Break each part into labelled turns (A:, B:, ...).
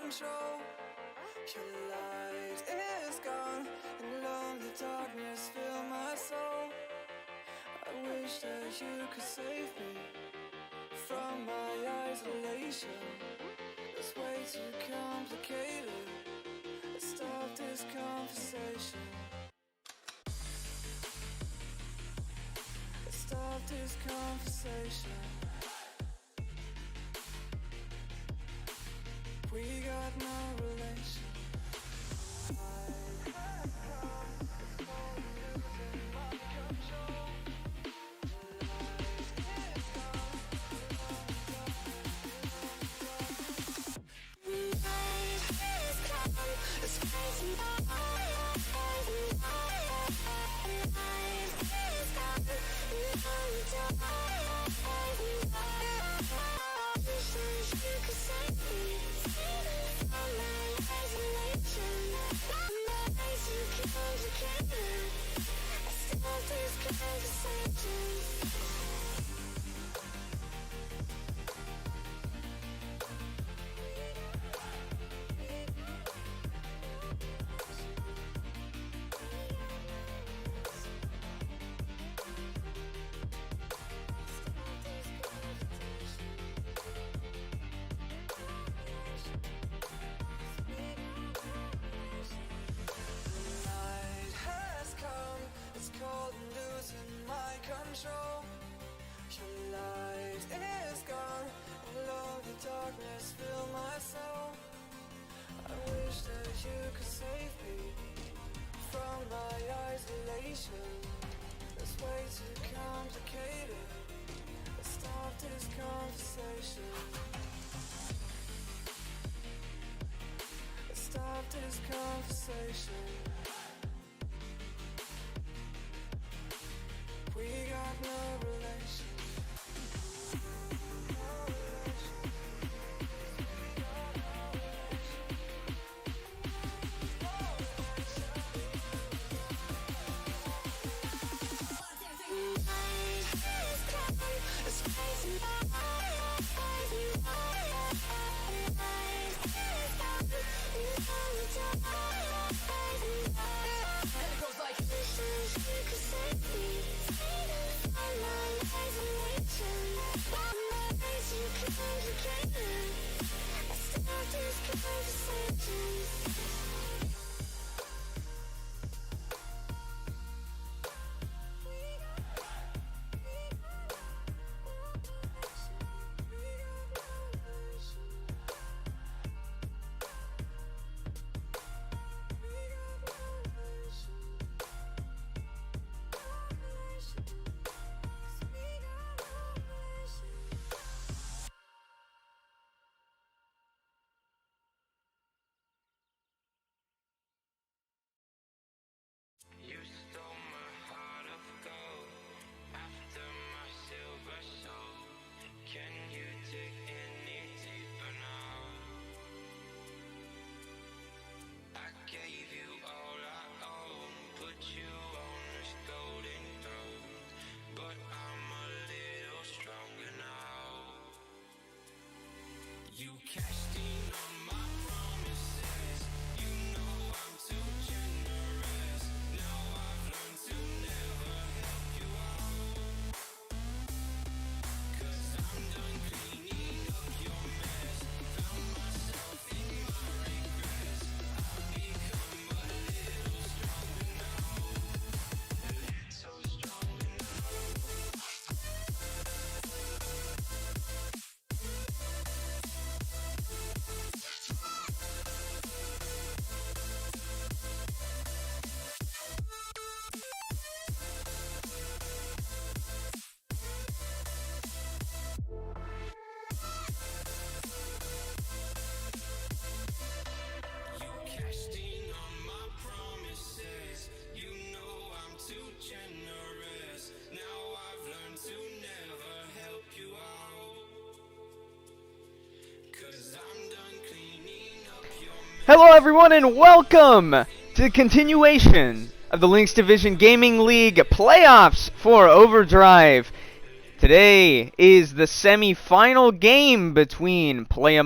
A: control. Your light is gone, and lonely darkness fill my soul. I wish that you could save me from my isolation. It's way too complicated. Let's stop this conversation. Let's stop this conversation. We got no relation. Control. Your light is gone, and lonely darkness fill my soul. I wish that you could save me from my isolation. It's way too complicated. Let's stop this conversation. Let's stop this conversation. We got no relation. You cashed in on my promises. You know I'm too generous. Now I've learned to never help you out. 'Cause I'm done cleaning up your mess. Found myself in my regrets. I've become a little stronger now. A little stronger now.
B: Hello everyone and welcome to the continuation of the LHYNX Division Gaming League playoffs for Overdrive. Today is the semi-final game between Playa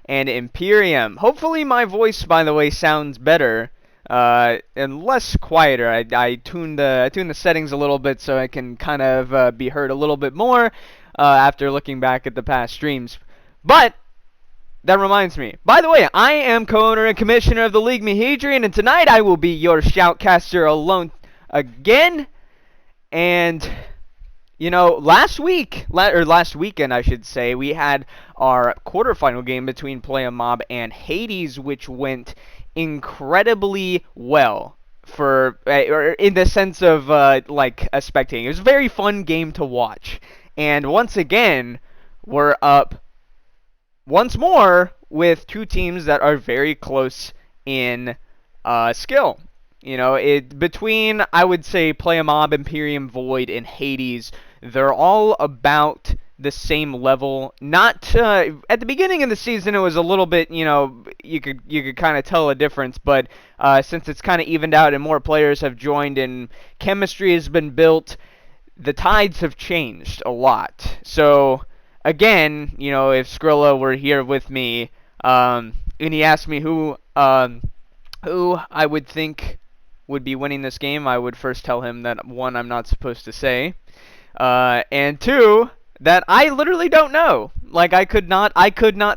B: and Imperium. Hopefully my voice, by the way, sounds better and less quieter. I tuned the settings a little bit so I can kind of be heard a little bit more after looking back at the past streams. But that reminds me. By the way, I am co-owner and commissioner of the League Mahedrian, and tonight I will be your shoutcaster alone again. And you know, last weekend, I should say, we had our quarterfinal game between Playa Mob and Hades, which went incredibly well for, or in the sense of like a spectating. It was a very fun game to watch, and once again, we're up once more with two teams that are very close in skill. You know, between, I would say, Playa Mob, Imperium, Void, and Hades, they're all about the same level. Not at the beginning of the season, it was a little bit, you know, you could kind of tell a difference. But since it's kind of evened out and more players have joined and chemistry has been built, the tides have changed a lot. So again, you know, if Skrilla were here with me, and he asked me who I would think would be winning this game, I would first tell him that, one, I'm not supposed to say, and two, that I literally don't know. Like, I could not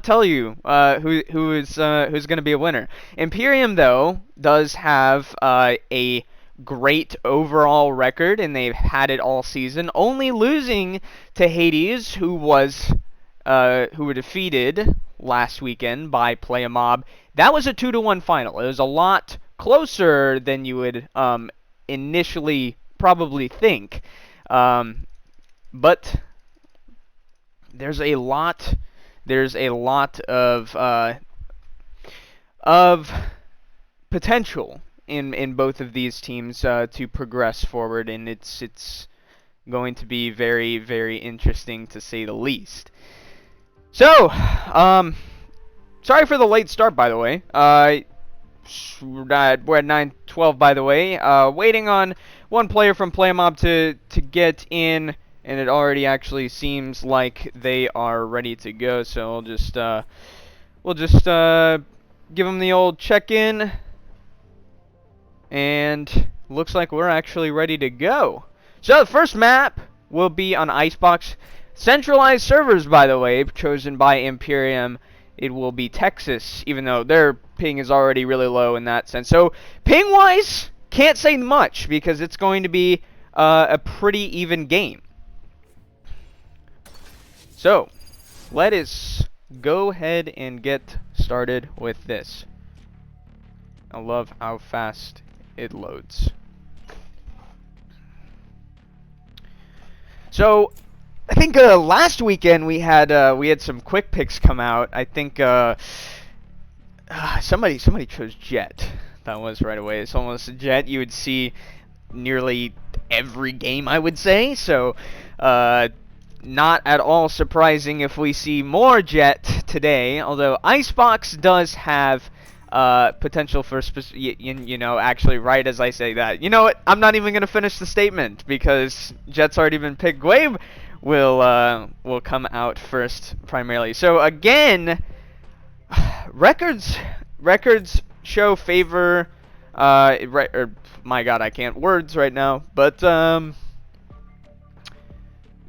B: tell you who's going to be a winner. Imperium, though, does have a great overall record, and they've had it all season, only losing to Hades, who were defeated last weekend by Playa Mob. That was a 2-1 final. It was a lot closer than you would initially probably think, but there's a lot of potential in both of these teams to progress forward, and it's going to be very, very interesting, to say the least. So, sorry for the late start, by the way. We're at 9:12, by the way. Waiting on one player from Playa Mob to get in, and it already actually seems like they are ready to go. So we'll just give them the old check-in, and looks like we're actually ready to go. So the first map will be on Icebox. Centralized servers, by the way, chosen by Imperium. It will be Texas, even though their ping is already really low in that sense. So ping-wise, can't say much, because it's going to be a pretty even game. So let us go ahead and get started with this. I love how fast it loads. So I think last weekend we had some quick picks come out. I think somebody chose Jet. That was right away. It's almost a Jet you would see nearly every game, I would say. So not at all surprising if we see more Jet today. Although Icebox does have potential for you know, actually, right as I say that, you know what? I'm not even gonna finish the statement because Jet's already been picked. Gwave will come out first primarily. So again, records show favor. My God, I can't words right now. But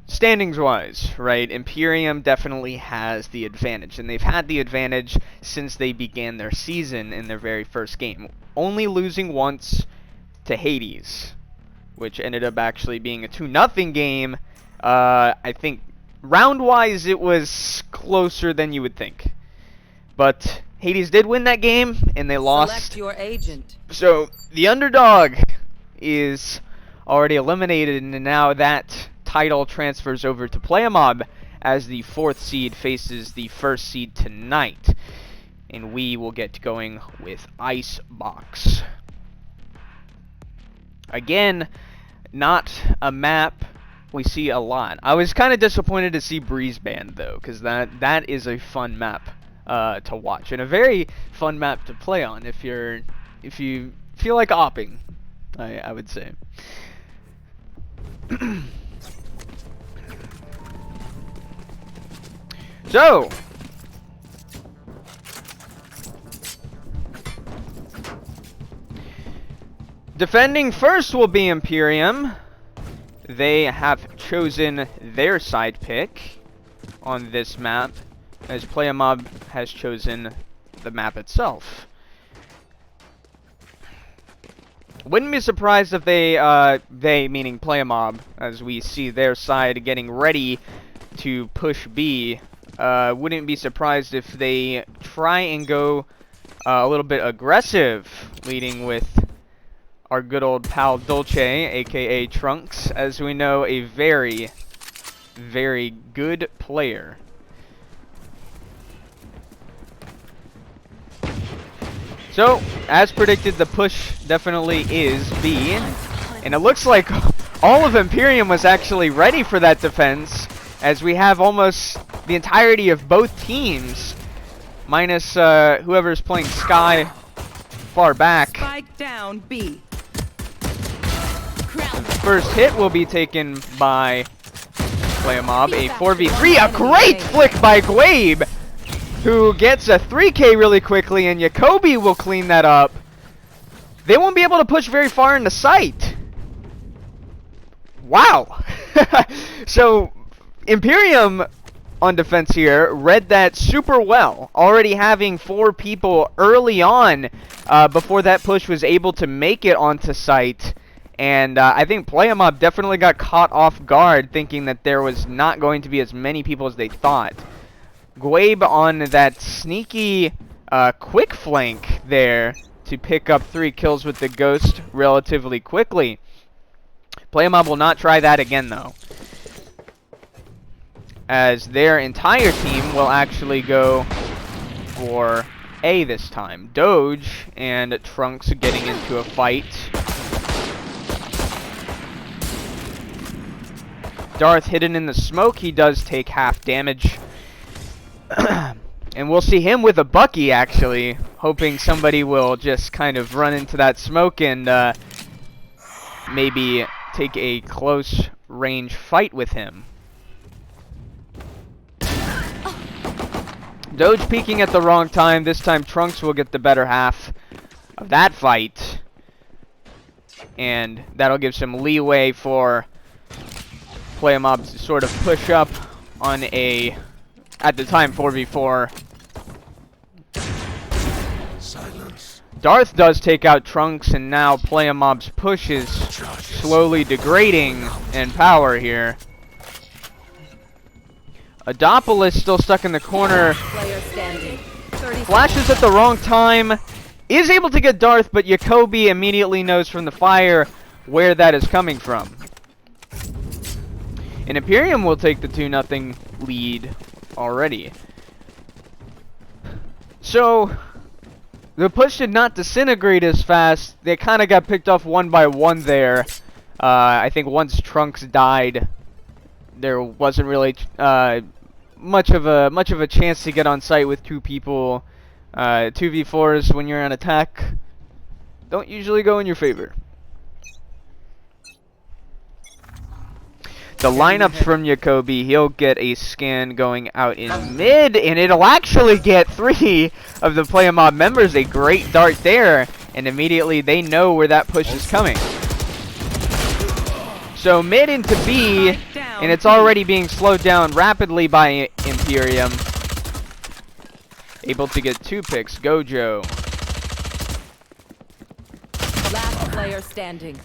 B: standings wise, right? Imperium definitely has the advantage, and they've had the advantage since they began their season in their very first game, only losing once to Hades, which ended up actually being a 2-0 game. I think round-wise it was closer than you would think. But Hades did win that game, and they lost.
C: Select your agent.
B: So the underdog is already eliminated, and now that title transfers over to Playa Mob as the 4th seed faces the 1st seed tonight. And we will get going with Icebox. Again, not a map we see a lot. I was kind of disappointed to see Breeze Band, though, because that is a fun map to watch, and a very fun map to play on if you feel like opping, I would say. So Defending first will be Imperium. They have chosen their side pick on this map, as Playa Mob has chosen the map itself. Wouldn't be surprised if they meaning Playa Mob, as we see their side getting ready to push B. Wouldn't be surprised if they try and go a little bit aggressive, leading with our good old pal Dolce, aka Trunks, as we know, a very, very good player. So, as predicted, the push definitely is B, and it looks like all of Imperium was actually ready for that defense, as we have almost the entirety of both teams, minus whoever's playing Sky far back.
C: Spike down B.
B: First hit will be taken by Playa Mob, a 4v3, a great flick by Gwabe, who gets a 3K really quickly, and Jacoby will clean that up. They won't be able to push very far into sight. Wow. So, Imperium on defense here read that super well, already having 4 people early on before that push was able to make it onto site. And I think Playa Mob definitely got caught off guard, thinking that there was not going to be as many people as they thought. Gwabe on that sneaky quick flank there to pick up 3 kills with the Ghost relatively quickly. Playa Mob will not try that again, though, as their entire team will actually go for A this time. Doge and Trunks getting into a fight. Darth hidden in the smoke. He does take half damage. And we'll see him with a Bucky, actually, hoping somebody will just kind of run into that smoke and maybe take a close range fight with him. Doge peeking at the wrong time. This time Trunks will get the better half of that fight, and that'll give some leeway for Playa Mob to sort of push up on a, at the time, 4v4.
D: Silence.
B: Darth does take out Trunks, and now Playa Mob's push is slowly degrading in power here. Adopolis still stuck in the corner. Flashes at the wrong time. Is able to get Darth, but Jacoby immediately knows from the fire where that is coming from. And Imperium will take the 2-0 lead already. So, the push did not disintegrate as fast. They kind of got picked off one by one there. I think once Trunks died, there wasn't really much of a chance to get on site with 2 people. 2v4s when you're on attack don't usually go in your favor. The lineups from Jacoby, he'll get a scan going out in mid, and it'll actually get 3 of the Playa Mob members a great dart there, and immediately they know where that push is coming. So mid into B, and it's already being slowed down rapidly by Imperium. Able to get 2 picks, Gojo.
C: Last player standing.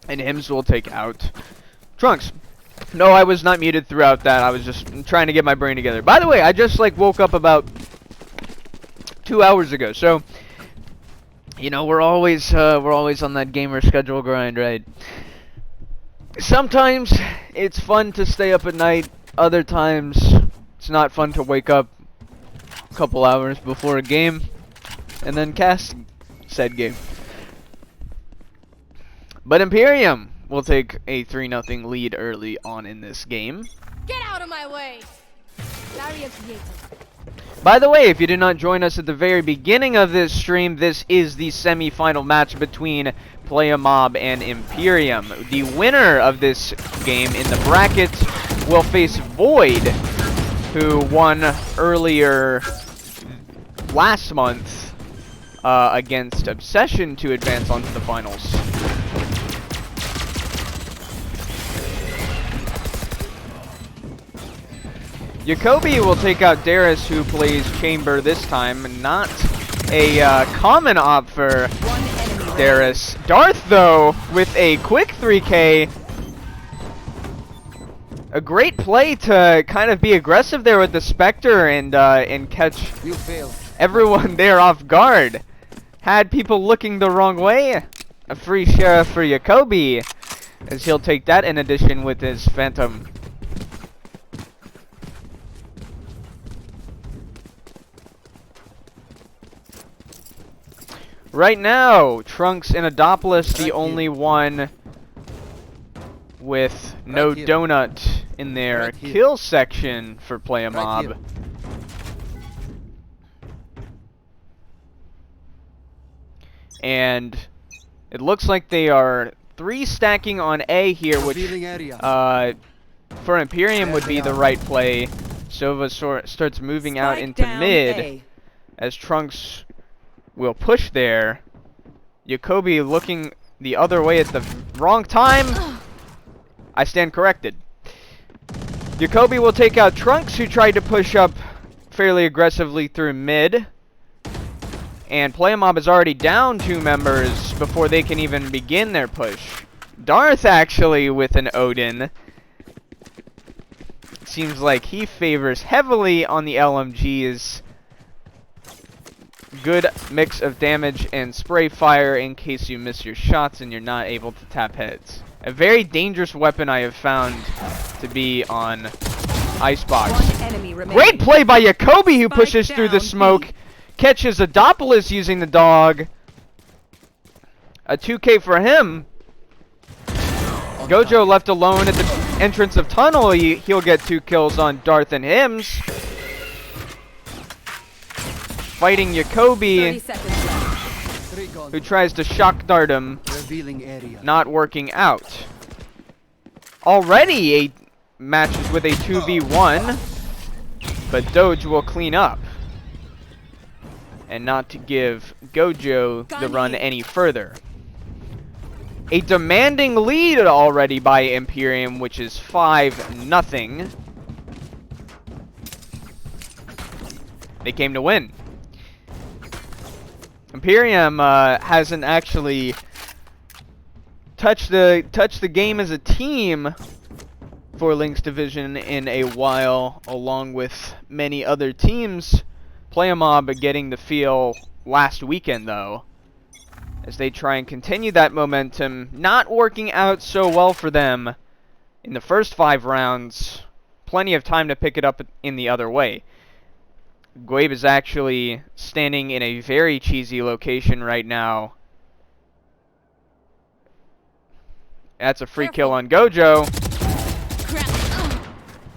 B: And Hims will take out Trunks. No, I was not muted throughout that. I was just trying to get my brain together. By the way, I just woke up about 2 hours ago. So, you know, we're always on that gamer schedule grind, right? Sometimes it's fun to stay up at night. Other times it's not fun to wake up a couple hours before a game and then cast said game. But Imperium will take a 3-0 lead early on in this game.
E: Get out of my way!
B: By the way, if you did not join us at the very beginning of this stream, this is the semi-final match between Playa Mob and Imperium. The winner of this game in the bracket will face Void who won earlier last month against Obsession to advance onto the finals. Jacoby will take out Darius, who plays Chamber this time. Not a common op for Darius. Darth, though, with a quick 3K. A great play to kind of be aggressive there with the Spectre and catch everyone there off guard. Had people looking the wrong way. A free sheriff for Jacoby, as he'll take that in addition with his Phantom. Right now, Trunks and Adopolis, the only one with no donut in their kill section for Playa Mob. And it looks like they are 3 stacking on A here, which for Imperium would be the right play. Sova starts moving out into mid as Trunks will push there. Jacoby looking the other way at the wrong time. I stand corrected. Jacoby will take out Trunks, who tried to push up fairly aggressively through mid. And Playa Mob is already down 2 members before they can even begin their push. Darth actually with an Odin. It seems like he favors heavily on the LMGs. Good mix of damage and spray fire in case you miss your shots and you're not able to tap heads. A very dangerous weapon I have found to be on Icebox. Great play by Jacoby, who pushes through the smoke. Catches Adopolis using the dog. A 2K for him. Gojo left alone at the entrance of tunnel. He'll get 2 kills on Darth and Hims. Fighting Jacoby, who tries to shock dart him, not working out. Already a matches with a 2v1, but Doge will clean up and not to give Gojo the run any further. A demanding lead already by Imperium, which is 5-0. They came to win. Imperium hasn't actually touched the game as a team for LHYNX Division in a while, along with many other teams. Playa Mob getting the feel last weekend, though, as they try and continue that momentum. Not working out so well for them in the first 5 rounds. Plenty of time to pick it up in the other way. Gabe is actually standing in a very cheesy location right now. That's a free kill on Gojo.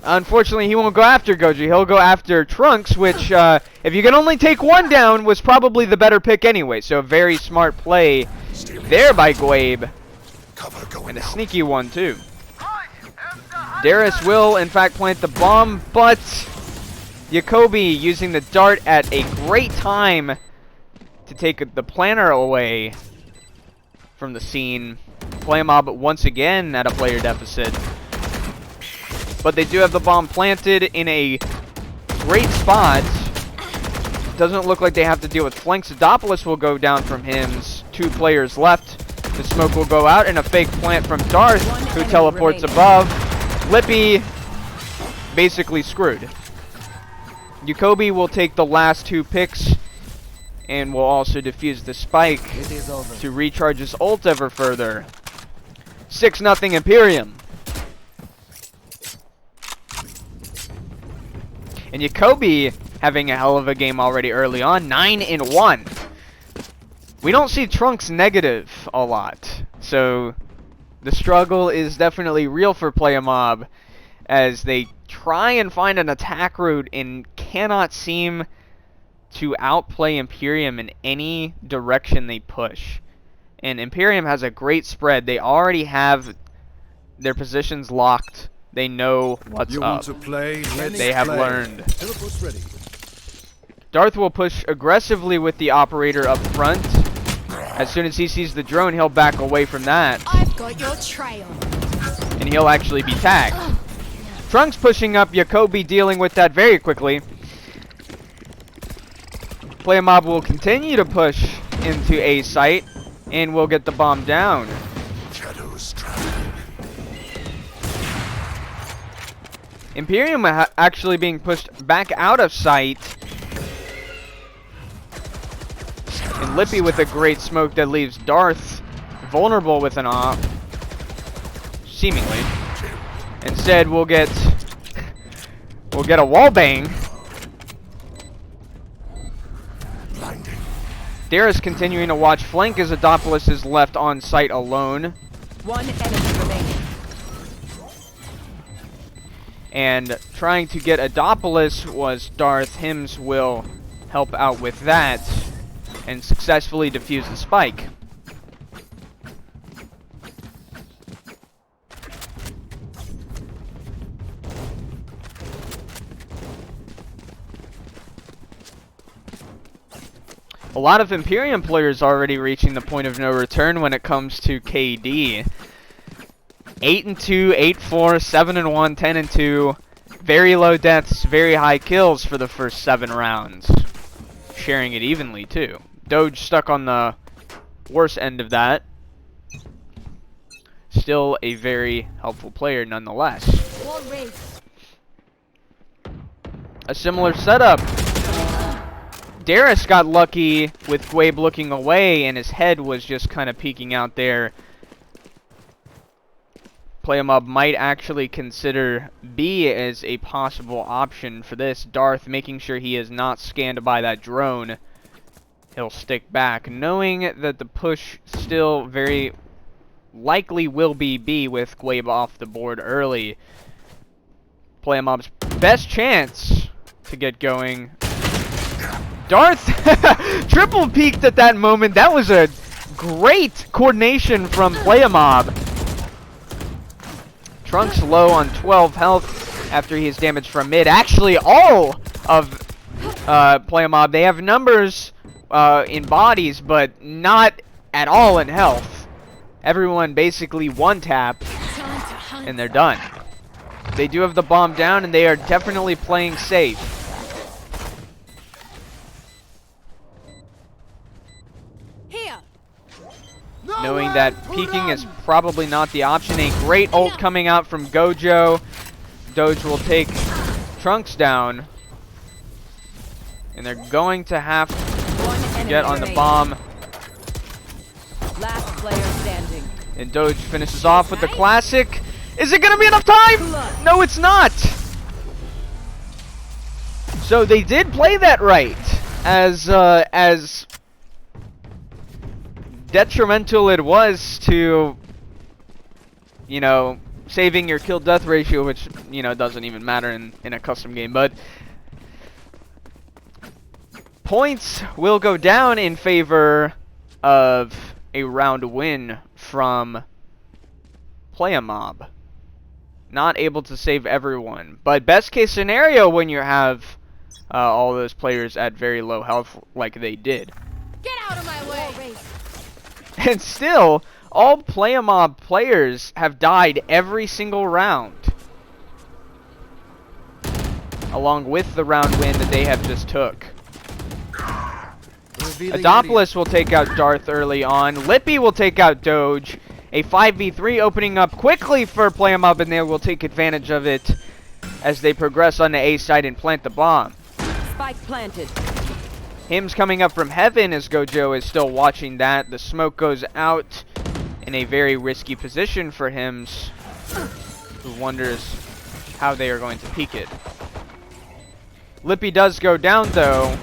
B: Unfortunately, he won't go after Gojo. He'll go after Trunks, which, if you can only take 1 down, was probably the better pick anyway. So a very smart play there by Gabe. And a sneaky one, too. Darius will, in fact, plant the bomb, but Jacoby using the dart at a great time to take the planner away from the scene. Playa Mob once again at a player deficit. But they do have the bomb planted in a great spot. Doesn't look like they have to deal with flanks. Adopolis will go down from Hims. 2 players left. The smoke will go out, and a fake plant from Darth, who teleports above. Lippy basically screwed. Jacoby will take the last 2 picks and will also defuse the spike to recharge his ult ever further. 6-0 Imperium. And Jacoby having a hell of a game already early on. 9-1. We don't see Trunks negative a lot, so the struggle is definitely real for Playa Mob as they try and find an attack route and cannot seem to outplay Imperium in any direction they push. And Imperium has a great spread. They already have their positions locked. They know what's
D: You
B: up.
D: want to play? Let's
B: They have
D: play.
B: learned.
D: Teleport's ready.
B: Darth will push aggressively with the operator up front. As soon as he sees the drone, he'll back away from that.
E: I've got your trail.
B: And he'll actually be tagged. Trunks pushing up, Jacoby dealing with that very quickly. Playa Mob will continue to push into A site, and will get the bomb down.
D: Shadows traveling.
B: Imperium actually being pushed back out of sight. And Lippy with a great smoke that leaves Darth vulnerable with an op. Seemingly. Instead, we'll get a wall bang.
D: Blinding.
B: Dara's continuing to watch flank as Adopolis is left on site alone.
C: One enemy remaining.
B: And trying to get Adopolis was Darth. Hims will help out with that and successfully defuse the spike. A lot of Imperium players already reaching the point of no return when it comes to KD. 8-2, 8-4, 7-1, 10-2. Very low deaths, very high kills for the first 7 rounds. Sharing it evenly too. Doge stuck on the worst end of that. Still a very helpful player nonetheless. A similar setup. Darius got lucky with Gwabe looking away, and his head was just kind of peeking out there. Playa Mob might actually consider B as a possible option for this. Darth making sure he is not scanned by that drone. He'll stick back, knowing that the push still very likely will be B with Gwabe off the board early. Playa Mob's best chance to get going. Darth triple peeked at that moment. That was a great coordination from Playa Mob. Trunks low on 12 health after he is damaged from mid. Actually, all of Playa Mob, they have numbers in bodies, but not at all in health. Everyone basically one tap, and they're done. They do have the bomb down, and they are definitely playing safe. Knowing that peeking is probably not the option. A great ult coming out from Gojo. Doge will take Trunks down. And they're going to have to get on the bomb.
C: Last player standing.
B: And Doge finishes off with the classic. Is it going to be enough time? No, it's not. So they did play that right. As detrimental it was to, you know, saving your kill death ratio, which, you know, doesn't even matter in a custom game, but points will go down in favor of a round win from Playa Mob. Not able to save everyone, but best case scenario when you have all those players at very low health like they did.
E: Get out of my way.
B: And still, all Playa Mob players have died every single round. Along with the round win that they have just took. Adopolis will take out Darth early on. Lippy will take out Doge. A 5v3 opening up quickly for Playa Mob, and they will take advantage of it as they progress on the A side and plant the bomb.
C: Spike planted.
B: Hims coming up from heaven as Gojo is still watching that. The smoke goes out in a very risky position for Hims, who wonders how they are going to peek it. Lippy does go down though,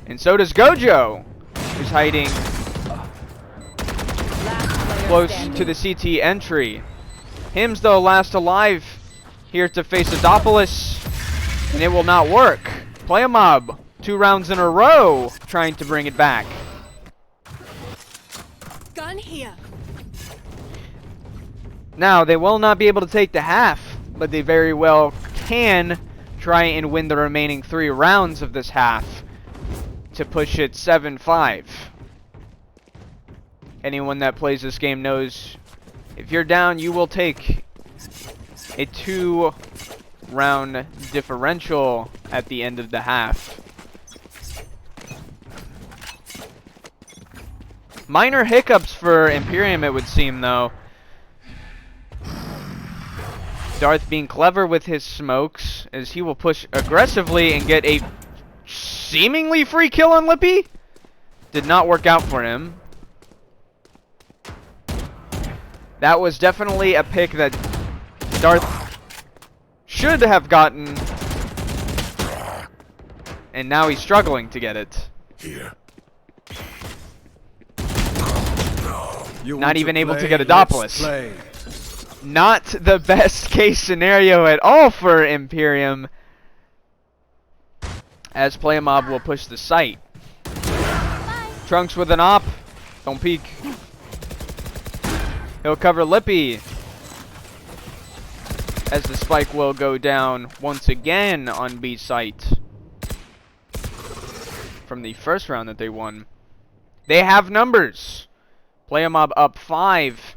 B: and so does Gojo, who's hiding close to the CT entry. Hims though last alive here to face Adopolis, and it will not work. Playa Mob, 2 rounds in a row, trying to bring it back.
E: Gun here.
B: Now, they will not be able to take the half, but they very well can try and win the remaining 3 rounds of this half to push it 7-5. Anyone that plays this game knows if you're down, you will take a 2-round differential at the end of the half. Minor hiccups for Imperium, it would seem, though. Darth being clever with his smokes, as he will push aggressively and get a seemingly free kill on Lippy. Did not work out for him. That was definitely a pick that Darth should have gotten, and now he's struggling to get it.
D: Here.
B: Not even able to get Adopolis. Not the best case scenario at all for Imperium, as Playa Mob will push the site. Trunks with an op. Don't peek. He'll cover Lippy, as the spike will go down once again on B site from the first round that they won. They have numbers. Playa Mob up 5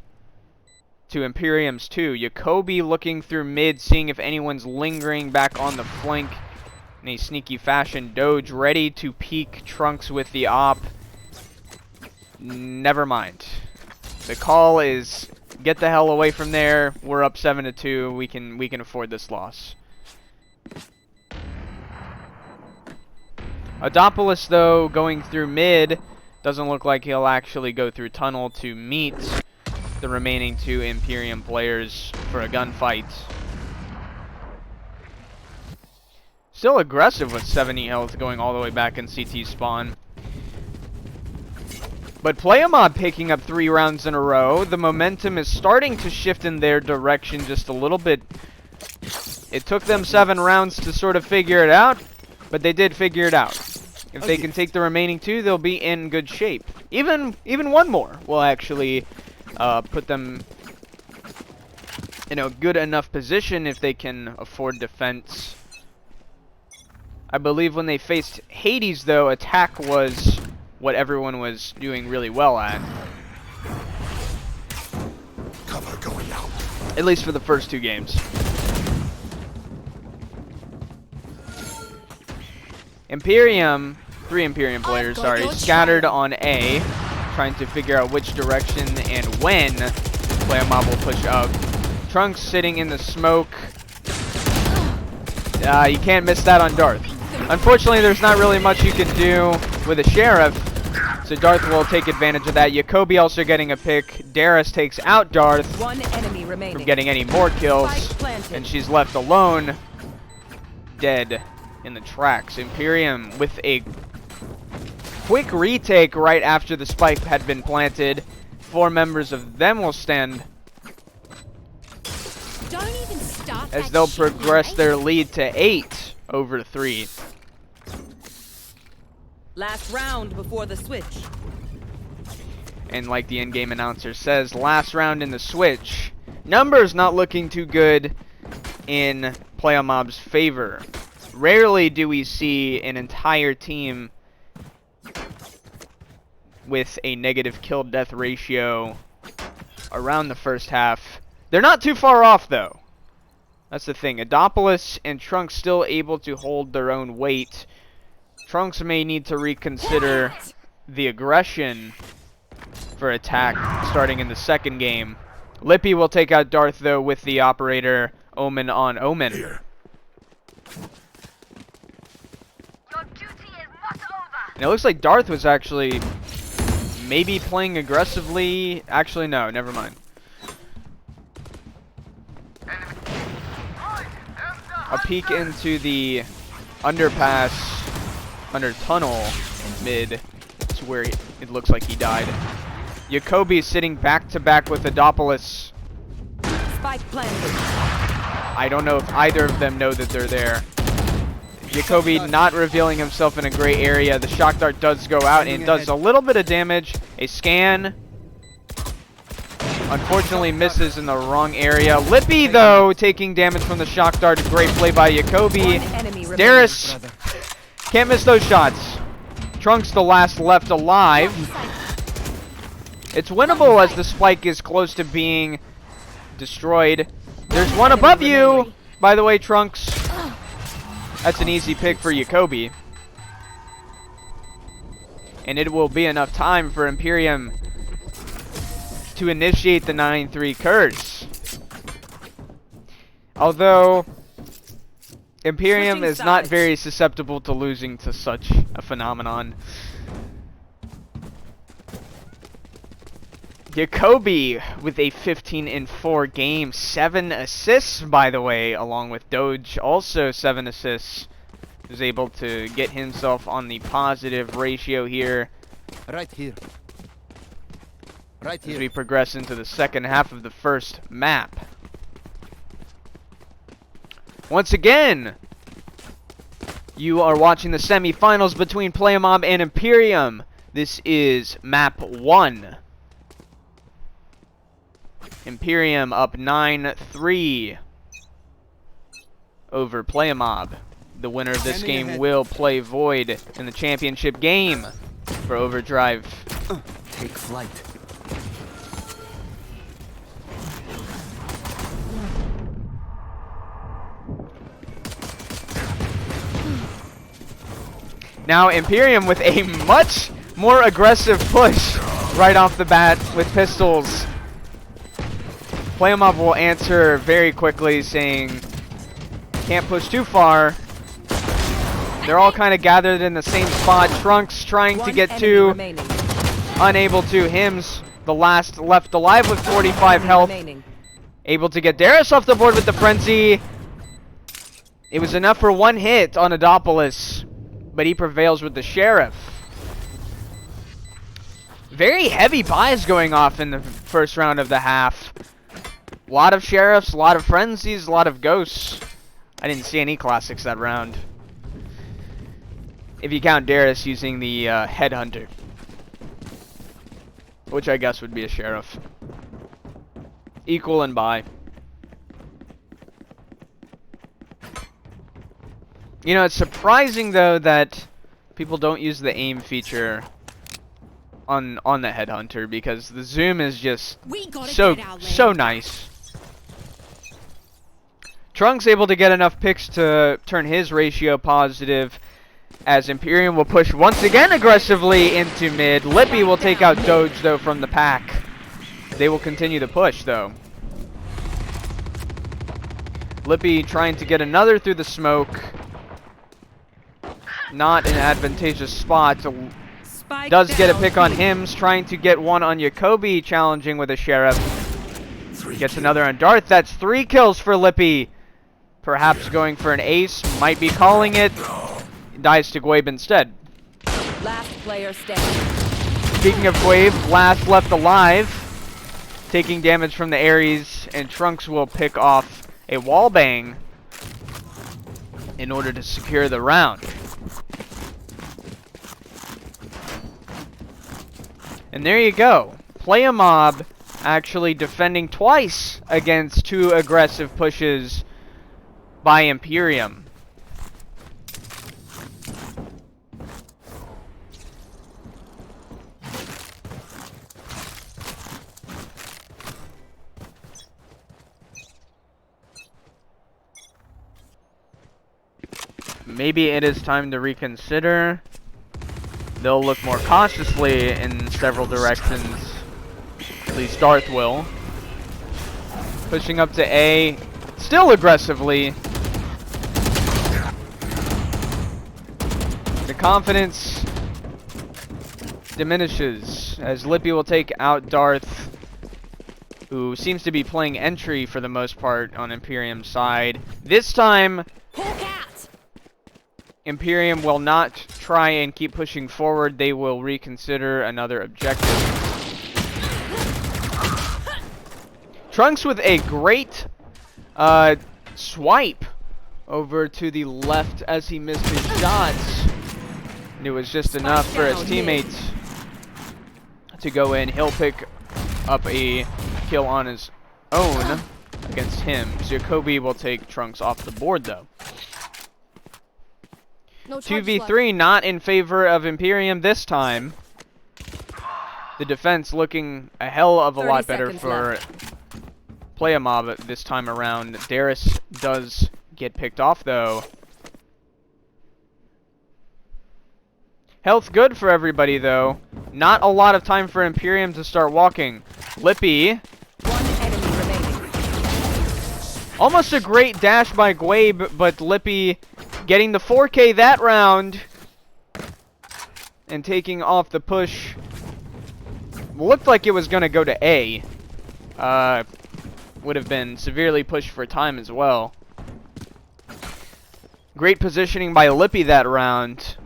B: to Imperium's 2. Jacoby looking through mid, seeing if anyone's lingering back on the flank in a sneaky fashion. Doge ready to peek Trunks with the op. Never mind. The call is get the hell away from there. We're up 7-2. We can afford this loss. Adopolis, though, going through mid, doesn't look like he'll actually go through tunnel to meet the remaining 2 Imperium players for a gunfight. Still aggressive with 70 health going all the way back in CT spawn. But Playa Mob picking up 3 rounds in a row. The momentum is starting to shift in their direction just a little bit. It took them 7 rounds to sort of figure it out, but they did figure it out. If they can take the remaining 2, they'll be in good shape. Even one more will actually put them in a good enough position if they can afford defense. I believe when they faced Hades, though, attack was what everyone was doing really well at.
D: Cover going out.
B: At least for the first 2 games. Imperium, 3 Imperium players, sorry, scattered on A, trying to figure out which direction and when Playa Mob will push up. Trunks sitting in the smoke. You can't miss that on Darth. Unfortunately, there's not really much you can do with a Sheriff, so Darth will take advantage of that. Jacoby also getting a pick. Darius takes out Darth
C: 1 enemy remaining.
B: from getting any more kills,
C: Spike planted.
B: and she's left alone, dead in the tracks. Imperium with a quick retake right after the spike had been planted. 4 members of them will stand
E: Don't even start
B: as
E: that
B: they'll
E: shit,
B: progress
E: mate.
B: their lead to 8 over 3.
C: Last round before the switch.
B: And like the in-game announcer says, last round in the switch. Numbers not looking too good in Playa Mob's favor. Rarely do we see an entire team with a negative kill-death ratio around the first half. They're not too far off, though. That's the thing. Adopolis and Trunks still able to hold their own weight. Trunks may need to reconsider the aggression for attack starting in the second game. Lippy will take out Darth, though, with the operator Omen on Omen.
D: Here.
B: And it looks like Darth was actually maybe playing aggressively. Actually, no, never mind. A peek into the underpass, under tunnel mid. That's where it looks like he died. Jacoby is sitting back to back with Adopolis.
C: Spike planted.
B: I don't know if either of them know that they're there. Jacoby not revealing himself in a gray area. The shock dart does go out and does a little bit of damage. A scan. Unfortunately misses in the wrong area. Lippy, though, taking damage from the shock dart. Great play by Jacoby.
C: One enemy remaining.
B: Darius can't miss those shots. Trunks the last left alive. It's winnable as the spike is close to being destroyed. There's one above you, by the way, Trunks. That's an easy pick for Jacoby. And it will be enough time for Imperium to initiate the 9-3 curse. Although Imperium is not very susceptible to losing to such a phenomenon. Jacoby with a 15-4 game, 7 assists, by the way, along with Doge, also 7 assists. Is able to get himself on the positive ratio here.
F: Right here. Right
B: As
F: here.
B: we progress into the second half of the first map. Once again, you are watching the semifinals between Playa and Imperium. This is map 1. Imperium up 9-3 over Playa. The winner of this game will play Void in the championship game for Overdrive.
F: Take flight.
B: Now Imperium with a much more aggressive push right off the bat with pistols. Playa will answer very quickly, saying can't push too far. They're all kind of gathered in the same spot. Trunks trying to get to, unable to. Hims, the last left alive with 45 health. Able to get Darius off the board with the frenzy. It was enough for one hit on Adopolis, but he prevails with the Sheriff. Very heavy buys going off in the first round of the half. A lot of Sheriffs, a lot of Frenzies, a lot of Ghosts. I didn't see any classics that round. If you count Darius using the Headhunter, which I guess would be a Sheriff. Equal and buy. You know, it's surprising though that people don't use the aim feature on the Headhunter, because the zoom is just so nice. Trunks able to get enough picks to turn his ratio positive, as Imperium will push once again aggressively into mid. Lippy will take out Doge though from the pack. They will continue the push though. Lippy trying to get another through the smoke. Not an advantageous spot. Does get a pick on Hims, trying to get one on Jacoby, challenging with a Sheriff. Gets another on Darth. That's 3 kills for Lippy. Perhaps going for an ace, might be calling it. Dies to Gwabe instead.
C: Last player standing.
B: Speaking of Gwabe, last left alive, taking damage from the Ares, and Trunks will pick off a wallbang in order to secure the round. And there you go. Playa actually defending twice against 2 aggressive pushes by Imperium. Maybe it is time to reconsider. They'll look more cautiously in several directions. At least Darth will. Pushing up to A, still aggressively. The confidence diminishes as Lippy will take out Darth, who seems to be playing entry for the most part on Imperium's side. This time, Imperium will not try and keep pushing forward. They will reconsider another objective. Trunks with a great swipe over to the left as he missed his shots. And it was just enough for his teammates to go in. He'll pick up a kill on his own against him. So Jacoby will take Trunks off the board, though.
E: No charges left.
B: 2v3 not in favor of Imperium this time. The defense looking a hell of a
C: 30
B: lot better
C: seconds
B: for
C: left.
B: Playa Mob this time around. Darius does get picked off, though. Health good for everybody, though. Not a lot of time for Imperium to start walking. Lippy.
C: One enemy remaining.
B: Almost a great dash by Gwabe, but Lippy getting the 4K that round. And taking off the push. Looked like it was going to go to A. Would have been severely pushed for time as well. Great positioning by Lippy that round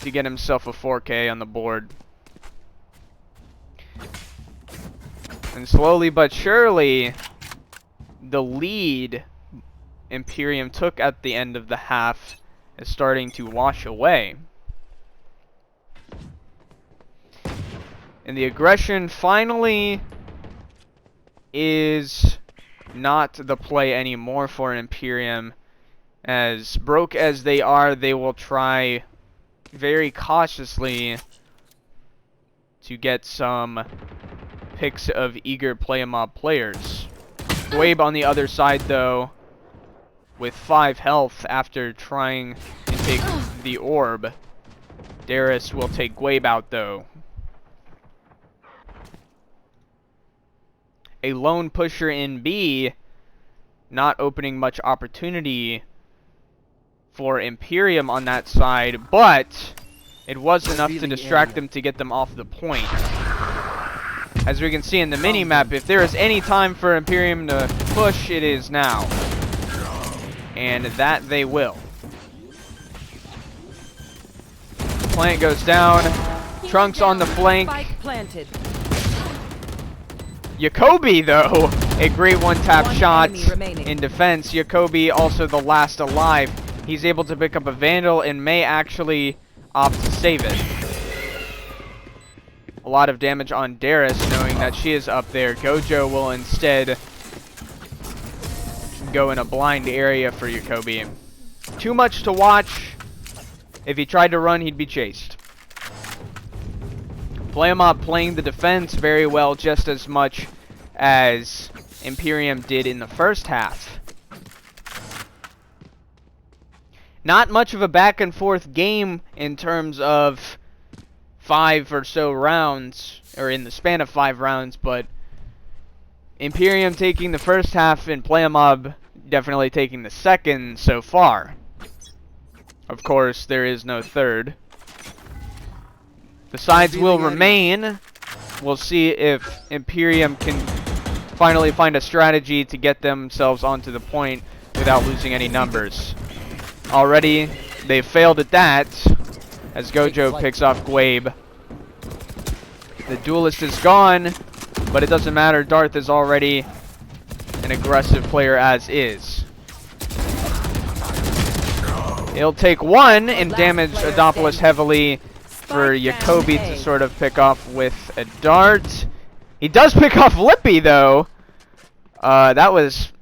B: to get himself a 4K on the board. And slowly but surely, the lead Imperium took at the end of the half is starting to wash away. And the aggression finally is not the play anymore for Imperium. As broke as they are, they will try very cautiously to get some picks of eager Playa Mob players. Gwabe on the other side, though, with 5 health after trying to take the orb. Darius will take Gwabe out, though. A lone pusher in B, not opening much opportunity for Imperium on that side, but it was enough to distract them to get them off the point. As we can see in the mini-map, if there is any time for Imperium to push, it is now. And that they will. Plant goes down. Trunks on the flank.
C: Spike planted.
B: Jacoby, though, a great one-tap
C: One
B: shot
C: enemy remaining.
B: in defense. Jacoby also the last alive. He's able to pick up a Vandal and may actually opt to save it. A lot of damage on Darius, knowing that she is up there. Gojo will instead go in a blind area for Jacoby. Too much to watch. If he tried to run, he'd be chased. Playa Mob playing the defense very well, just as much as Imperium did in the first half. Not much of a back and forth game in terms of 5 or so rounds, or in the span of 5 rounds, but Imperium taking the first half and Playa Mob definitely taking the second so far. Of course, there is no third. The sides will remain. We'll see if Imperium can finally find a strategy to get themselves onto the point without losing any numbers. Already, they failed at that, as Gojo picks off Gwabe. The duelist is gone, but it doesn't matter. Darth is already an aggressive player as is. He'll take 1 and damage Adopolis heavily for Jacoby to sort of pick off with a dart. He does pick off Lippy, though. That was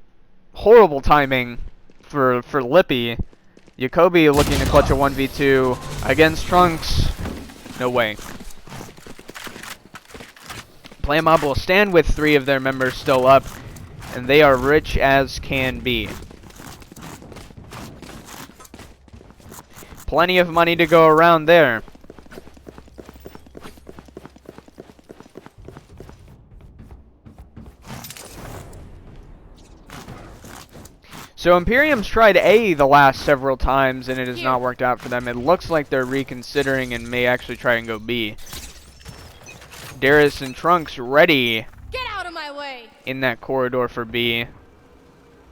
B: horrible timing for Lippy. Jacoby looking to clutch a 1v2 against Trunks. No way. Playa Mob will stand with 3 of their members still up, and they are rich as can be. Plenty of money to go around there. So Imperium's tried A the last several times, and it has not worked out for them. It looks like they're reconsidering and may actually try and go B. Darius and Trunks ready
E: Get out of my way.
B: in that corridor for B.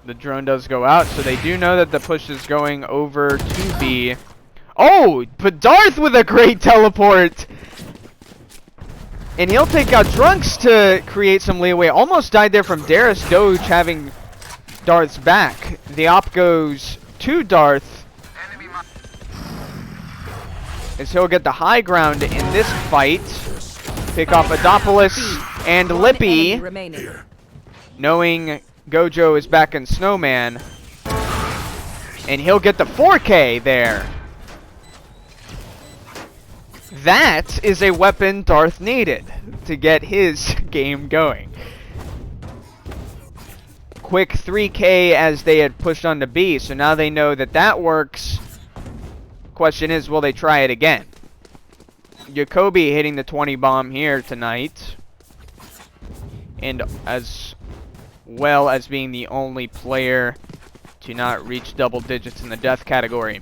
B: The drone does go out, so they do know that the push is going over to B. Oh, but Darth with a great teleport! And he'll take out Trunks to create some leeway. Almost died there from Darius. Doge having Darth's back. The op goes to Darth, as he'll get the high ground in this fight. Pick off Adopolis, And
C: One
B: Lippy,
C: enemy remaining.
B: knowing Gojo is back in Snowman, and he'll get the 4K there. That is a weapon Darth needed to get his game going. Quick 3K as they had pushed on to B, so now they know that that works. Question is, will they try it again? Jacoby hitting the 20 bomb here tonight, and as well as being the only player to not reach double digits in the death category.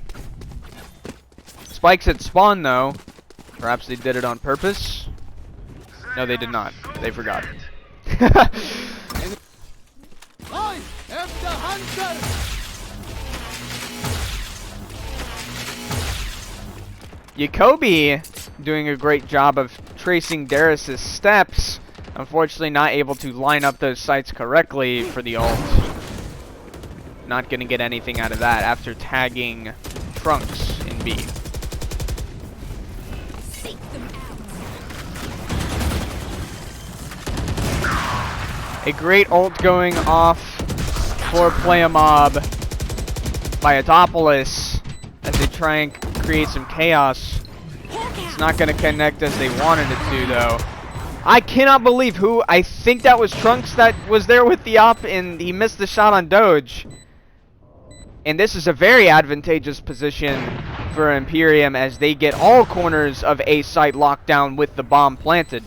B: Spikes at spawn though. Perhaps they did it on purpose. No, they did not. They forgot.
F: I am the hunter!
B: Jacoby doing a great job of tracing Darius' steps. Unfortunately not able to line up those sights correctly for the ult. Not going to get anything out of that after tagging Trunks in B. A great ult going off for Playa Mob by Adopolis as they try and create some chaos. It's not going to connect as they wanted it to, though. I cannot believe who, I think that was Trunks that was there with the op, and he missed the shot on Doge. And this is a very advantageous position for Imperium as they get all corners of A site locked down with the bomb planted.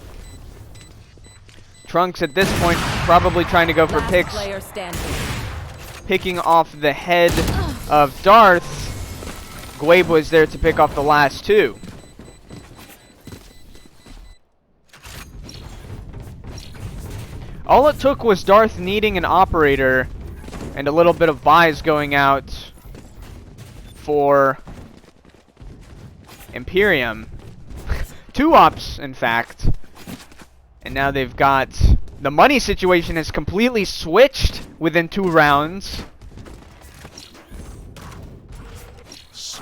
B: Trunks at this point probably trying to go for
C: Last
B: picks,
C: player standing.
B: picking off the head of Darth. Gwabe was there to pick off the last two. All it took was Darth needing an operator and a little bit of buys going out for Imperium. 2 ops, in fact. And now they've got... The money situation has completely switched within 2 rounds.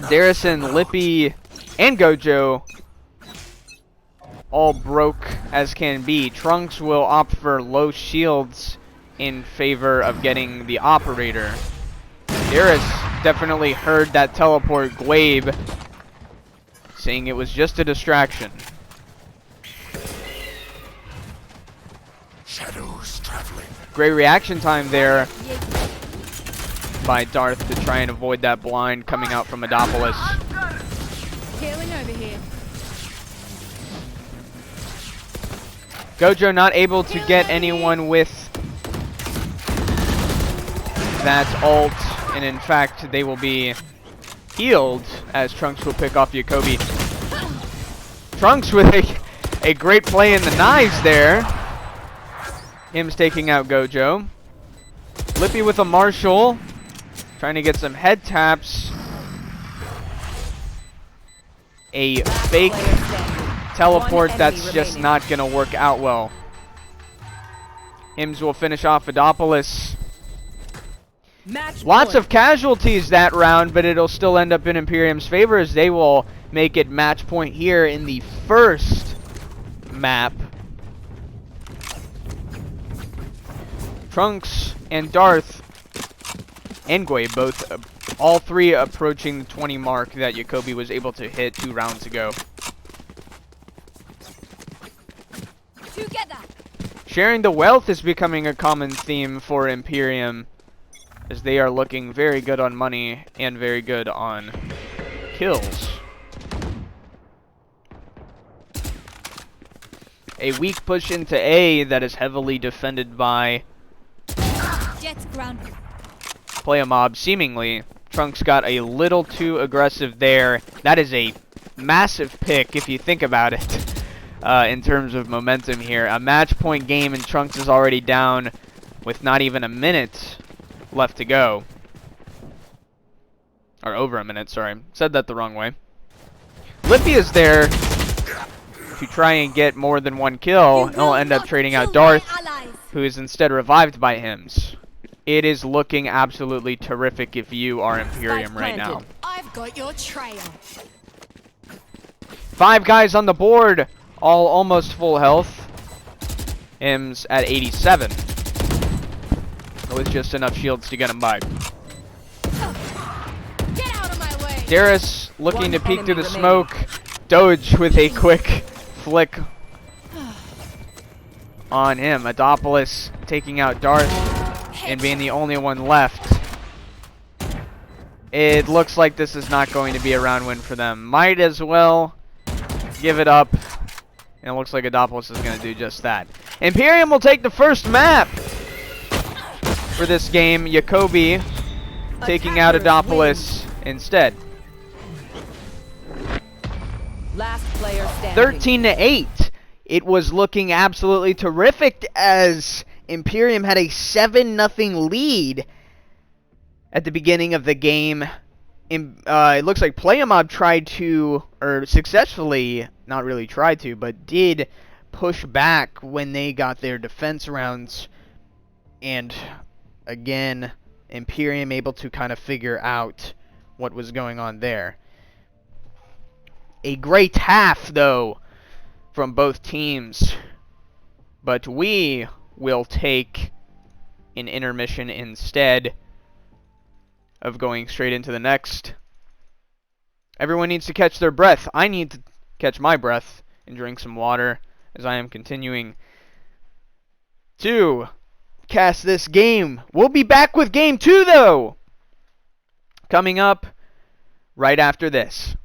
B: Darrison, Lippy, and Gojo all broke as can be. Trunks will opt for low shields in favor of getting the operator. Darius definitely heard that teleport Gwabe, saying it was just a distraction.
D: Shadows traveling.
B: Great reaction time there by Darth to try and avoid that blind coming out from Adopolis.
E: Healing over here.
B: Gojo not able to get anyone with that ult, and in fact they will be healed as Trunks will pick off Jacoby. Trunks with a great play in the knives there. Him's taking out Gojo. Lippy with a Marshall, trying to get some head taps. A fake teleport that's just not going to work out well. Hims will finish off Adopolis. Lots of casualties that round, but it'll still end up in Imperium's favor as they will make it match point here in the first map. Trunks and Darth and Gwabe both, all 3 approaching the 20 mark that Jacoby was able to hit 2 rounds ago.
E: Together.
B: Sharing the wealth is becoming a common theme for Imperium, as they are looking very good on money and very good on kills. A weak push into A that is heavily defended by
E: Jets grounded.
B: Playa Mob, seemingly. Trunks got a little too aggressive there. That is a massive pick if you think about it. In terms of momentum here. A match point game and Trunks is already down with not even a minute left to go. Or over a minute, sorry. Said that the wrong way. Lippy is there to try and get more than 1 kill. And he'll end up trading out Darth, who is instead revived by Hims. It is looking absolutely terrific if you are Imperium right now.
E: I've got your trail.
B: 5 guys on the board, all almost full health. Im's at 87. With just enough shields to get him by.
E: Get out of my way.
B: Darius looking to
C: One
B: peek through the
C: enemy
B: smoke. Doge with a quick flick on him. Adopolis taking out Darth and being the only one left. It looks like this is not going to be a round win for them. Might as well give it up. And it looks like Adopolis is going to do just that. Imperium will take the first map for this game. Jacoby taking out Adopolis instead.
C: Last player standing.
B: 13-8. It was looking absolutely terrific as Imperium had a 7-0 lead at the beginning of the game. It looks like Playa tried to, or successfully, not really tried to, but did push back when they got their defense rounds. And again, Imperium able to kind of figure out what was going on there. A great half, though, from both teams. But we will take an intermission instead of going straight into the next. Everyone needs to catch their breath. I need to catch my breath and drink some water as I am continuing to cast this game. We'll be back with game 2, though, coming up right after this.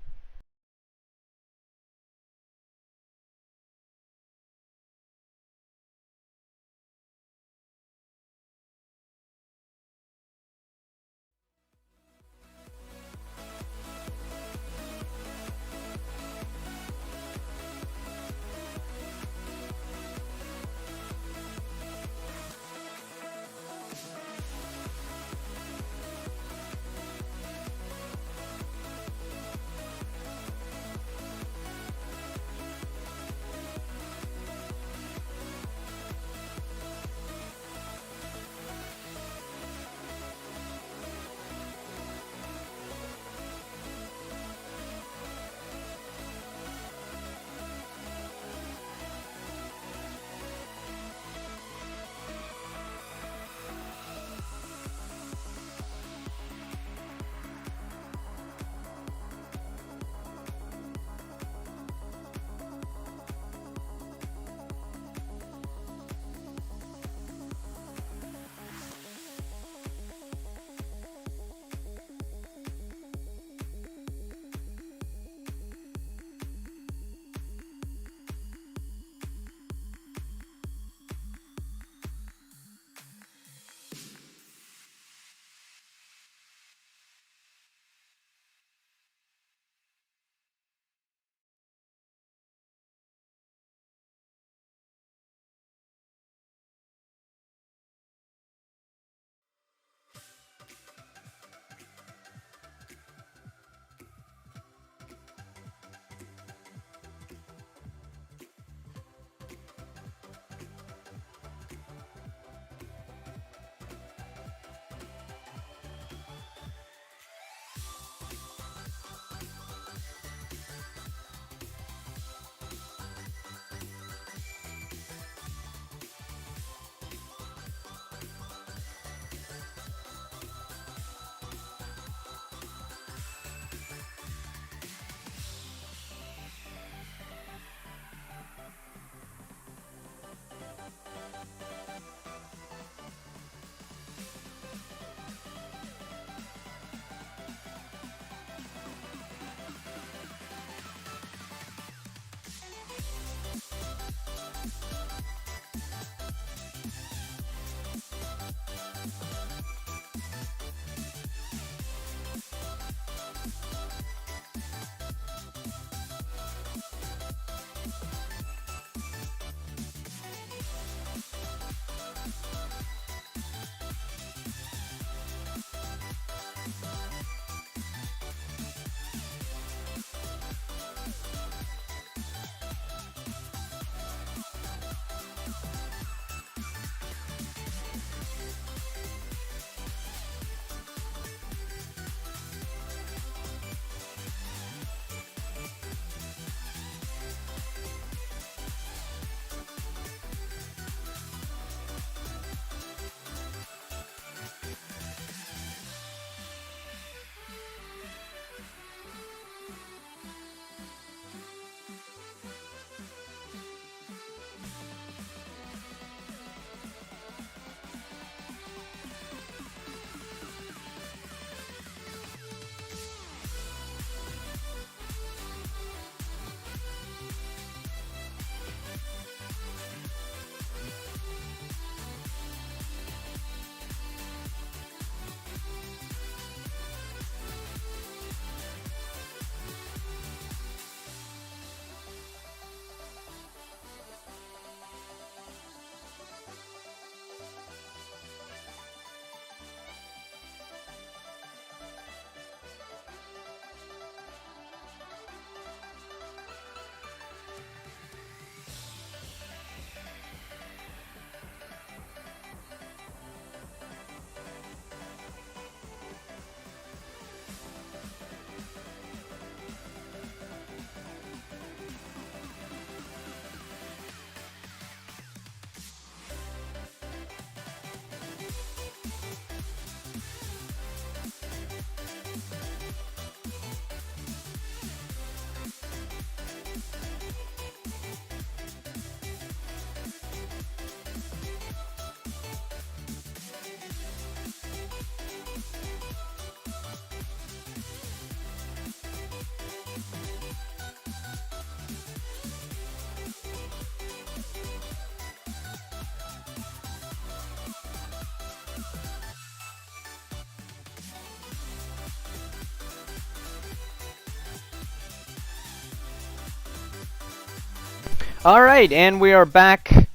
B: Alright, and we are back.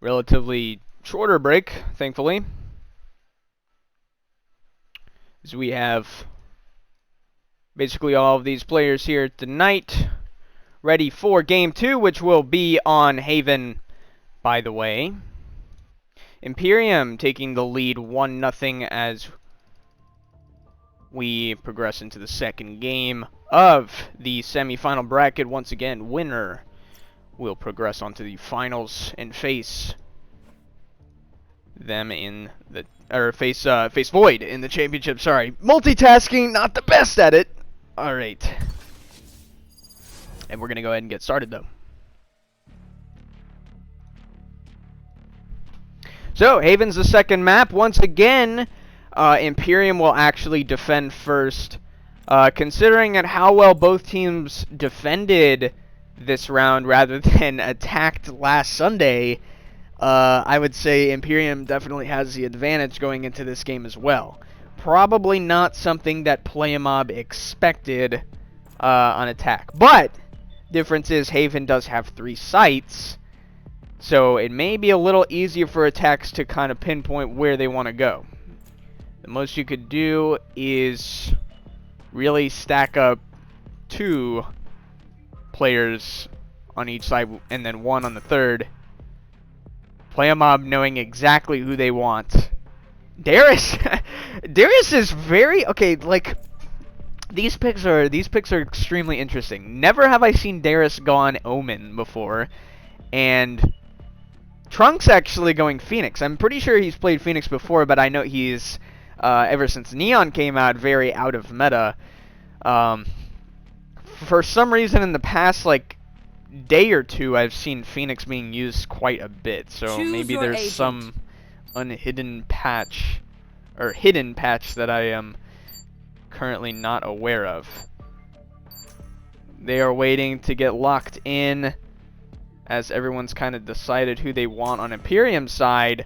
B: Relatively shorter break, thankfully. As we have basically all of these players here tonight, ready for Game 2, which will be on Haven, by the way. Imperium taking the lead 1-0 as we progress into the second game of the semifinal bracket. Once again, winner will progress onto the finals and face them in the face Void in the championship. Sorry, multitasking, not the best at it. All right, and we're gonna go ahead and get started though. So Haven's the second map. Once again, Imperium will actually defend first. Considering at how well both teams defended this round rather than attacked last Sunday, I would say Imperium definitely has the advantage going into this game as well. Probably not something that Playa expected on attack. But, difference is Haven does have 3 sites, so it may be a little easier for attacks to kind of pinpoint where they want to go. The most you could do is really stack up 2 players on each side and then 1 on the third. Playa knowing exactly who they want. Darius Darius is very okay, like these picks are extremely interesting. Never have I seen Darius go on Omen before, and Trunks actually going Phoenix. I'm pretty sure he's played Phoenix before, but I know he's ever since Neon came out, very out of meta. For some reason in the past like day or two, I've seen Phoenix being used quite a bit. So maybe there's some unhidden patch or hidden patch that I am currently not aware of. They are waiting to get locked in as everyone's kind of decided who they want on Imperium's side.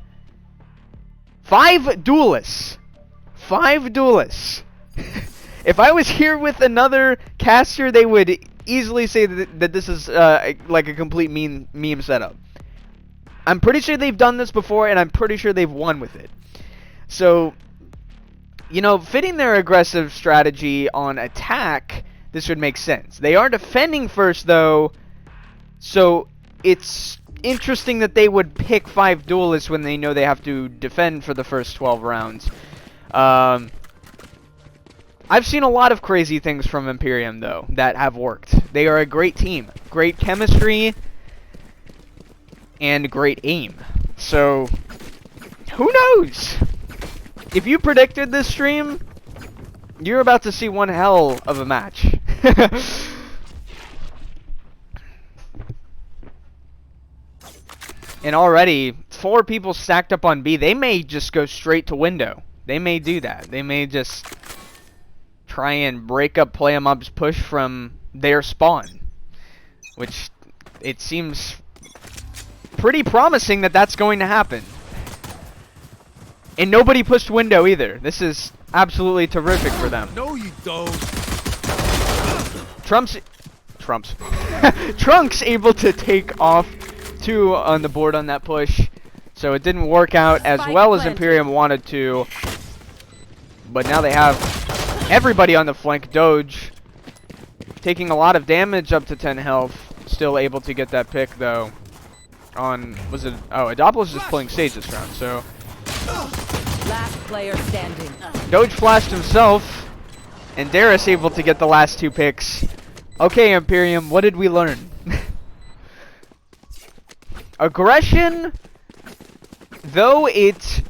B: 5 duelists. 5 duelists. If I was here with another caster, they would easily say that this is like a complete meme setup. I'm pretty sure they've done this before, and I'm pretty sure they've won with it. So, you know, fitting their aggressive strategy on attack, this would make sense. They are defending first, though, so it's interesting that they would pick 5 duelists when they know they have to defend for the first 12 rounds. I've seen a lot of crazy things from Imperium, though, that have worked. They are a great team. Great chemistry and great aim. So, who knows? If you predicted this stream, you're about to see one hell of a match. And already, 4 people stacked up on B. They may just go straight to window. They may do that. They may just try and break up Playa push from their spawn, which it seems pretty promising that that's going to happen. And nobody pushed window either. This is absolutely terrific for them.
D: No, you don't.
B: Trunks able to take off 2 on the board on that push, so it didn't work out as well as Imperium wanted to. But now they have everybody on the flank. Doge taking a lot of damage, up to 10 health. Still able to get that pick though. On was it? Oh, Adopolis just playing Sage this round. So
C: Last player standing.
B: Doge flashed himself, and Darius able to get the last 2 picks. Okay, Imperium, what did we learn? Aggression, though it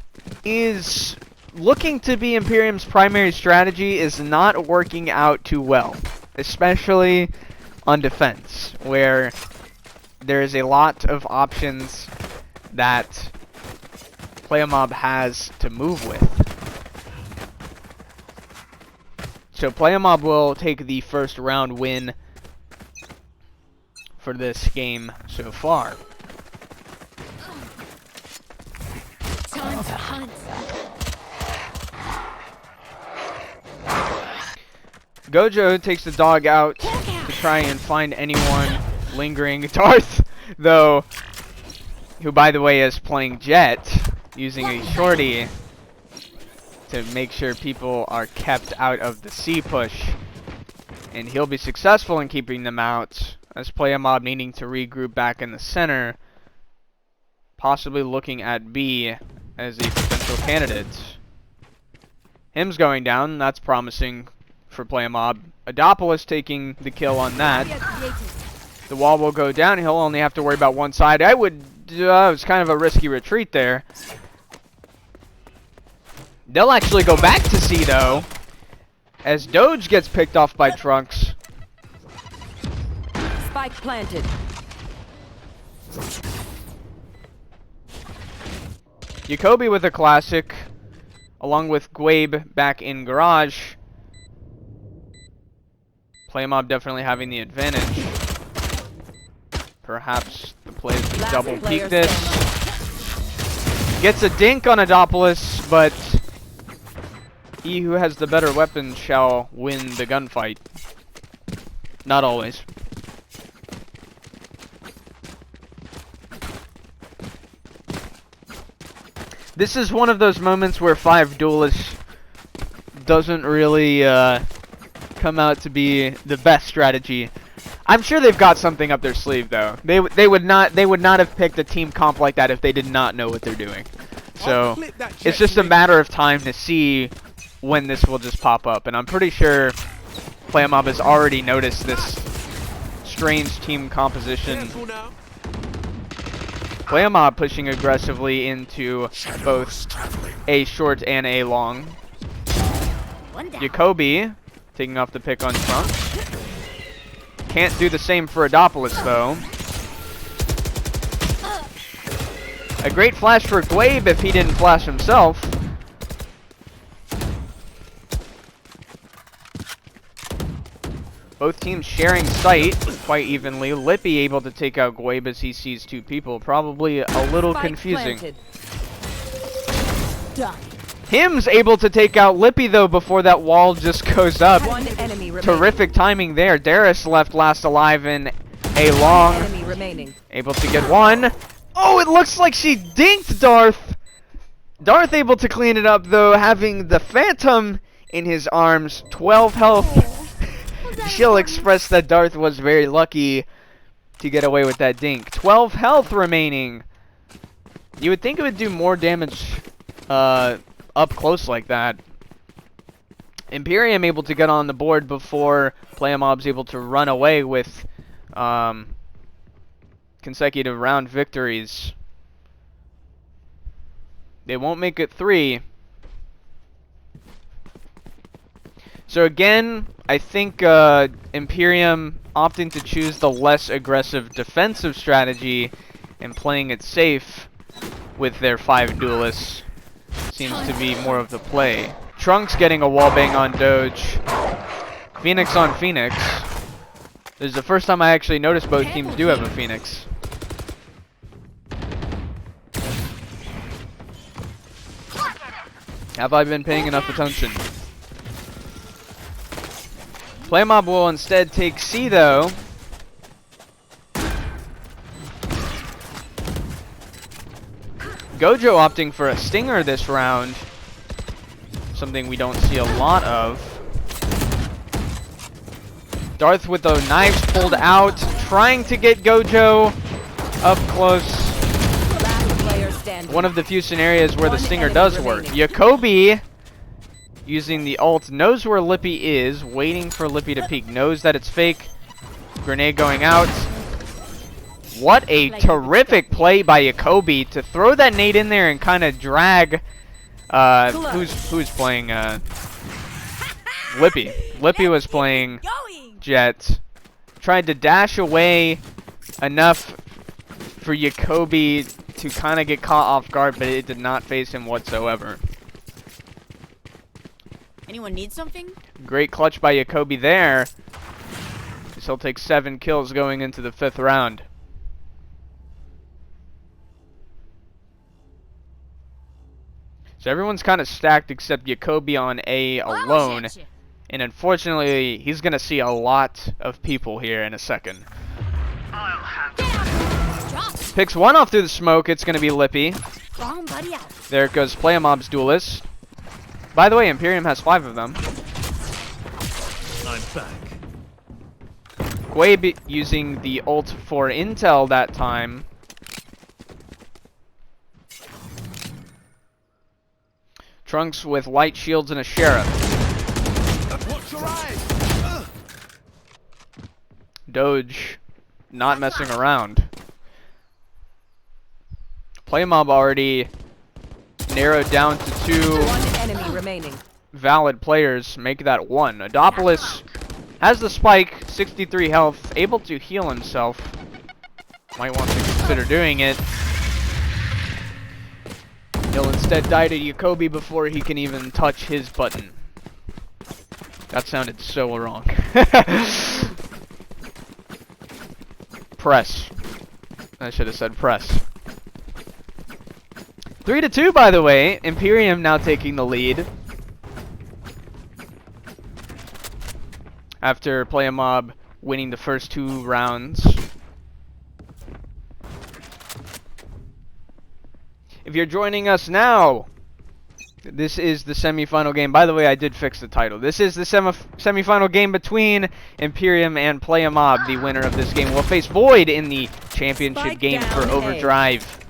B: is looking to be Imperium's primary strategy, is not working out too well, especially on defense, where there is a lot of options that Playa has to move with. So Playa will take the first round win for this game so far.
E: Time to hunt.
B: Gojo takes the dog out to try and find anyone lingering. Darth, though, who by the way is playing Jet, using a shorty to make sure people are kept out of the C push. And he'll be successful in keeping them out, as Playa Mob needing to regroup back in the center, possibly looking at B as a potential candidate. Him's going down, that's promising for Playa Mob. Adopolis taking the kill on that. The wall will go down, he'll only have to worry about one side. It was kind of a risky retreat there. They'll actually go back to C though, as Doge gets picked off by Trunks.
C: Spike planted.
B: Jacoby with a classic, along with Gwabe back in garage. Playa Mob definitely having the advantage. Perhaps the players can double peek this. Gets a dink on Adopolis, but he who has the better weapon shall win the gunfight. Not always. This is one of those moments where 5 duelists doesn't really come out to be the best strategy. I'm sure they've got something up their sleeve though. They would not have picked a team comp like that if they did not know what they're doing. So it's just a matter of time to see when this will just pop up, and I'm pretty sure Playa Mob has already noticed this strange team composition. Playa Mob pushing aggressively into both A short and A long. Jacoby taking off the pick on Trunks. Can't do the same for Adopolis though. A great flash for Gwabe if he didn't flash himself. Both teams sharing sight quite evenly. Lippy able to take out Gwabe as he sees 2 people. Probably a little confusing. Him's able to take out Lippy though before that wall just goes up.
C: One enemy remaining.
B: Terrific timing there. Darius left last alive in A long.
C: Enemy remaining.
B: Able to get one. Oh, it looks like she dinked Darth. Darth able to clean it up though, having the Phantom in his arms. 12 health. She'll express that Darth was very lucky to get away with that dink. 12 health remaining. You would think it would do more damage up close like that. Imperium able to get on the board before Playa Mob's able to run away with consecutive round victories. They won't make it 3. So again, I think Imperium opting to choose the less aggressive defensive strategy and playing it safe with their 5 duelists seems to be more of the play. Trunks getting a wallbang on Doge. Phoenix on Phoenix. This is the first time I actually noticed both teams do have a Phoenix. Have I been paying enough attention? Playa Mob will instead take C though. Gojo opting for a stinger this round. Something we don't see a lot of. Darth with the knives pulled out, trying to get Gojo up close. One of the few scenarios where the stinger does work. Jacoby using the ult, knows where Lippy is, waiting for Lippy to peek, knows that it's fake. Grenade going out. What a terrific play by Jacoby to throw that nade in there and kind of drag who's playing Lippy. Lippy was playing Jet. Tried to dash away enough for Jacoby to kind of get caught off guard, but it did not phase him whatsoever.
G: Anyone need something?
B: Great clutch by Jacoby there. He'll take 7 kills going into the 5th round. So everyone's kind of stacked except Jacoby on A alone. And unfortunately, he's going to see a lot of people here in a second.
E: Dropped.
B: Picks one off through the smoke. It's going to be Lippy.
E: Wrong buddy out.
B: There goes Playa Mob's duelist. By the way, Imperium has 5 of them.
D: I'm back.
B: Guabe using the ult for intel that time. Trunks with light shields and a sheriff.
D: Watch your eyes.
B: Doge not messing around. Playa Mob already narrowed down to 2
C: One enemy remaining.
B: valid players. Make that 1. Adopolis has the spike, 63 health, able to heal himself. Might want to consider doing it. He'll instead die to Jacoby before he can even touch his button. That sounded so wrong. Press. I should have said press. 3-2, by the way. Imperium now taking the lead. After Playa Mob winning the first 2 rounds. If you're joining us now, this is the semifinal game. By the way, I did fix the title. This is the semifinal game between Imperium and Playa Mob. The winner of this game will face Void in the championship
C: Spike
B: game for
C: down A.
B: Overdrive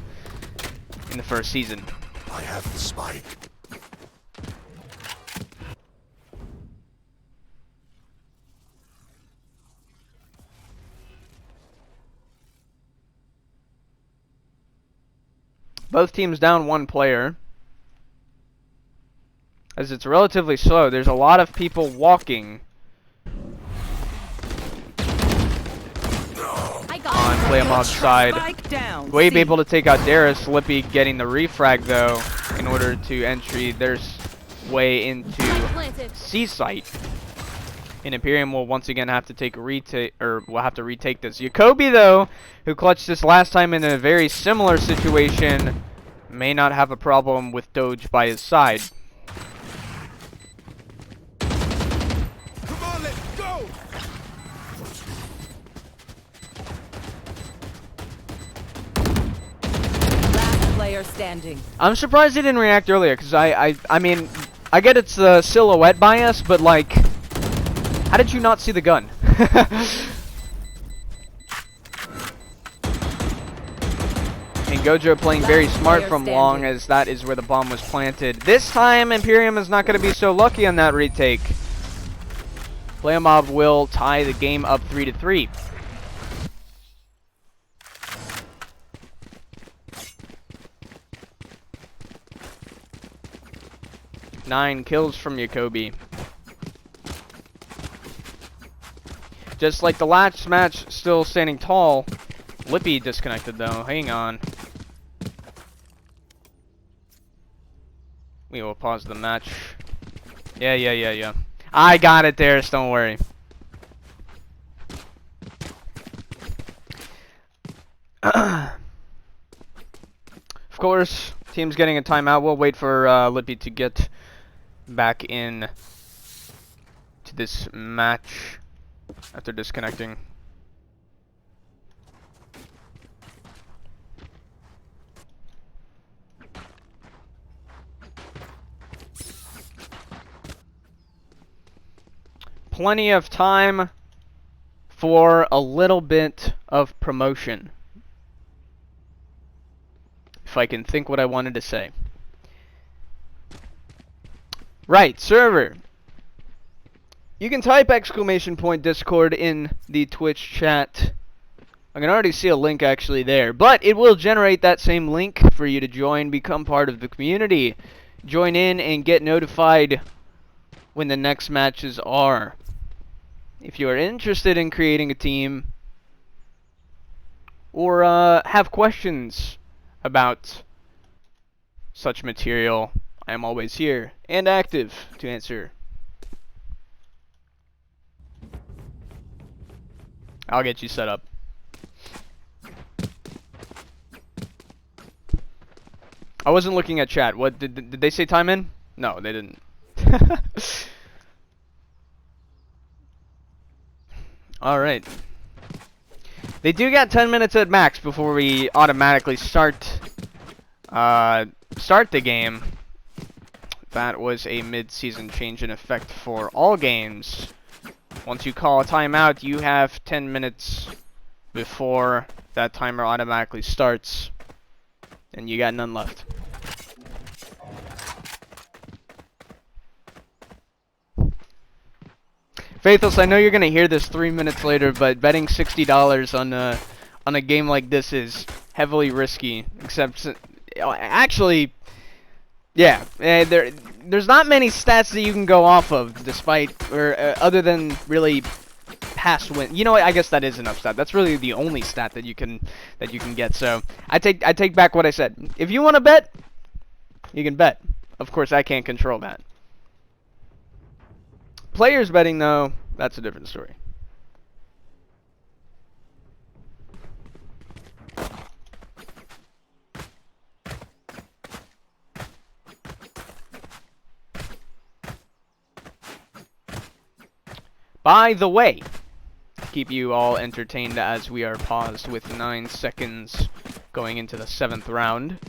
B: in the first season.
D: I have the spike.
B: Both teams down 1 player. As it's relatively slow, there's a lot of people walking
E: I got
B: on
E: it.
B: Playa Mob's side.
C: Spike down.
B: Guabe
C: C.
B: able to take out Darius. Lippy getting the refrag though in order to entry their way into
E: Planted.
B: C site. And Imperium will once again have to take a retake, or will have to retake this. Jacoby though, who clutched this last time in a very similar situation, may not have a problem with Doge by his side.
D: Come on, let's go.
C: Last player standing.
B: I'm surprised he didn't react earlier, because I mean, I get it's the silhouette bias, but like, how did you not see the gun? And Gojo playing very smart
C: player
B: from long,
C: standing.
B: as that is where the bomb was planted. This time, Imperium is not going to be so lucky on that retake. Playa Mob will tie the game up 3-3. Nine kills from Jacoby. Just like the last match, still standing tall. Lippy disconnected though. Hang on. We will pause the match. Yeah. I got it, Darius. Don't worry. Of course, team's getting a timeout. We'll wait for Lippy to get back in to this match after disconnecting. Plenty of time for a little bit of promotion, if I can think what I wanted to say. Right, server. You can type !Discord in the Twitch chat. I can already see a link actually there, but it will generate that same link for you to join, become part of the community, join in and get notified when the next matches are. If you are interested in creating a team or have questions about such material, I am always here and active to answer. I'll get you set up. I wasn't looking at chat. What did they say time in? No, they didn't. All right. They do get 10 minutes at max before we automatically start the game. That was a mid-season change in effect for all games. Once you call a timeout, you have 10 minutes before that timer automatically starts, and you got none left. Faithless, I know you're gonna hear this 3 minutes later, but betting $60 on a game like this is heavily risky. Except, actually, yeah, there's not many stats that you can go off of, despite or other than really past win. You know what? I guess that is enough stat. That's really the only stat that you can get. So I take back what I said. If you want to bet, you can bet. Of course, I can't control that. Players betting, though, that's a different story. By the way, keep you all entertained as we are paused with 9 seconds going into the 7th round.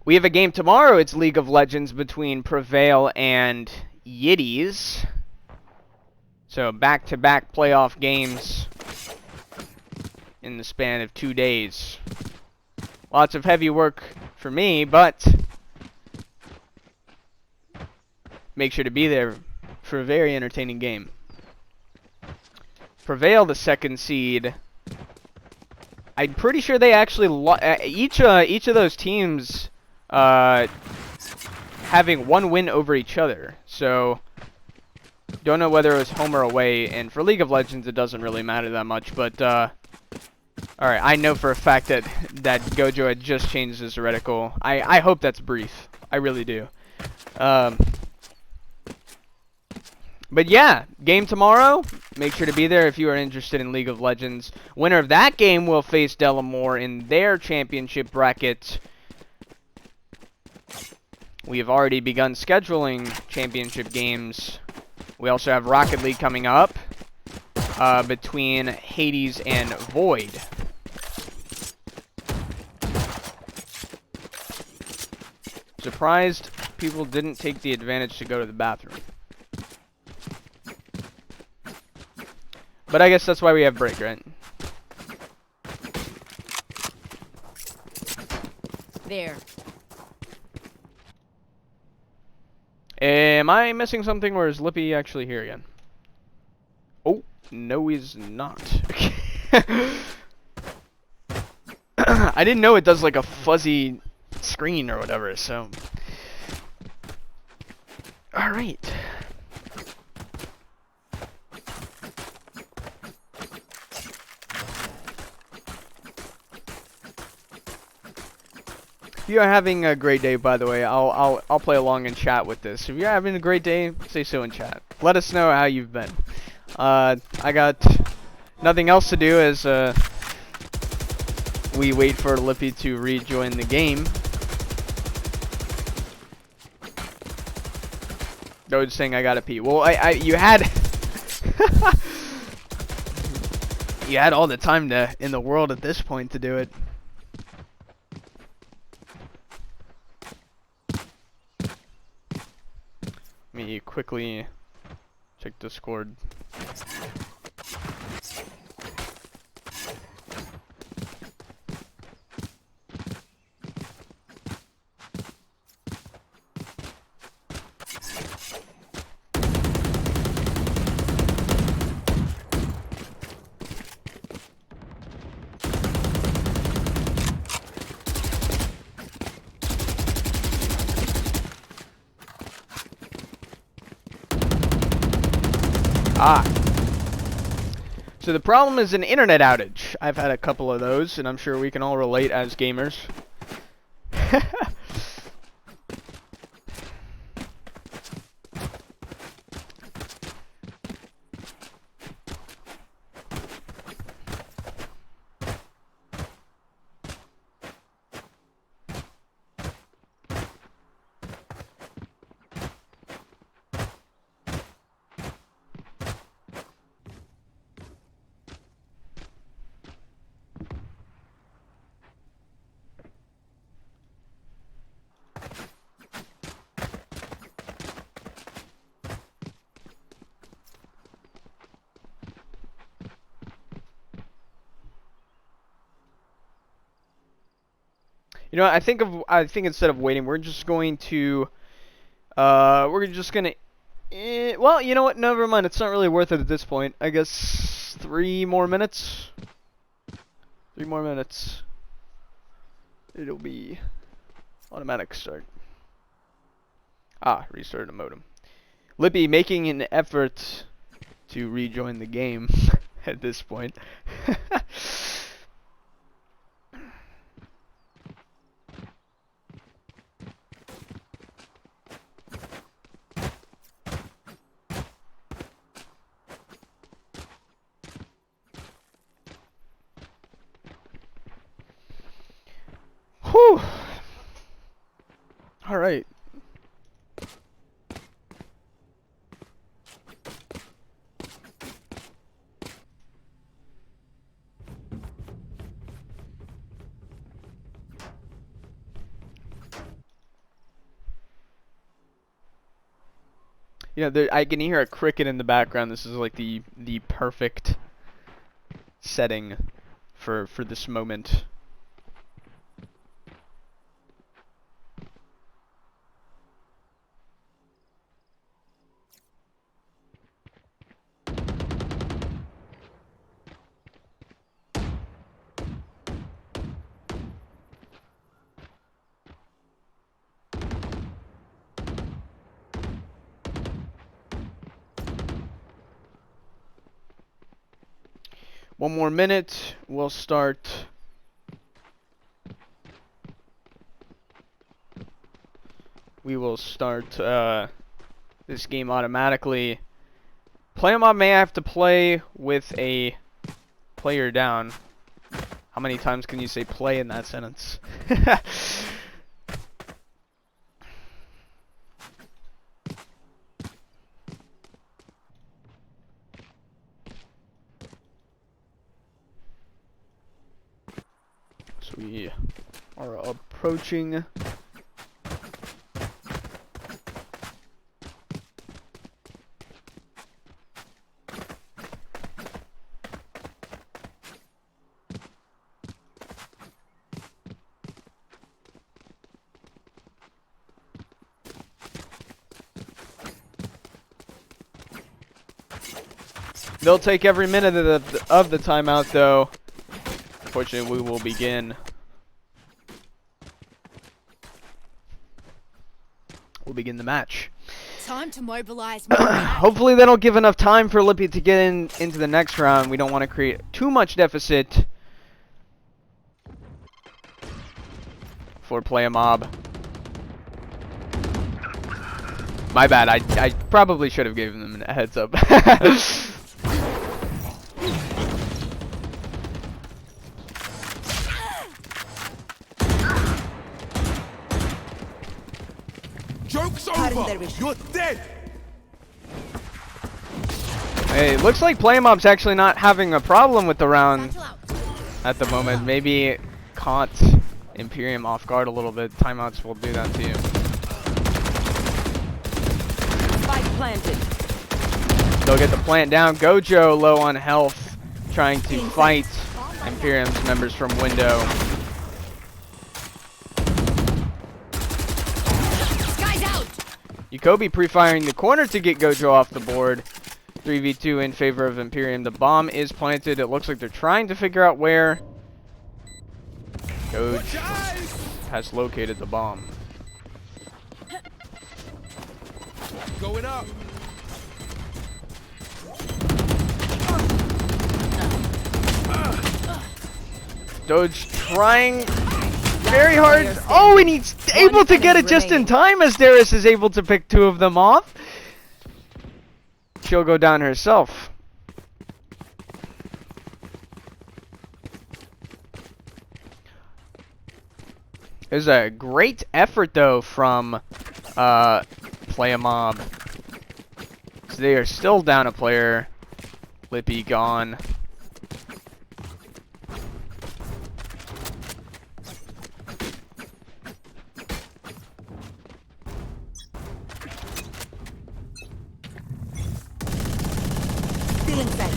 B: We have a game tomorrow. It's League of Legends between Prevail and LHYNX. So back-to-back playoff games in the span of 2 days. Lots of heavy work for me, but make sure to be there for a very entertaining game. Prevail, the 2nd seed. I'm pretty sure they actually each of those teams having 1 win over each other. So don't know whether it was home or away. And for League of Legends, it doesn't really matter that much. But all right, I know for a fact that Gojo had just changed his reticle. I hope that's brief. I really do. But yeah, game tomorrow. Make sure to be there if you are interested in League of Legends. Winner of that game will face Delamore in their championship bracket. We have already begun scheduling championship games. We also have Rocket League coming up between Hades and Void. Surprised people didn't take the advantage to go to the bathroom. But I guess that's why we have break, right?
E: There.
B: Am I missing something, or is Lippy actually here again? Oh, no he's not. I didn't know it does like a fuzzy screen or whatever, so. Alright. If you are having a great day, by the way, I'll play along and chat with this. If you're having a great day, say so in chat. Let us know how you've been. I got nothing else to do as we wait for Lippy to rejoin the game. Doge saying I gotta pee. Well, you had you had all the time in the world at this point to do it. Let me quickly check Discord. So the problem is an internet outage. I've had a couple of those, and I'm sure we can all relate as gamers. You know, I think instead of waiting, we're just going to well, you know what? Never mind. It's not really worth it at this point. I guess 3 more minutes. 3 more minutes. It'll be automatic start. Ah, restart the modem. Lippy making an effort to rejoin the game at this point. Whew. All right. Yeah, I can hear a cricket in the background. This is like the perfect setting for this moment. One more minute, we'll start. We will start this game automatically. Playa may have to play with a player down. How many times can you say play in that sentence? So we are approaching They'll take every minute of the timeout, though. Unfortunately, we will begin. We'll begin the match.
E: Time to mobilize.
B: Hopefully, they don't give enough time for Lippy to get into the next round. We don't want to create too much deficit for Playa Mob. My bad. I probably should have given them a heads up.
D: Joke's over! You're dead!
B: Hey, looks like Playa Mob's actually not having a problem with the round at the moment. Maybe it caught Imperium off guard a little bit. Timeouts will do that to you.
C: Spike planted.
B: They'll get the plant down. Gojo low on health, trying to fight Imperium's members from window.
E: Guys out.
B: Yukobi pre-firing the corner to get Gojo off the board. 3v2 in favor of Imperium. The bomb is planted. It looks like they're trying to figure out where. Gojo has located the bomb.
D: Going up.
B: Doge trying very hard. Oh, and he's able to get it just in time as Darius is able to pick 2 of them off. She'll go down herself. It was a great effort, though, from Playa Mob. So they are still down a player. Lippy gone.
C: Still in sight.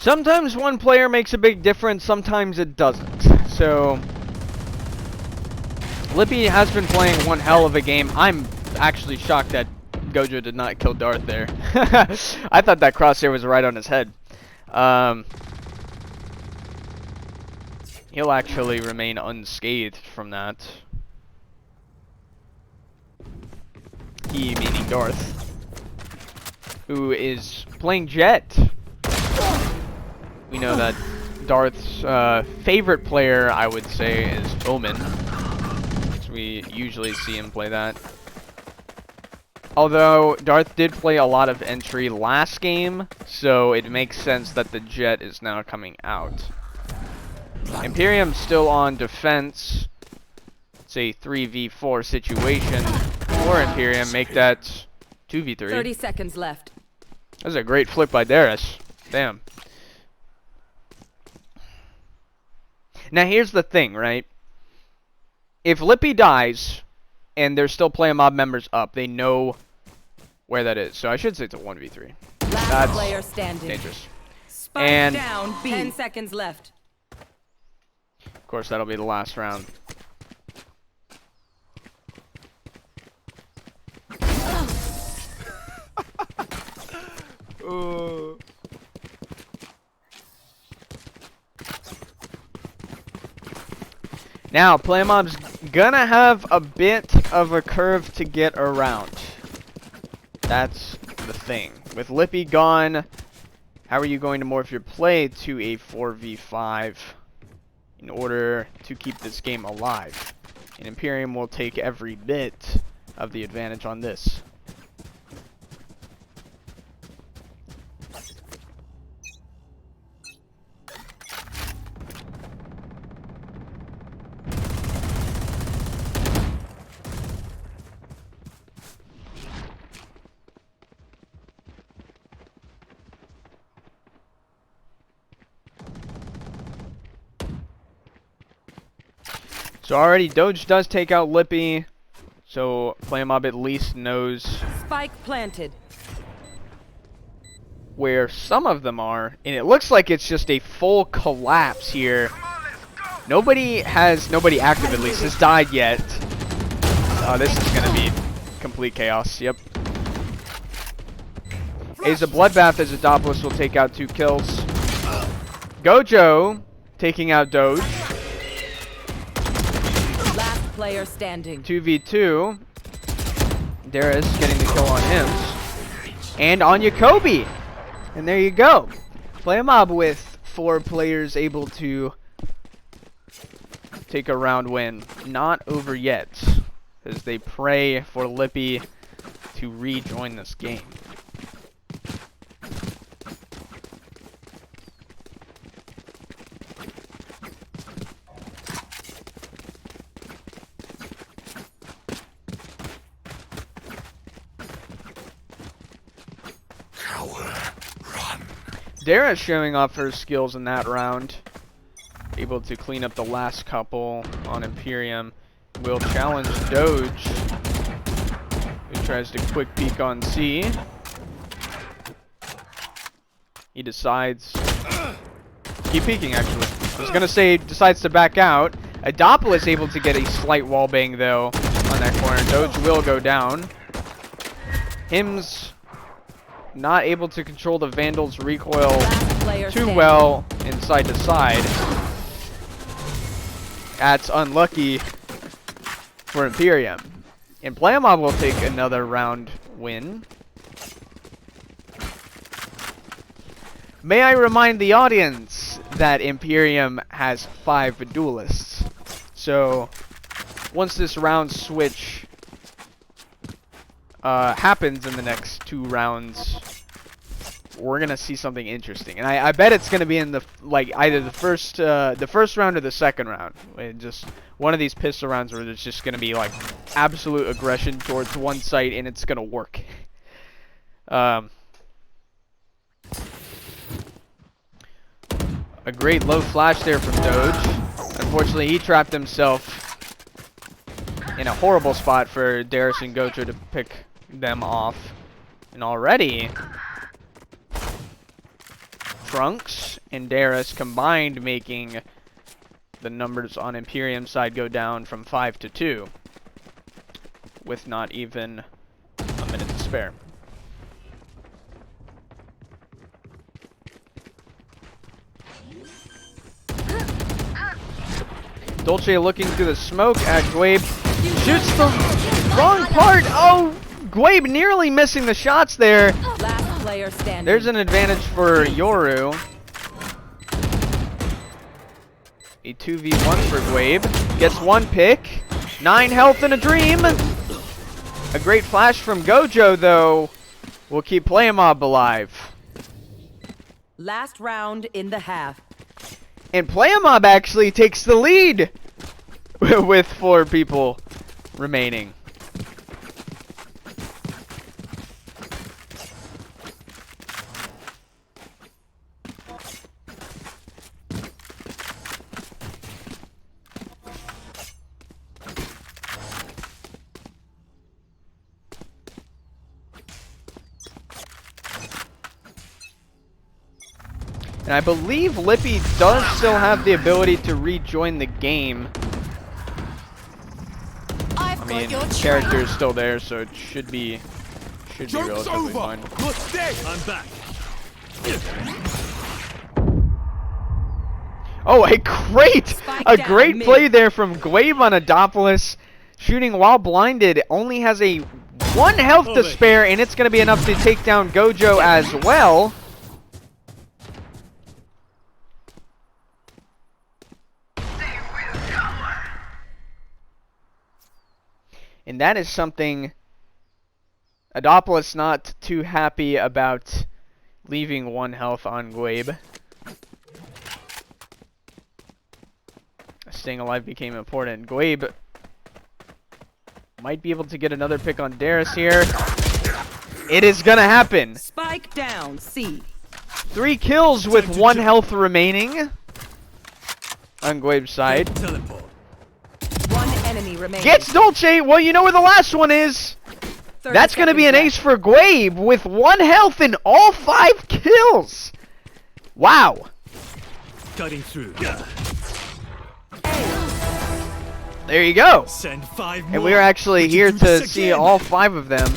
B: Sometimes one player makes a big difference, sometimes it doesn't. So, Lippy has been playing one hell of a game. I'm actually shocked that Gojo did not kill Darth there. I thought that crosshair was right on his head. He'll actually remain unscathed from that. He meaning Darth, who is playing Jet. We know that Darth's favorite player, I would say, is Omen. We usually see him play that. Although Darth did play a lot of entry last game, so it makes sense that the Jet is now coming out. Imperium's still on defense. It's a 3v4 situation for Imperium. Make that 2v3.
C: 30 seconds left.
B: That was a great flip by Darius. Damn. Now here's the thing, right? If Lippy dies, and there's still Playa mob members up, they know where that is. So I should say it's a 1v3.
C: Last player standing.
B: Dangerous.
C: Spike
B: And
C: down. B. 10 seconds left.
B: of course, that'll be the last round. Now, Playa mob's gonna have a bit of a curve to get around. That's the thing. With Lippy gone, how are you going to morph your play to a 4v5 in order to keep this game alive? And Imperium will take every bit of the advantage on this. So already Doge does take out Lippy, so Playa mob at least knows
C: Spike planted.
B: where some of them are, and it looks like it's just a full collapse here. Nobody active at least has died yet. Oh, this is gonna be complete chaos. Yep. As a bloodbath as Adopolis will take out 2 kills. Gojo taking out Doge.
C: Player standing.
B: 2v2. Darius getting the kill on him. And on Jacoby. And there you go. Playa mob with 4 players able to take a round win. Not over yet, as they pray for Lippy to rejoin this game. Dara showing off her skills in that round. Able to clean up the last couple on Imperium. Will challenge Doge, who tries to quick peek on C. He decides... keep peeking, actually. I was gonna say decides to back out. Adopolis able to get a slight wallbang, though, on that corner. Doge will go down. Him's not able to control the Vandal's recoil too well in side to side. That's unlucky for Imperium. And Playa mob will take another round win. May I remind the audience that Imperium has 5 duelists. So, once this round switch happens in the next 2 rounds, we're gonna see something interesting, and I bet it's gonna be in the either the first round or the second round. Just one of these pistol rounds where there's just gonna be like absolute aggression towards one site, and it's gonna work. A great low flash there from Doge. Unfortunately, he trapped himself in a horrible spot for Darius and Gojo to pick them off. And already Trunks and Darius combined, making the numbers on Imperium side go down from 5 to 2, with not even a minute to spare. Dolce looking through the smoke at Gwabe. Shoots the wrong part. Oh, Gwabe nearly missing the shots there.
C: Last player standing.
B: There's an advantage for Yoru. A 2v1 for Gwabe. Gets one pick. 9 health and a dream. A great flash from Gojo, though, will keep Playmob alive.
C: Last round in the half.
B: And Playmob actually takes the lead with 4 people remaining. And I believe Lippy does still have the ability to rejoin the game. I mean, the character is still there, so it should be
D: Joke's
B: relatively
D: over.
B: fine.
D: You're dead.
F: I'm back.
B: Oh, a
C: Spike down
B: great
C: mid.
B: play there from Gwabe on Adopolis. Shooting while blinded, only has a 1 health to spare, and it's going to be enough to take down Gojo as well. And that is something Adopolis not too happy about, leaving 1 health on Gwabe. Staying alive became important. Gwabe might be able to get another pick on Darius here. It is gonna happen.
C: Spike down, C.
B: 3 kills with 1 health remaining on Gwabe's side.
F: Teleport.
C: One enemy remaining.
B: Gets Dolce. Well, you know where the last one is.
C: 30
B: That's going to be an
C: seconds
B: ace for Gwabe with 1 health and all 5 kills. Wow.
F: Cutting through.
B: There you go.
F: Send 5 more.
B: And we are actually
F: Would you
B: here
F: do
B: to
F: this
B: see
F: again?
B: all 5 of them.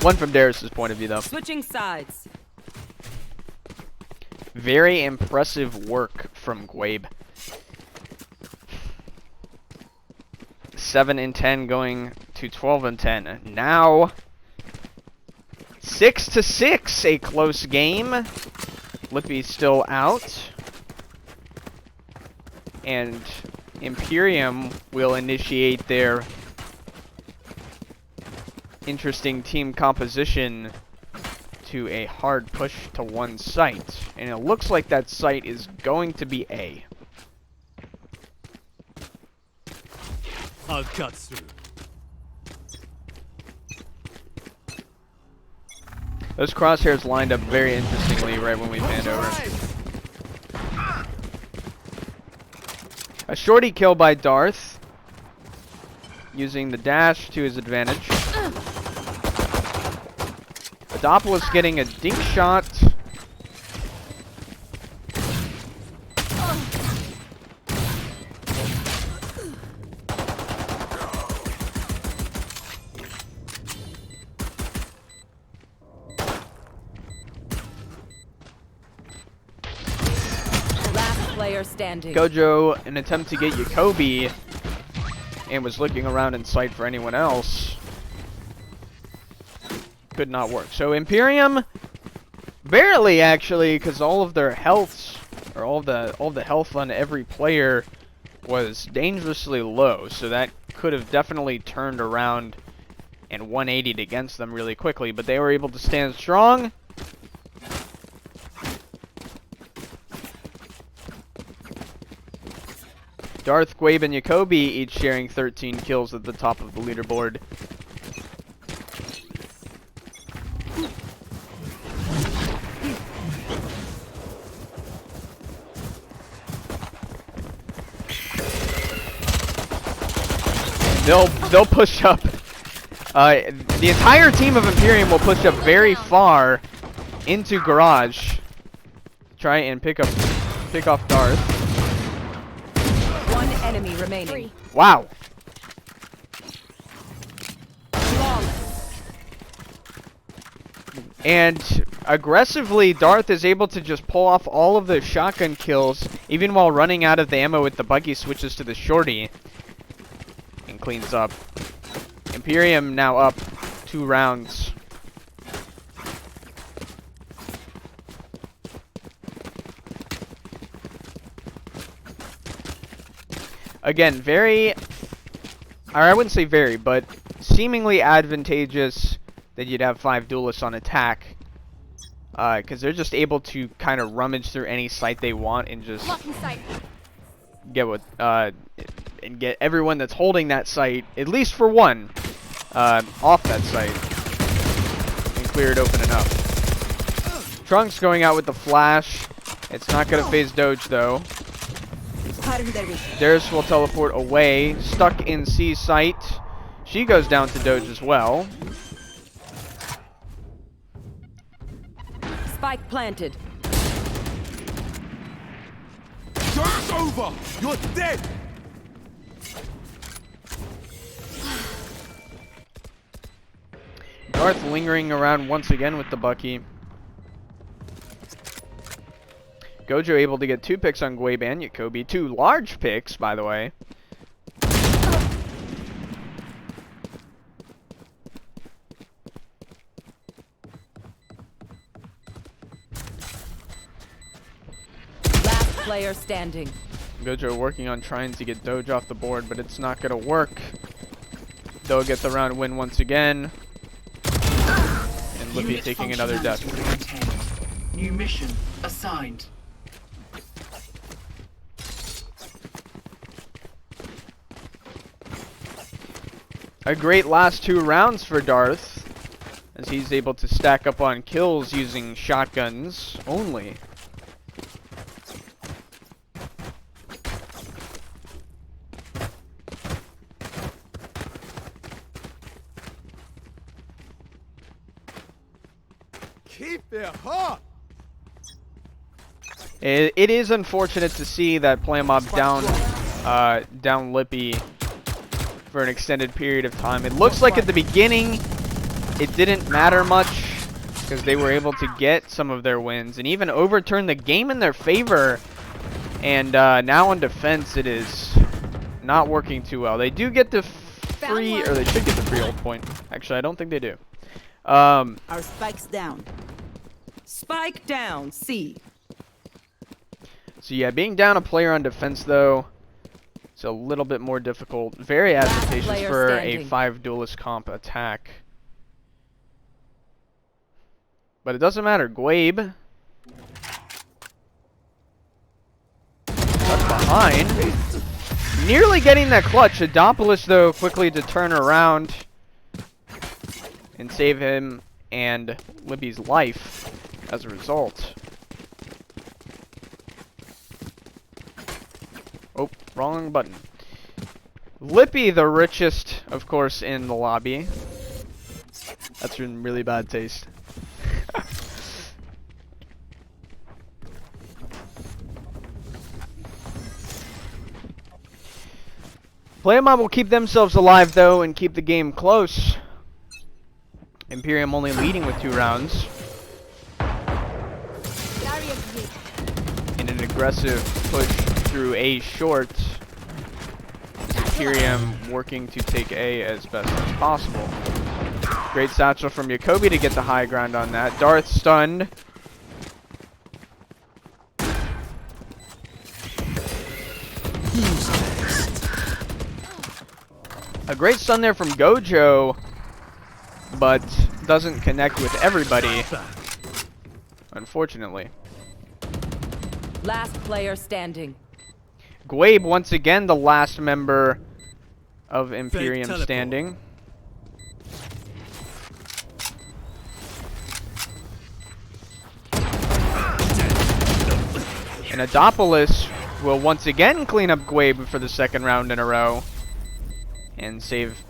B: One from Darius's point of view, though.
C: left. Switching sides.
B: Very impressive work from Gwabe. 7 and 10 going to 12 and 10. Now 6 to 6, a close game. Lippy's still out. And Imperium will initiate their interesting team composition to a hard push to one site. And it looks like that site is going to be A.
F: I'll cut through.
B: Those crosshairs lined up very interestingly right when we panned over. A shorty kill by Darth, using the dash to his advantage. Adopolis getting a dink shot.
C: Player standing.
B: Gojo, an attempt to get Yakobi, and was looking around in sight for anyone else. Could not work. So Imperium, barely actually, because all of their healths, or all the health on every player was dangerously low. So that could have definitely turned around and 180'd against them really quickly. But they were able to stand strong. Darth, Gwabe, and Yakobi each sharing 13 kills at the top of the leaderboard. They'll push up. The entire team of Imperium will push up very far into Garage. try and pick off Darth.
C: One enemy remaining.
E: Three.
B: Wow.
C: Flawless.
B: And aggressively, Darth is able to just pull off all of the shotgun kills, even while running out of the ammo with the buggy, switches to the shorty and cleans up. Imperium now up 2 rounds. Again, very, or I wouldn't say very, but seemingly advantageous that you'd have 5 duelists on attack. Because they're just able to kind of rummage through any site they want and just
E: Blocking sight.
B: get what, and get everyone that's holding that site, at least for one, off that site and clear it open enough. Trunks going out with the flash. It's not going to phase Doge though. Darius will teleport away, stuck in C site. She goes down to Doge as well.
C: Spike planted.
D: Joke's over! You're dead!
B: Darth lingering around once again with the Bucky. Gojo able to get 2 picks on Guabe and Yakobi. 2 large picks, by the way.
C: Last player standing.
B: Gojo working on trying to get Doge off the board, but it's not going to work. They'll get the round win once again. And Lippy taking another death.
G: New mission assigned.
B: A great last 2 rounds for Darth, as he's able to stack up on kills using shotguns only.
D: Keep it hot!
B: It is unfortunate to see that Playa down Lippy for an extended period of time. It looks like at the beginning it didn't matter much because they were able to get some of their wins and even overturn the game in their favor. And now on defense it is not working too well. They do get the free, or they should get the free ult point. Actually, I don't think they do.
C: Our spike's down. Spike down, C.
B: So yeah, being down a player on defense though, it's a little bit more difficult. Very advantageous for a 5 duelist comp attack. But it doesn't matter. Guabe. Stuck behind. Nearly getting that clutch. Adopolis though quickly to turn around and save him and Libby's life as a result. Oh, wrong button. Lippy, the richest, of course, in the lobby. That's in really bad taste. Playa will keep themselves alive, though, and keep the game close. Imperium only leading with 2 rounds. In an aggressive push through A short. Imperium working to take A as best as possible. Great satchel from Yakobi to get the high ground on that. Darth stunned. A great stun there from Gojo, but doesn't connect with everybody, unfortunately.
C: Last player standing.
B: Guabe, once again, the last member of Imperium standing. And Adopolis will once again clean up Guabe for the 2nd round in a row and save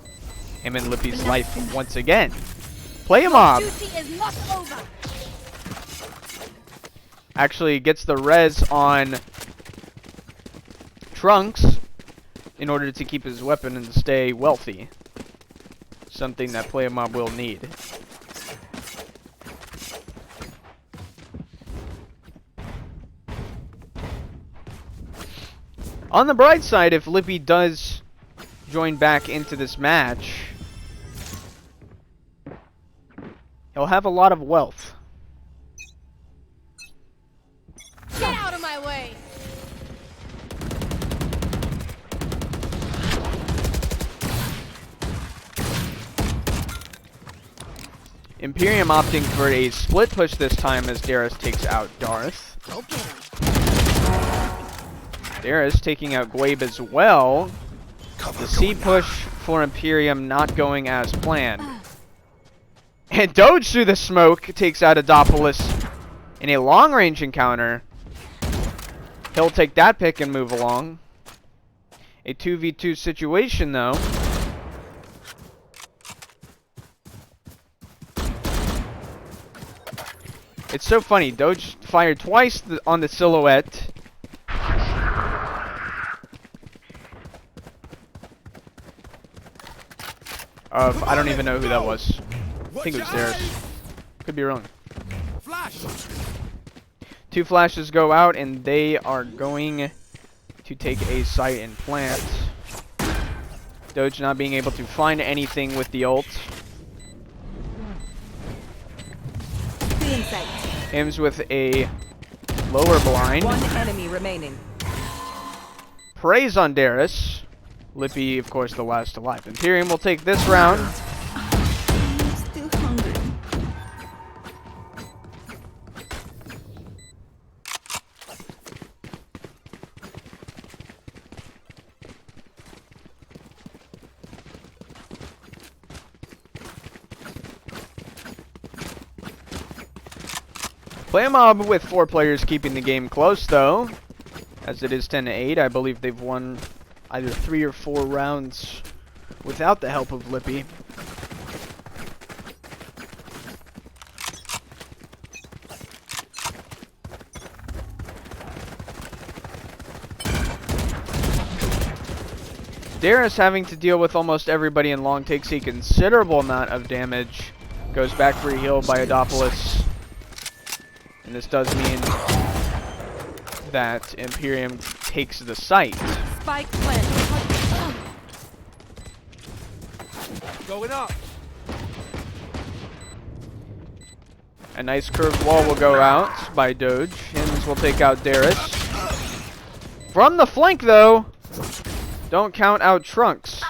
B: him and Lippy's life once again. Play him off.
E: Duty is not over.
B: actually gets the res on Trunks in order to keep his weapon and stay wealthy. Something that Playa Mob will need. On the bright side, if Lippy does join back into this match, he'll have a lot of wealth.
E: Get out of my way!
B: Imperium opting for a split push this time as Darius takes out Darth. Darius taking out Gwabe as well. The C push for Imperium not going as planned. And Doge through the smoke takes out Adopolis in a long-range encounter. He'll take that pick and move along. A 2v2 situation though. It's so funny. Doge fired twice on the silhouette. I don't even know who that was. I think it was Darius. Could be wrong.
D: Flash.
B: 2 flashes go out, and they are going to take a site and plant. Doge not being able to find anything with the ult. Hims with a lower blind.
C: One enemy remaining.
B: Praise on Darius. Lippy, of course, the last alive. Imperium will take this round.
A: I'm still hungry.
B: Playa Mob with 4 players keeping the game close, though. As it is 10-8, I believe they've won either 3 or 4 rounds without the help of Lippy. Darius having to deal with almost everybody in long takes a considerable amount of damage. Goes back for a heal by Adopolis. And this does mean that Imperium takes the site.
C: Spike planted.
D: Going up.
B: A nice curved wall will go out by Doge. Hims will take out Darius. From the flank, though, don't count out Trunks.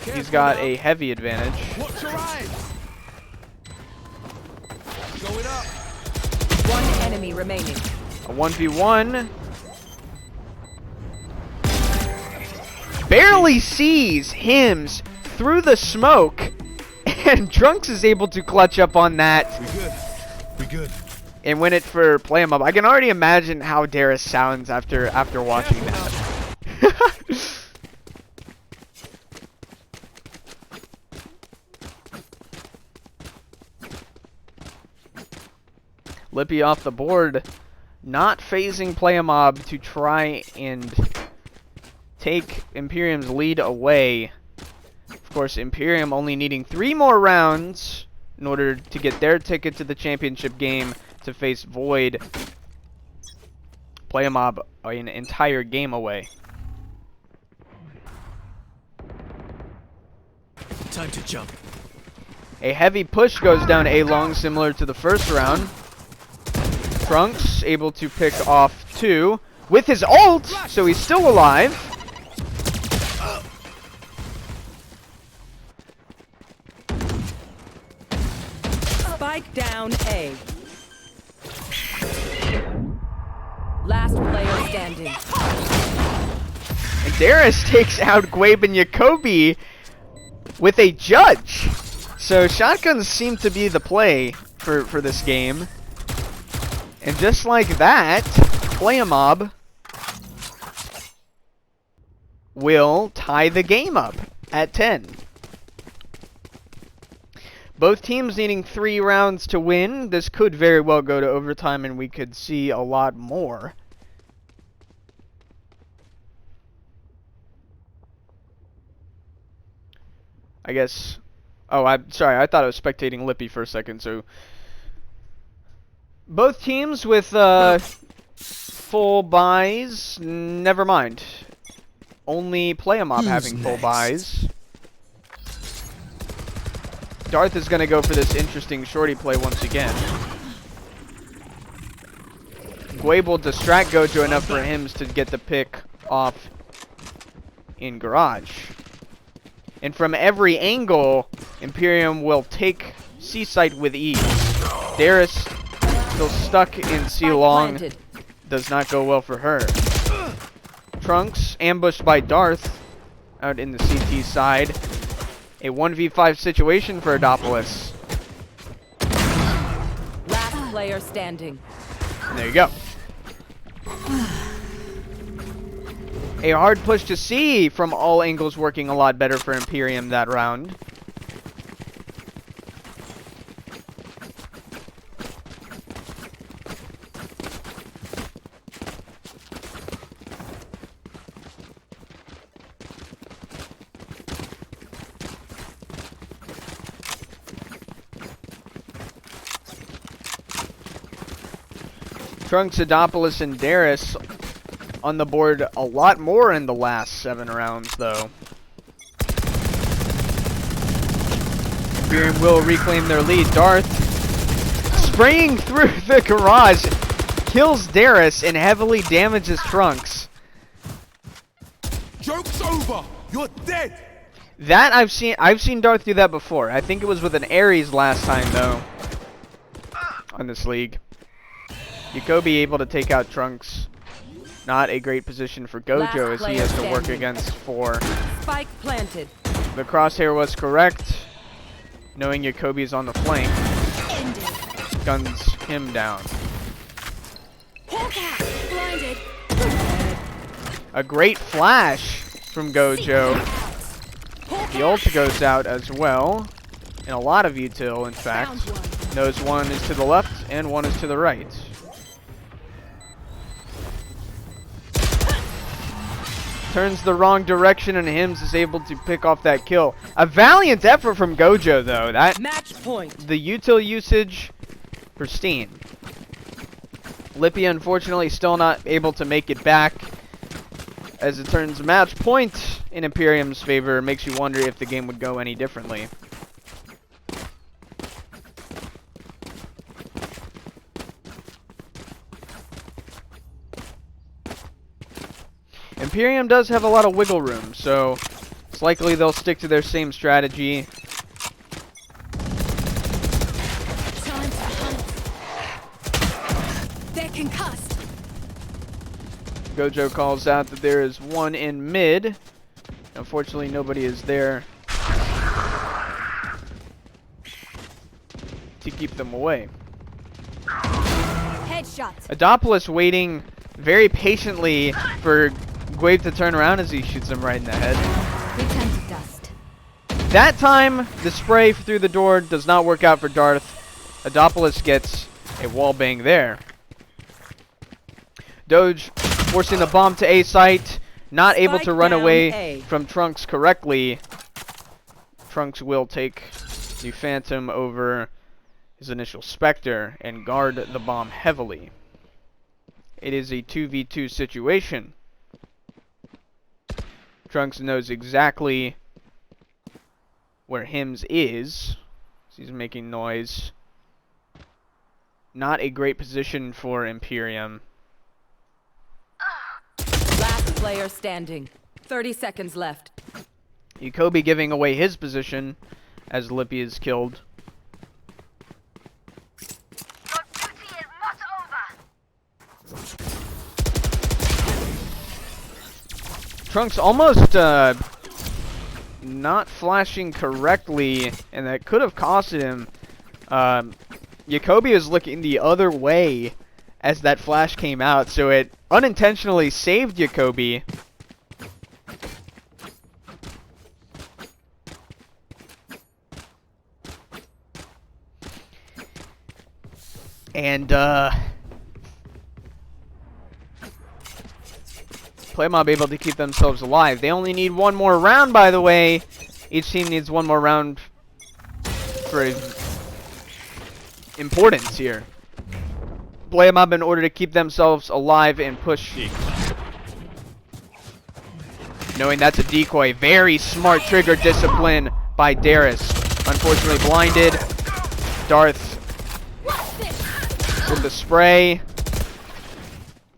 B: He's got a heavy advantage.
D: Watch your eyes. Going up.
C: One enemy remaining.
B: A 1v1. Barely sees Hims through the smoke. And Trunks is able to clutch up on that.
D: We good. We good.
B: And win it for Playa Mob. I can already imagine how Darius sounds after watching that. Lippy off the board, not phasing Playa Mob to try and take Imperium's lead away. Of course, Imperium only needing 3 more rounds in order to get their ticket to the championship game to face Void. Playa Mob an entire game away.
F: Time to jump.
B: A heavy push goes down A long, similar to the first round. Trunks able to pick off 2 with his ult, so he's still alive.
C: Spike down A. Last player standing.
B: And Darius takes out Gwabe and Jacoby with a judge. So shotguns seem to be the play for this game. And just like that, Playa Mob will tie the game up at 10. Both teams needing 3 rounds to win. This could very well go to overtime and we could see a lot more. I guess... Oh, I'm sorry. I thought I was spectating Lippy for a second, so... Both teams with full buys. Never mind. Only Playa having full buys. Darth is going to go for this interesting shorty play once again. Guabe will distract Gojo enough for him to get the pick off in garage. And from every angle, Imperium will take C-site with ease. Darius still stuck in C-long. Does not go well for her. Trunks ambushed by Darth out in the CT side. A 1v5 situation for Adopolis.
C: Last player standing.
B: And there you go. A hard push to C from all angles, working a lot better for Imperium that round. Trunks, Adopolis, and Darius on the board a lot more in the last 7 rounds, though. Imperium will reclaim their lead. Darth spraying through the garage kills Darius and heavily damages Trunks.
D: Joke's over. You're dead.
B: That I've seen Darth do that before. I think it was with an Ares last time, though, on this league. Jacoby able to take out Trunks. Not a great position for Gojo as he has to work against 4.
C: Spike planted.
B: The crosshair was correct. Knowing Jacoby is on the flank, guns him down.
E: Blinded.
B: A great flash from Gojo. The ult goes out as well. And a lot of util, in fact. Knows one is to the left and one is to the right. Turns the wrong direction and Hims is able to pick off that kill. A valiant effort from Gojo, though. That
C: Match point.
B: the util usage, pristine. Lippy unfortunately still not able to make it back. As it turns match point in Imperium's favor, makes you wonder if the game would go any differently. Imperium does have a lot of wiggle room, so it's likely they'll stick to their same strategy.
E: Time to hunt. They're concussed.
B: Gojo calls out that there is one in mid. Unfortunately, nobody is there to keep them away.
E: Headshot.
B: Adopolis waiting very patiently for Guabe to turn around as he shoots him right in the head.
E: Return to dust.
B: That time, the spray through the door does not work out for Darth. Adopolis gets a wall bang there. Doge forcing the bomb to A site. Not able to run away from Trunks correctly. Trunks will take the Phantom over his initial Spectre and guard the bomb heavily. It is a 2v2 situation. Trunks knows exactly where Hims is. He's making noise. Not a great position for Imperium.
C: Last player standing. 30 seconds left.
B: Jacoby giving away his position as Lippy is killed.
H: Your duty is not over.
B: Trunks almost not flashing correctly, and that could have costed him. Jacoby is looking the other way as that flash came out, so it unintentionally saved Jacoby. And Playmob able to keep themselves alive. They only need one more round, by the way. Each team needs one more round for importance here. Playmob in order to keep themselves alive and push. Knowing that's a decoy. Very smart trigger discipline by Darius. Unfortunately blinded. Darth with the spray.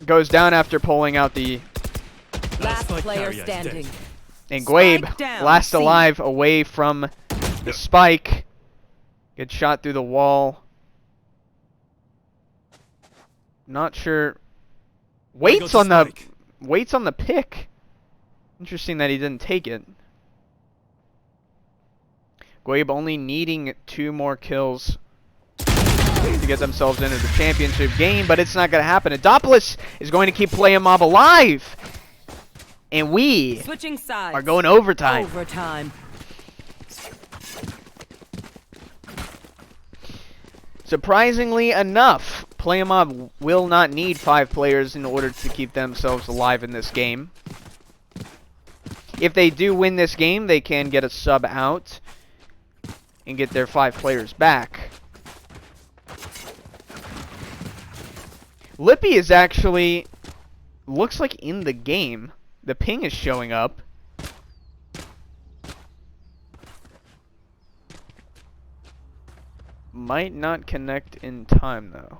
B: Goes down after pulling out the...
C: Last player standing.
B: And Gwabe,
C: Spike down,
B: last
C: C.
B: alive away from the spike. Gets shot through the wall. Not sure. Waits on the pick. Interesting that he didn't take it. Gwabe only needing 2 more kills to get themselves into the championship game, but it's not going to happen. Adopolis is going to keep Playmob alive. And we
C: Switching sides.
B: are going overtime.
C: Overtime.
B: Surprisingly enough, Playmob will not need 5 players in order to keep themselves alive in this game. If they do win this game, they can get a sub out and get their 5 players back. Lippy is actually, looks like in the game. The ping is showing up. Might not connect in time, though.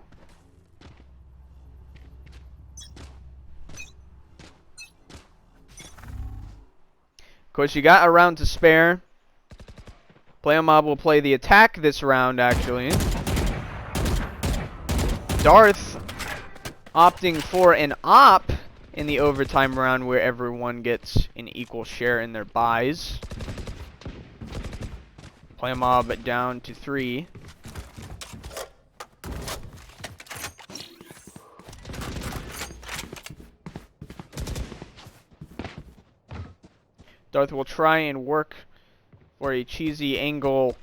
B: Of course, you got a round to spare. Playmob will play the attack this round, actually. Darth opting for an op in the overtime round where everyone gets an equal share in their buys. Playmob down to 3. Darth will try and work for a cheesy angle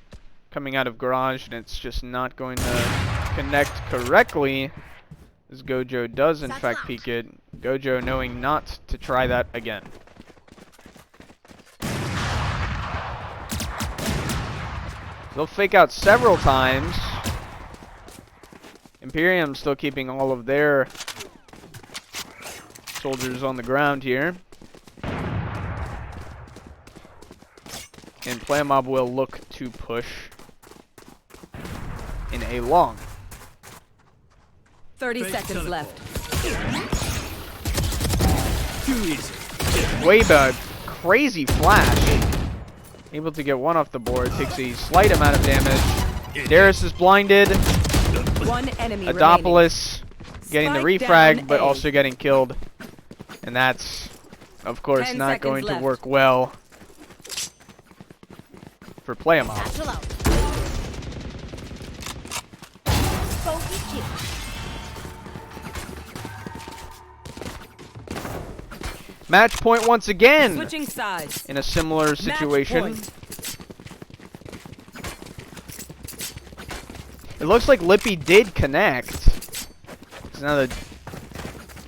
B: coming out of garage, and it's just not going to connect correctly, as Gojo does in fact peek it. Gojo knowing not to try that again. They'll fake out several times. Imperium still keeping all of their soldiers on the ground here. And Playmob will look to push in a long.
C: 30 seconds left.
F: Too easy.
B: Wayba, crazy flash. Able to get 1 off the board. Takes a slight amount of damage. Darius is blinded.
C: 1 enemy
B: Adopolis getting the
C: Spike
B: refrag,
C: down
B: but
C: A.
B: also getting killed. And that's, of course,
C: 10
B: not
C: seconds
B: going to
C: left.
B: work well for Playmob.
E: Satchel out. Bogey kill.
B: Match point once again
C: Switching sides.
B: in a similar situation.
C: Match point.
B: It looks like Lippy did connect. So now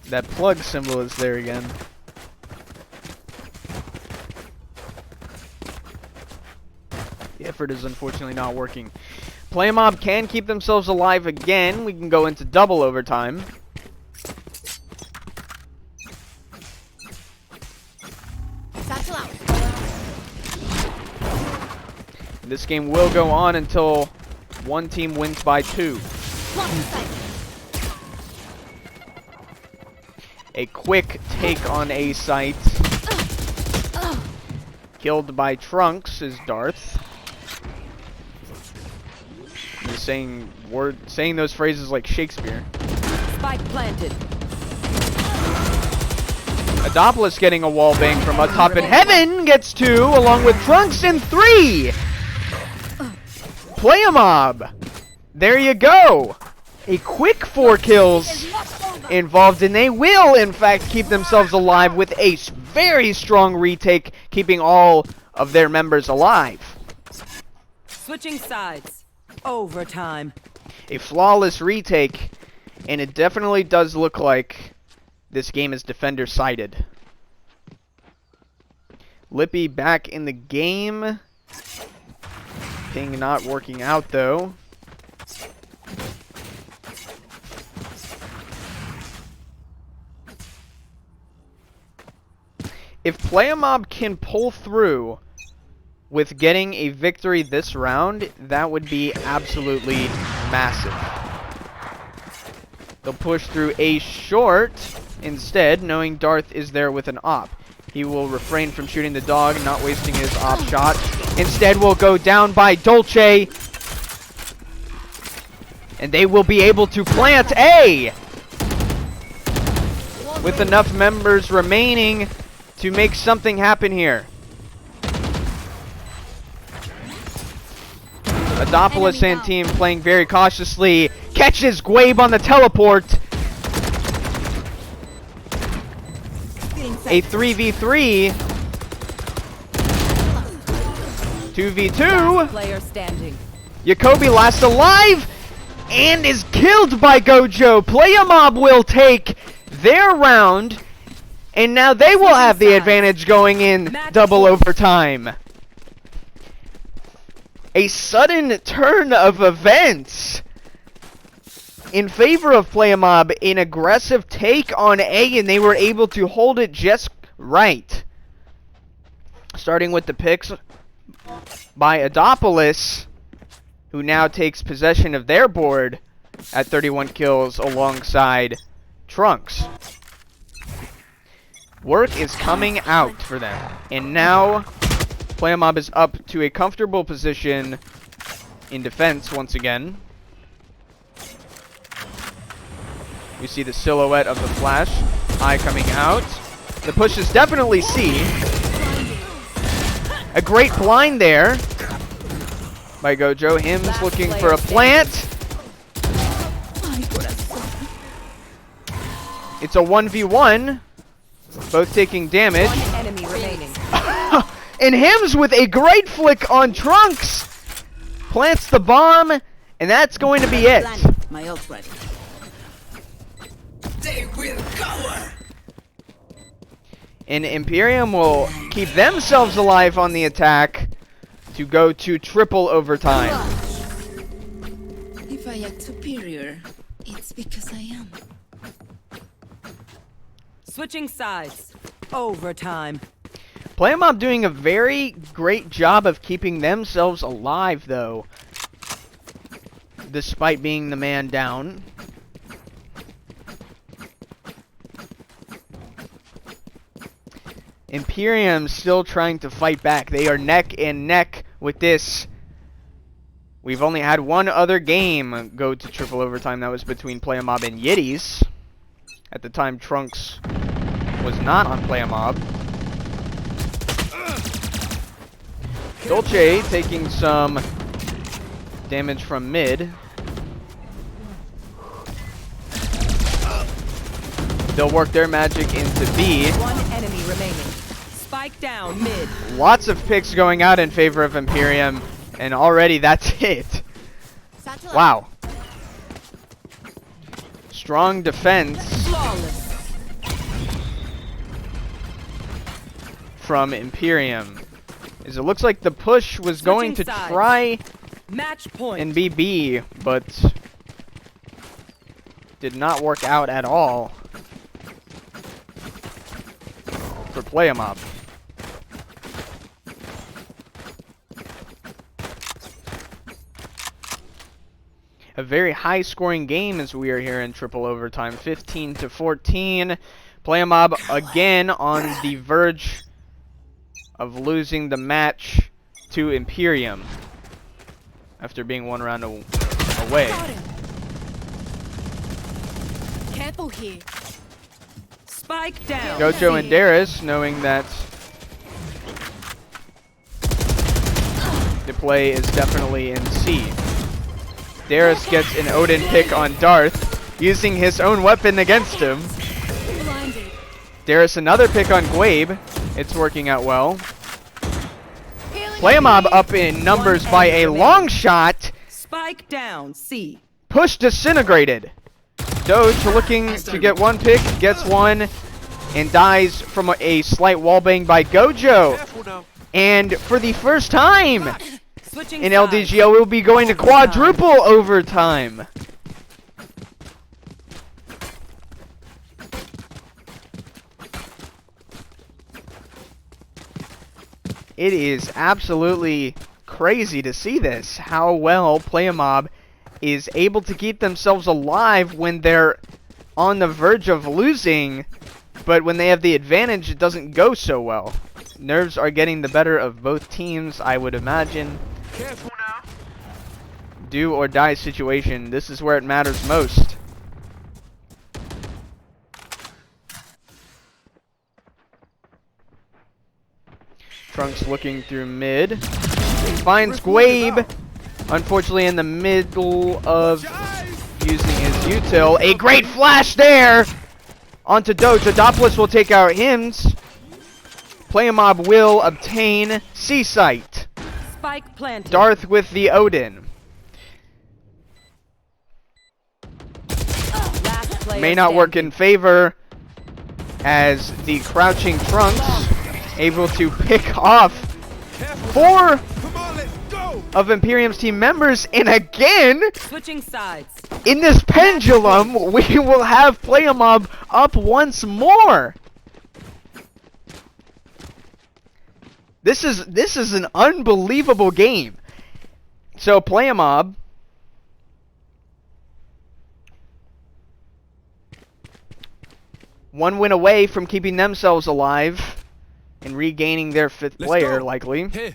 B: that plug symbol is there again. The effort is unfortunately not working. Playmob can keep themselves alive again. We can go into double overtime.
E: Satchel out.
B: This game will go on until one team wins by 2.
E: Block the sight.
B: A quick take on A site. Killed by Trunks is Darth. He's saying those phrases like Shakespeare.
C: Spike planted.
B: Adopolis getting a wall bang from up top in heaven gets 2 along with Trunks in 3. Playmob. There you go. A quick 4 kills involved, and they will in fact keep themselves alive with a very strong retake, keeping all of their members alive.
C: Switching sides. Overtime.
B: A flawless retake, and it definitely does look like this game is defender-sided. Lippy back in the game. Ping not working out, though. If Playa Mob can pull through with getting a victory this round, that would be absolutely massive. They'll push through A short instead, knowing Darth is there with an op. He will refrain from shooting the dog, not wasting his op shot. Instead, will go down by Dolce. And they will be able to plant A! With enough members remaining to make something happen here. Adopoulos and team playing very cautiously. Catches Gwabe on the teleport. A 3v3. 2v2.
C: Player standing.
B: Jacoby last alive and is killed by Gojo. Playa Mob will take their round, and now they will have the advantage going in double overtime. A sudden turn of events in favor of Playa Mob, an aggressive take on A, and they were able to hold it just right. Starting with the picks by Adopoulos, who now takes possession of their board at 31 kills alongside Trunks. Work is coming out for them, and now Playa Mob is up to a comfortable position in defense once again. We see the silhouette of the flash. Eye coming out. The push is definitely C. A great blind there by Gojo. Hims looking for a plant. It's a 1v1. Both taking damage.
C: One enemy remaining.
B: And Hims with a great flick on Trunks. Plants the bomb, and that's going to be it.
G: My ult ready.
B: And Imperium will keep themselves alive on the attack to go to triple overtime.
I: If I act superior, it's because I am.
C: Switching sides. Overtime.
B: Playa Mob doing a very great job of keeping themselves alive, though, despite being the man down. Imperium still trying to fight back. They are neck and neck with this. We've only had one other game go to triple overtime. That was between Playa Mob and Yiddies. At the time, Trunks was not on Playa Mob. Dolce taking some damage from mid. They'll work their magic into B.
C: One enemy remaining. Spike down mid.
B: Lots of picks going out in favor of Imperium, and already that's it. Wow. Strong defense
C: Flawless.
B: from Imperium. As it looks like the push was going to
C: Switching sides.
B: try
C: Match point.
B: and be B, but did not work out at all for Playa Mob. A very high scoring game as we are here in triple overtime, 15-14. Playa Mob again on the verge of losing the match to Imperium after being one round away.
E: Careful here.
C: Spike down.
B: Gojo and Darius, knowing that the play is definitely in C. Darius gets an Odin pick on Darth, using his own weapon against him.
E: Blinded.
B: Darius another pick on Gwabe. It's working out well. Playa Mob up in numbers by a long shot.
C: Spike down C.
B: Push disintegrated. Doge looking to get one pick, gets one, and dies from a slight wallbang by Gojo.
D: Careful now.
B: And for the first time
C: Switching
B: in
C: sides.
B: LDGO, we'll be going to quadruple overtime. It is absolutely crazy to see this, how well Playa is able to keep themselves alive when they're on the verge of losing, but when they have the advantage, it doesn't go so well. Nerves are getting the better of both teams, I would imagine.
D: Careful now.
B: Do or die situation, this is where it matters most. Trunks looking through mid. Finds Gwabe. Unfortunately in the middle of using his util. A great flash there! Onto Doge. Adopolis will take out Hims. Playa will obtain C-Site.
C: Spike planted.
B: Darth with the Odin.
C: Last player
B: May not work in
C: standing.
B: favor as the crouching Trunks able to pick off four
D: Come on, let's go.
B: of Imperium's team members, and again
C: Switching sides.
B: in this pendulum we will have Playa up once more. This is an unbelievable game. So Playa one win away from keeping themselves alive and regaining their fifth
D: Let's
B: player,
D: go.
B: likely.
D: Here.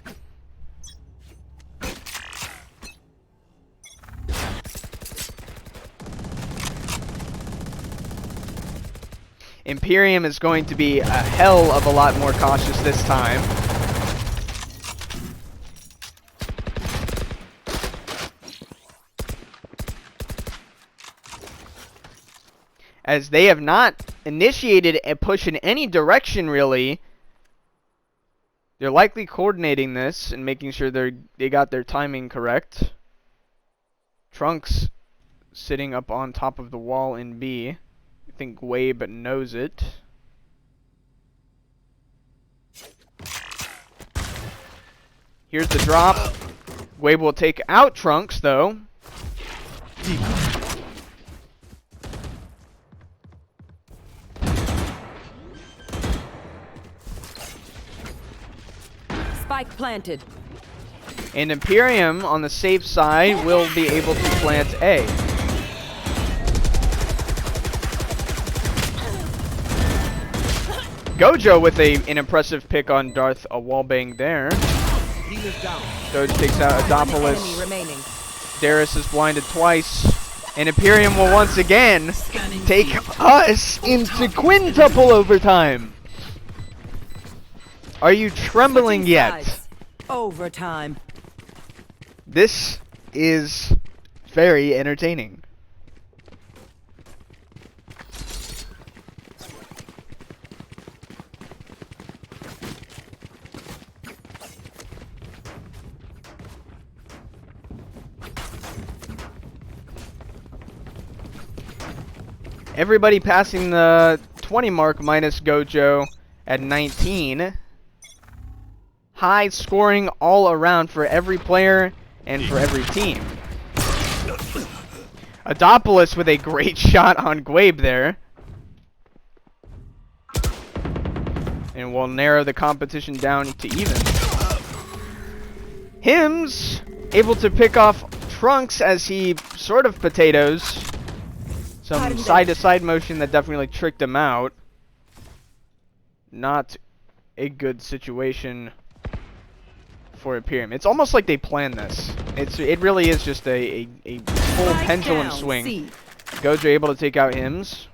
B: Imperium is going to be a hell of a lot more cautious this time. As they have not initiated a push in any direction, really. They're likely coordinating this and making sure they got their timing correct. Trunks sitting up on top of the wall in B. I think Gwabe knows it. Here's the drop. Gwabe will take out Trunks, though.
C: Spike planted.
B: And Imperium, on the safe side, will be able to plant A. Gojo with an impressive pick on Darth, a wallbang there.
D: Healer's down.
B: Doge takes out
C: Enemy
B: Adopolis.
C: remaining.
B: Darius is blinded twice. And Imperium will once again take us into quintuple overtime. Are you trembling
C: Switching
B: yet?
C: sides. Overtime.
B: This is very entertaining. Everybody passing the 20 mark minus Gojo at 19. High scoring all around for every player and for every team. Adopolis with a great shot on Gwabe there. And will narrow the competition down to even. Hims able to pick off Trunks as he sort of potatoes. Some side-to-side motion that definitely tricked him out. Not a good situation for Imperium. It's almost like they planned this. It really is just a full
C: Strike
B: pendulum
C: down,
B: swing.
C: C.
B: Gojo able to take out Hims.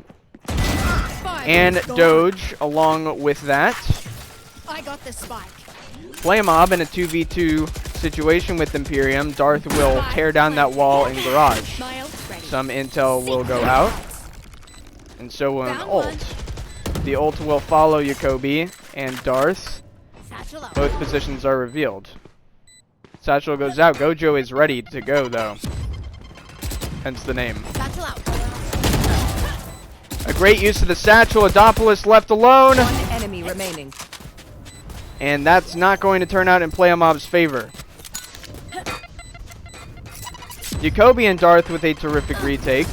B: And Doge along with that.
E: I got the spike.
B: Playa in a 2v2 situation with Imperium. Darth will tear down that wall in garage.
E: My ult's ready.
B: Some intel will go out. And so will an
E: Found one.
B: ult. The ult will follow Jacoby and Darth.
E: Satchel up.
B: Both positions are revealed. Satchel goes out. Gojo is ready to go, though. hence the name.
E: Satchel out.
B: A great use of the satchel. Adopoulos left alone.
C: One enemy remaining.
B: And that's not going to turn out in Playa Mob's favor. Jacoby and Darth with a terrific retake.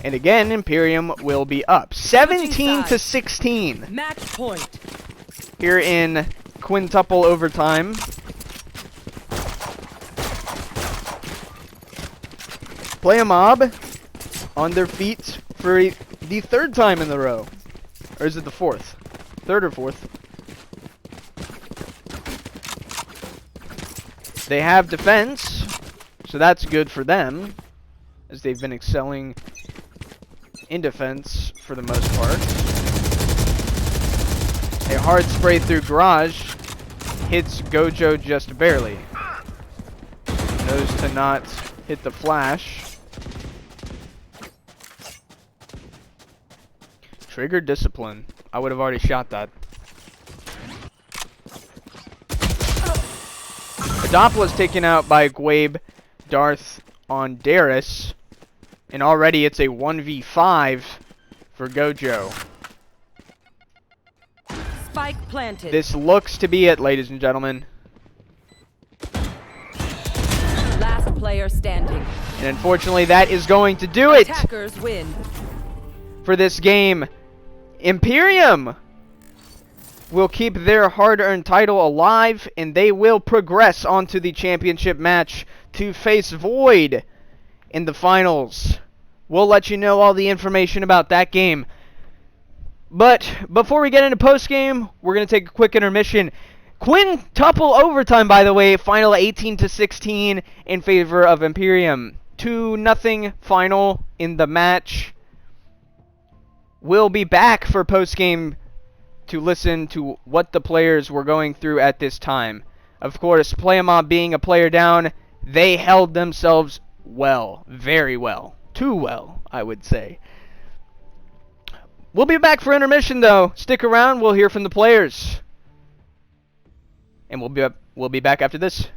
B: And again, Imperium will be up. 17 to 16.
C: Match point.
B: Here in quintuple overtime. Playa Mob on their feet for the third time in the row. Or is it the fourth? Third or fourth? They have defense, so that's good for them, as they've been excelling in defense for the most part. A hard spray through Garage hits Gojo just barely. Knows to not hit the flash. Trigger discipline. I would have already shot that. Adopoulos taken out by Gwabe, Darth on Darius. And already it's a 1v5 for Gojo.
C: Spike planted.
B: This looks to be it, ladies and gentlemen.
C: Last player standing.
B: And unfortunately, that is going to do it
C: Attackers win.
B: for this game. Imperium will keep their hard-earned title alive, and they will progress onto the championship match to face Void in the finals. We'll let you know all the information about that game. But before we get into postgame, we're going to take a quick intermission. Quintuple overtime, by the way, final 18 to 16 in favor of Imperium. 2-0 final in the match. We'll be back for postgame to listen to what the players were going through at this time. Of course, Playa Mob being a player down, they held themselves well, very well. Too well, I would say. We'll be back for intermission, though. Stick around, we'll hear from the players. And we'll be back after this.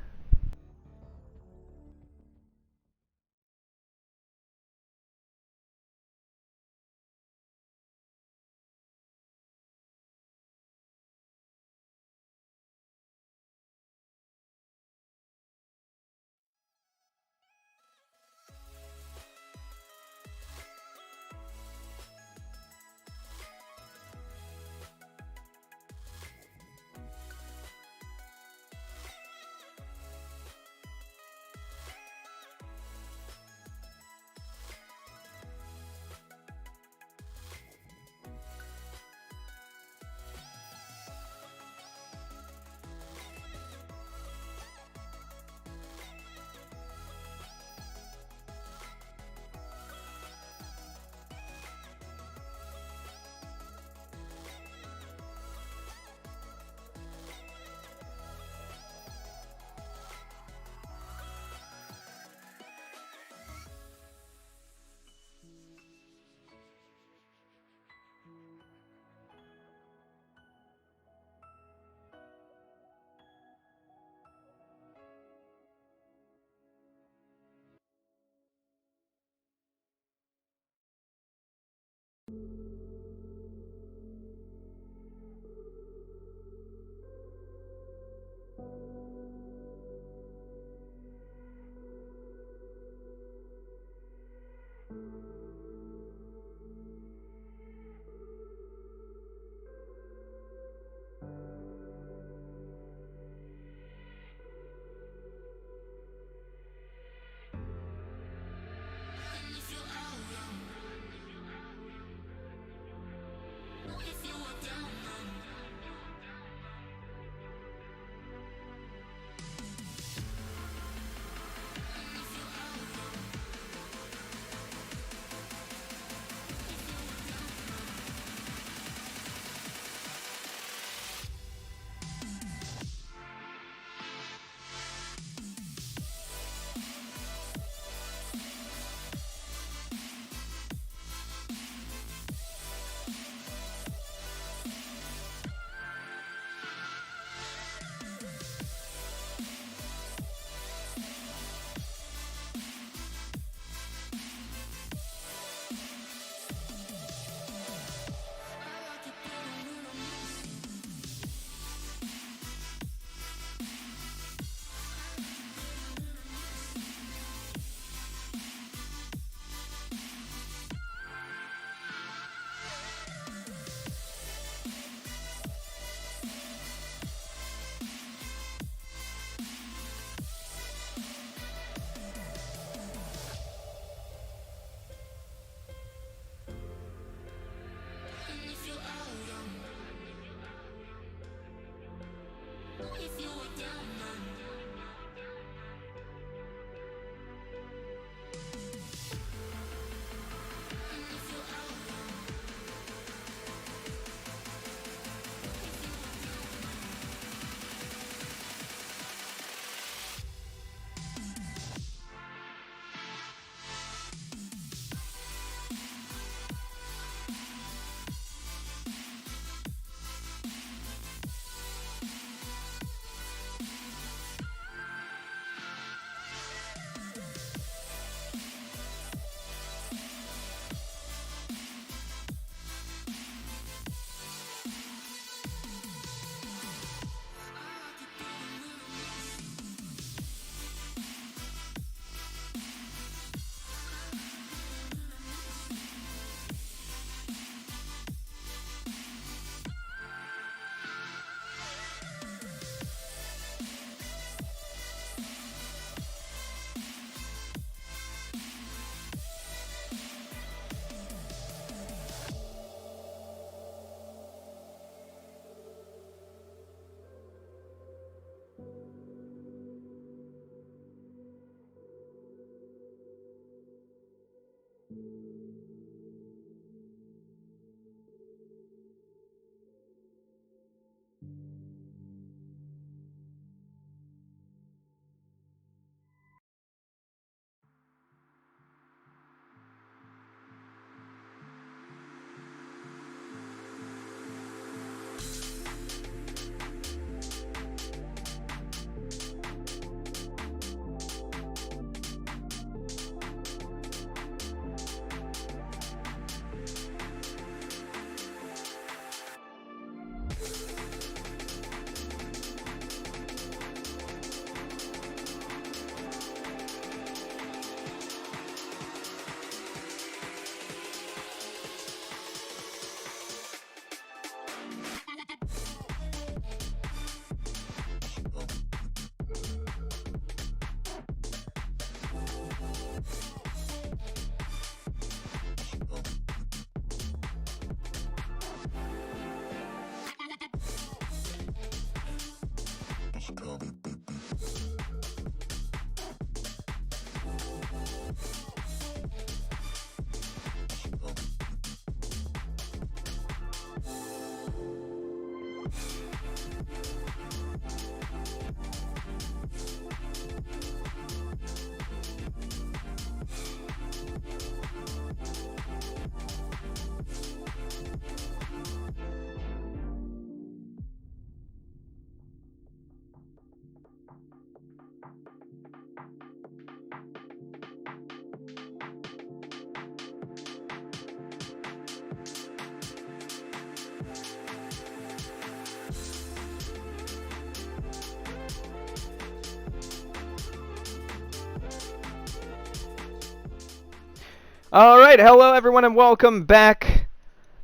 B: All right, hello everyone, and welcome back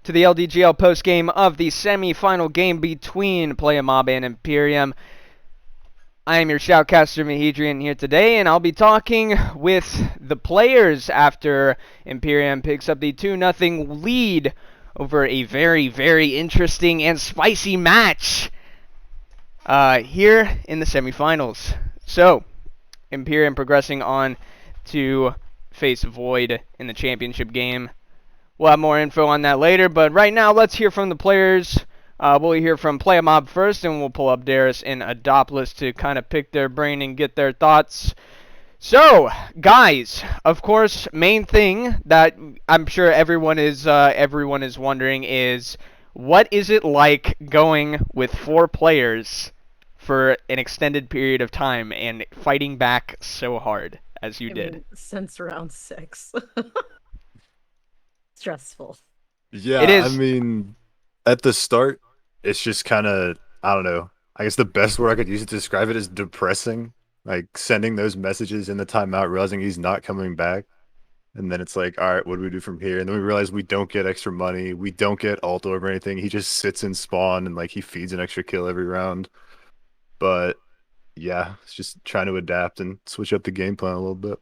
B: to the LDGL postgame of the semi-final game between Playa and Imperium. I am your shoutcaster Mahedrian here today, and I'll be talking with the players after Imperium picks up the 2-0 lead over a very, very interesting and spicy match here in the semifinals. So, Imperium progressing on to face Void in the championship game. We'll have more info on that later, but right now let's hear from the players. We'll hear from Playa first, and we'll pull up Darius and Adopolis to kind of pick their brain and get their thoughts. So, guys, of course, main thing that I'm sure everyone is wondering is, what is it like going with 4 players for an extended period of time and fighting back so hard as you did?
J: Since round 6. Stressful.
K: Yeah,
B: It is.
K: I mean, at the start, it's just kind of, I don't know. I guess the best word I could use to describe it is depressing. Like sending those messages in the timeout, realizing he's not coming back. And then it's like, all right, what do we do from here? And then we realize we don't get extra money. We don't get ult orb or anything. He just sits in spawn and like he feeds an extra kill every round. But yeah, it's just trying to adapt and switch up the game plan a little bit.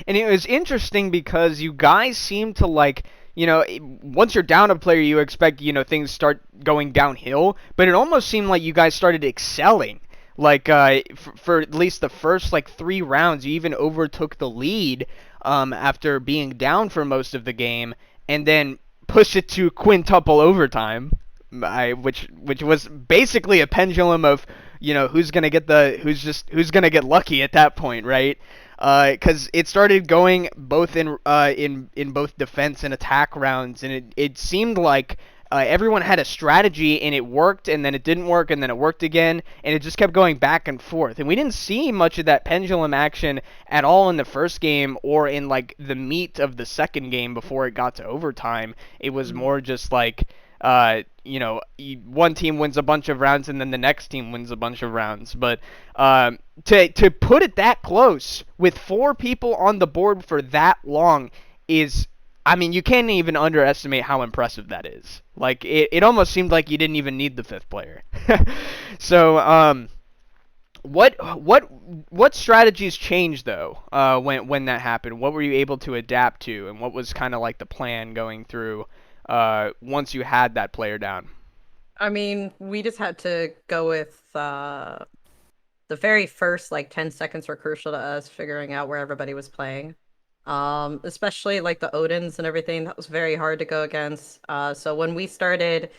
B: And it was interesting because you guys seem to like, once you're down a player, you expect, things start going downhill. But it almost seemed like you guys started excelling. Like, for at least the first, 3 rounds, you even overtook the lead after being down for most of the game. And then pushed it to quintuple overtime, which was basically a pendulum of, who's gonna get lucky at that point, right? Because it started going both in both defense and attack rounds, and it seemed like everyone had a strategy, and it worked, and then it didn't work, and then it worked again, and it just kept going back and forth. And we didn't see much of that pendulum action at all in the first game or in the meat of the second game before it got to overtime. It was more just one team wins a bunch of rounds and then the next team wins a bunch of rounds. But to put it that close with 4 people on the board for that long is, I mean, you can't even underestimate how impressive that is. Like, it almost seemed like you didn't even need the 5th player. So, what strategies changed though when that happened? What were you able to adapt to, and what was kind of like the plan going through once you had that player down?
J: I mean, we just had to go with the very first 10 seconds were crucial to us figuring out where everybody was playing. Especially like the Odins and everything. That was very hard to go against. So when we started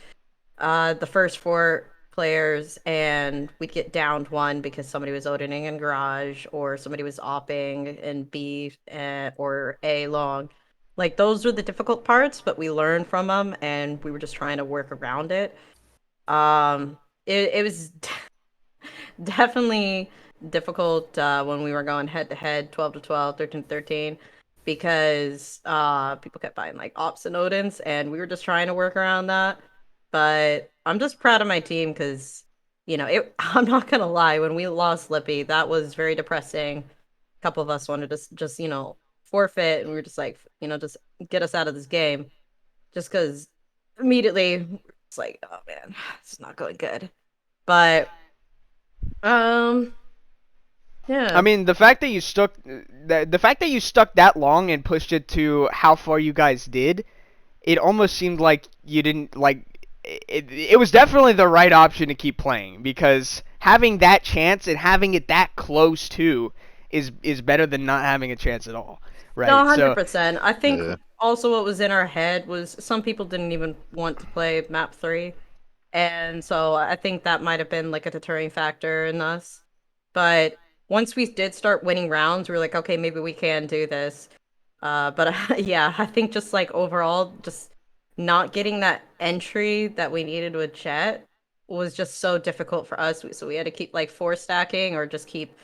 J: the first 4 players and we'd get downed 1 because somebody was Odining in garage or somebody was opping in B or A long. Like those were the difficult parts, but we learned from them and we were just trying to work around it. It was definitely difficult when we were going head to head 12 to 12, 13 to 13 because people kept buying like Ops and Odins and we were just trying to work around that. But I'm just proud of my team because, I'm not gonna lie, when we lost Lippy, that was very depressing. A couple of us wanted to just, forfeit, and we were just like, just get us out of this game. Just because immediately it's like, oh man, it's not going good. But, yeah.
B: I mean, the fact that you stuck that long and pushed it to how far you guys did, it almost seemed like you didn't like. It was definitely the right option to keep playing because having that chance and having it that close too is better than not having a chance at all, right?
J: No, 100%. I think
K: Yeah.
J: also what was in our head was some people didn't even want to play map 3. And so I think that might have been like a deterring factor in us. But once we did start winning rounds, we were like, okay, maybe we can do this. But yeah, I think just like overall, just not getting that entry that we needed with Chet was just so difficult for us. So we had to keep like 4 stacking or just keep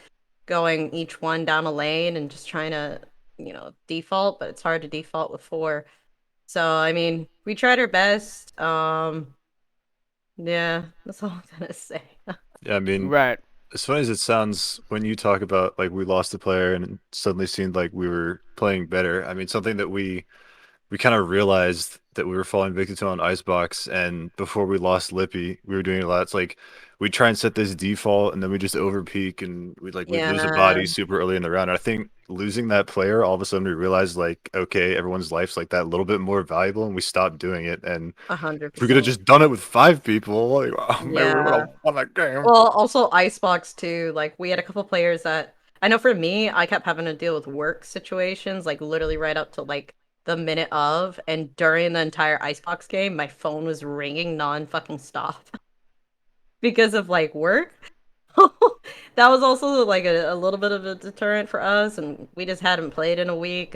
J: going each one down a lane and just trying to, default, but it's hard to default with 4. So I mean, we tried our best. Yeah, that's all I'm gonna say.
K: Yeah, I mean,
B: Right.
K: as funny as it sounds when you talk about like we lost a player and it suddenly seemed like we were playing better. I mean, something that we kind of realized that we were falling victim to on Icebox, and before we lost Lippy, we were doing a lot. It's like we try and set this default, and then we just overpeak, and we'd lose a
J: Yeah,
K: body super early in the round. I think losing that player, all of a sudden we realized like, okay, everyone's life's like that little bit more valuable, and we stopped doing it. And if we could have
J: 100%.
K: just done it with 5 people, like, oh, maybe we would
J: Yeah.
K: have won that game.
J: Well, also Icebox too. Like we had a couple players that I know for me, I kept having to deal with work situations, like literally right up to like the minute of, and during the entire Icebox game, my phone was ringing non-fucking stop because of like work. That was also like a little bit of a deterrent for us, and we just hadn't played in a week.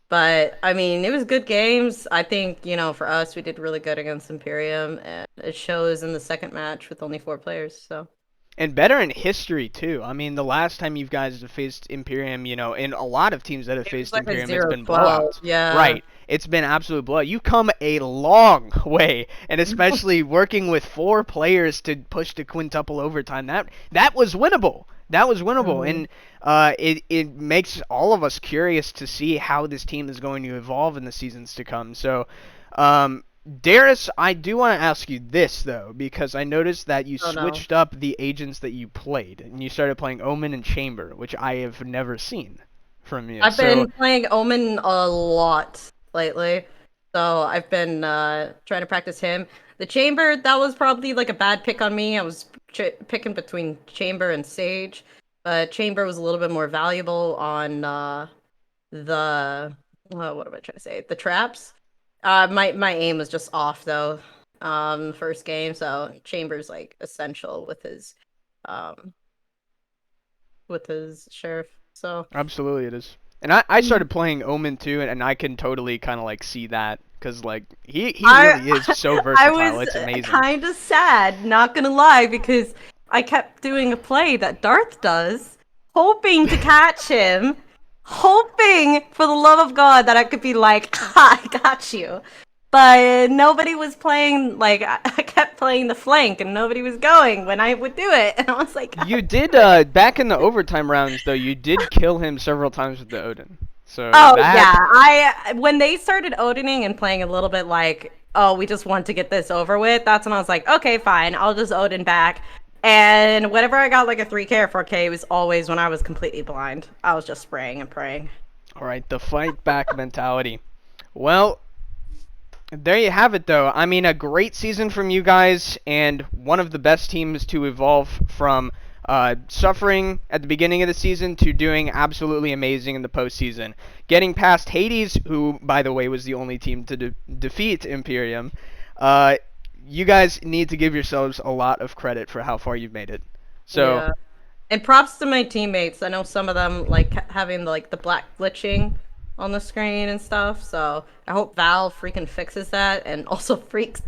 J: But I mean, it was good games. I think, for us, we did really good against Imperium, and it shows in the second match with only 4 players. So
B: And better in history too. I mean, the last time you guys have faced Imperium, and a lot of teams that have
J: it was
B: faced
J: like a
B: Imperium, it's been
J: 0-12.
B: blowouts.
J: Yeah.
B: Right. It's been absolute blowout. You've come a long way, and especially working with 4 players to push to quintuple overtime. That was winnable. That was winnable, and it makes all of us curious to see how this team is going to evolve in the seasons to come. So, Darius, I do want to ask you this though, because I noticed that you switched up the agents that you played, and you started playing Omen and Chamber, which I have never seen from you.
J: I've been playing Omen a lot lately, so I've been trying to practice him. The Chamber, that was probably like a bad pick on me. I was picking between Chamber and Sage, but Chamber was a little bit more valuable on the what am I trying to say? The traps. My aim was just off though. First game, so Chamber's like essential with his sheriff. So
B: Absolutely, it is. And I started playing Omen too, and I can totally kind of like see that, because like he really is so versatile.
J: I was
B: It's amazing.
J: kind of sad, not gonna lie, because I kept doing a play that Darth does, hoping to catch him, hoping for the love of God that I could be like, ha, I got you. But nobody was playing, like, I kept playing the flank and nobody was going when I would do it. And I was like,
B: You did, back in the overtime rounds though, you did kill him several times with the Odin. So
J: oh, yeah. When they started Odining and playing a little bit like, oh, we just want to get this over with, that's when I was like, okay, fine, I'll just Odin back. And whenever I got like a 3K or 4K, it was always when I was completely blind. I was just spraying and praying.
B: Alright, the fight back mentality. Well, there you have it though. I mean, a great season from you guys, and one of the best teams to evolve from suffering at the beginning of the season to doing absolutely amazing in the postseason. Getting past Hades, who, by the way, was the only team to defeat Imperium. You guys need to give yourselves a lot of credit for how far you've made it. So,
J: yeah. And props to my teammates. I know some of them like having like the black glitching on the screen and stuff. So I hope Valve freaking fixes that and also fixes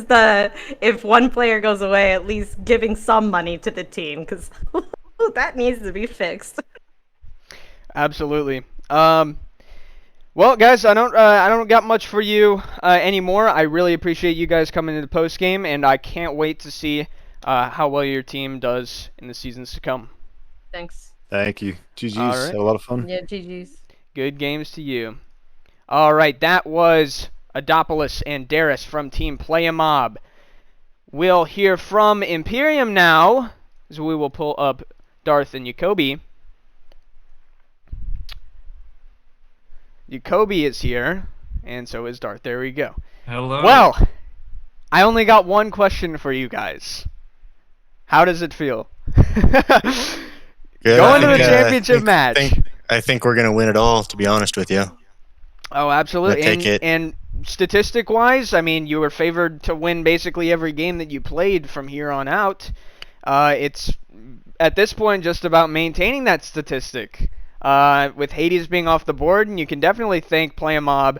J: the if one player goes away, at least giving some money to the team because that needs to be fixed.
B: absolutely. Well, guys, I don't got much for you anymore. I really appreciate you guys coming into the post game, and I can't wait to see how well your team does in the seasons to come.
J: Thanks.
K: Thank you. GG's.
B: All right.
K: Had a lot of fun.
J: Yeah, GG's.
B: Good games to you. All right, that was Adopolis and Darius from Team Playa Mob. We'll hear from Imperium now, as we will pull up Darth and Jacoby. Jacoby is here, and so is Darth. There we go.
L: Hello.
B: Well, I only got one question for you guys. How does it feel?
M: Good.
B: Going to the championship match.
M: I think we're going to win it all, to be honest with you.
B: Oh, absolutely.
M: Take it.
B: And statistic-wise, I mean, you were favored to win basically every game that you played from here on out. It's, at this point, just about maintaining that statistic. With Hades being off the board, and you can definitely thank Playa Mob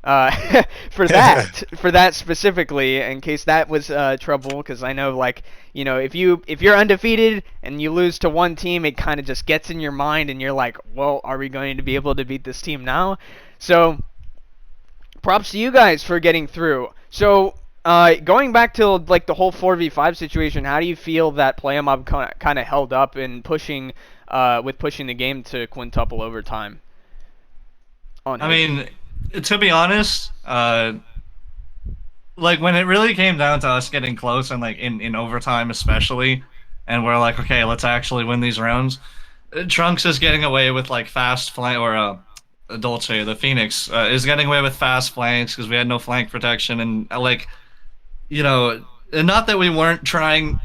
B: for that specifically, in case that was trouble, because I know, like, you know, if you're undefeated and you lose to one team, it kind of just gets in your mind, and you're like, well, are we going to be able to beat this team now? So, props to you guys for getting through. So, going back to like the whole 4v5 situation, how do you feel that Playa Mob kind of held up in pushing the game to quintuple overtime?
L: I mean, to be honest, like when it really came down to us getting close and like in overtime especially, and we're like, okay, let's actually win these rounds. Trunks is getting away with like fast flank, or Dolce, the Phoenix, is getting away with fast flanks because we had no flank protection, and like, you know, and not that we weren't trying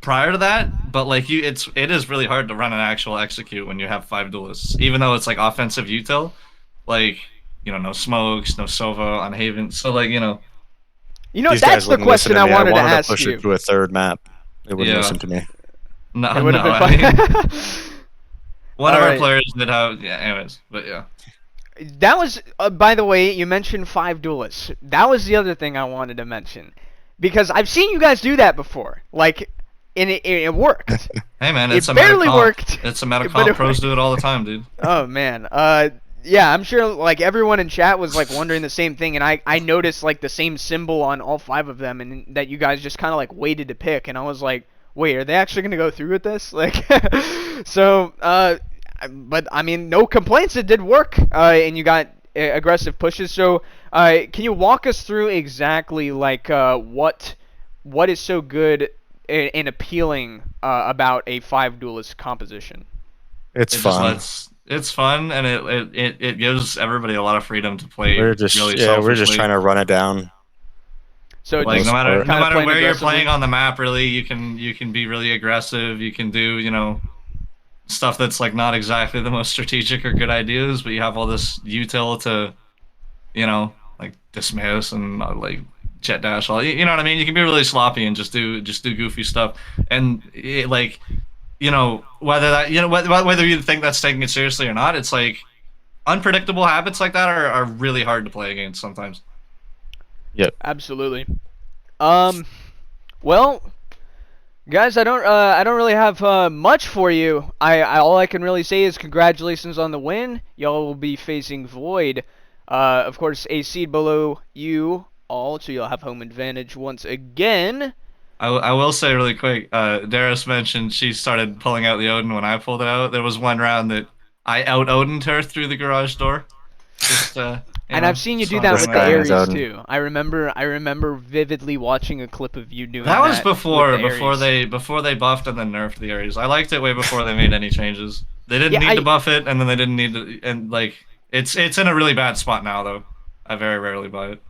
L: prior to that, but like it is really hard to run an actual execute when you have 5 duelists, even though it's like offensive util, like, you know, no smokes, no Sova on Haven, so like, you know,
B: that's the question I wanted to ask
M: push
B: you.
M: it to a third map. They wouldn't listen to me.
L: No,
B: It would have
L: I
B: been
L: mean,
B: fun.
L: one
B: All
L: of our
B: right.
L: players did have, yeah, anyways, but yeah.
B: That was, by the way, you mentioned 5 duelists. That was the other thing I wanted to mention, because I've seen you guys do that before. Like, and it worked.
L: Hey man,
B: it barely worked.
L: It's a meta comp. Pros do it all the time, dude.
B: Oh man. Yeah, I'm sure like everyone in chat was like wondering the same thing, and I noticed like the same symbol on all 5 of them, and that you guys just kind of like waited to pick, and I was like, wait, are they actually gonna go through with this? Like, so but I mean, no complaints. It did work, and you got aggressive pushes. So, can you walk us through exactly like what is so good and appealing about a 5 duelist composition?
M: It's fun.
L: It's fun, and it gives everybody a lot of freedom to play.
M: We're just
L: really
M: we're just trying to run it down.
B: So
L: like no matter where you're
B: aggressively?
L: playing on the map, really, you can be really aggressive. You can do, you know, stuff that's like not exactly the most strategic or good ideas, but you have all this util to, you know, like dismiss and like jet dash. All, you know what I mean? You can be really sloppy and just do goofy stuff, and it, like, you know, whether you think that's taking it seriously or not, it's like unpredictable habits like that are really hard to play against sometimes.
M: Yep.
B: Absolutely. Well, guys, I don't really have much for you. All I can really say is congratulations on the win. Y'all will be facing Void, of course, a seed below you all, so you'll have home advantage once again.
L: I will say really quick, Darius mentioned she started pulling out the Odin when I pulled it out. There was one round that I out-Odin'd her through the garage door. Just,
B: and I've seen you do that with the Ares too. I remember vividly watching a clip of you doing that.
L: That was before they buffed and then nerfed the Ares. I liked it way before they made any changes. They didn't need to buff it, and then they didn't need to, and like it's in a really bad spot now though. I very rarely buy it.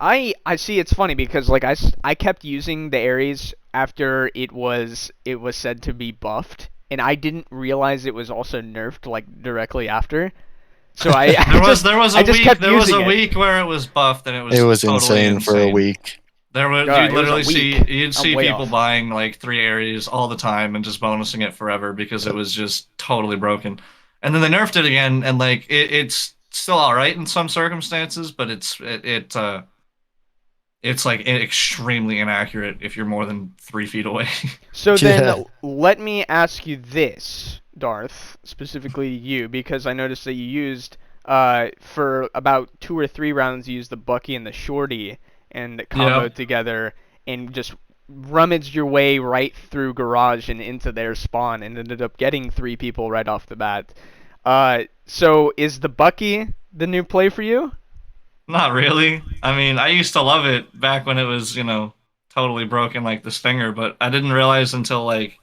B: I see. It's funny because like I kept using the Ares after it was said to be buffed, and I didn't realize it was also nerfed like directly after. So
L: there was a week where it was buffed and it was totally
M: insane for a week.
L: You'd see people buying like 3 Ares all the time and just bonusing it forever because it was just totally broken. And then they nerfed it again, and like it's still all right in some circumstances, but it's like extremely inaccurate if you're more than 3 feet away.
B: So then let me ask you this, Darth, specifically you, because I noticed that you used for about 2 or 3 rounds you used the Bucky and the Shorty and comboed together and just rummaged your way right through Garage and into their spawn and ended up getting 3 people right off the bat. So is the Bucky the new play for you?
L: Not really. I mean, I used to love it back when it was, totally broken like the Stinger, but I didn't realize until like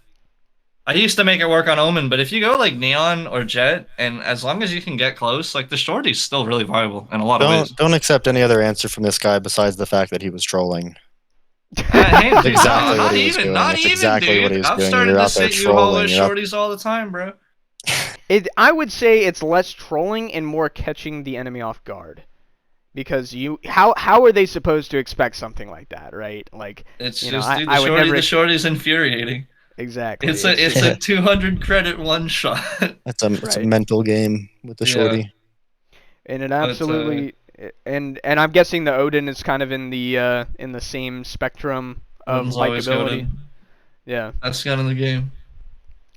L: I used to make it work on Omen, but if you go like Neon or Jet, and as long as you can get close, like the Shorty's still really viable in a lot of ways.
M: Don't accept any other answer from this guy besides the fact that he was trolling.
L: Hey, dude,
M: exactly
L: no,
M: what he was doing.
L: Not even,
M: exactly
L: dude.
M: what he was
L: I've
M: doing.
L: started
M: You're
L: to
M: out there
L: sit U-Haul with
M: trolling.
L: Shorties all the time, bro.
B: I would say it's less trolling and more catching the enemy off guard. Because how are they supposed to expect something like that, right? Like
L: it's
B: you
L: just
B: know,
L: dude,
B: I would never...
L: the Shorty's infuriating.
B: Exactly.
L: It's a 200 credit one shot.
M: It's a mental game with the Shorty.
B: And it absolutely and I'm guessing the Odin is kind of in the same spectrum of likability. Yeah.
L: Best gun in the game.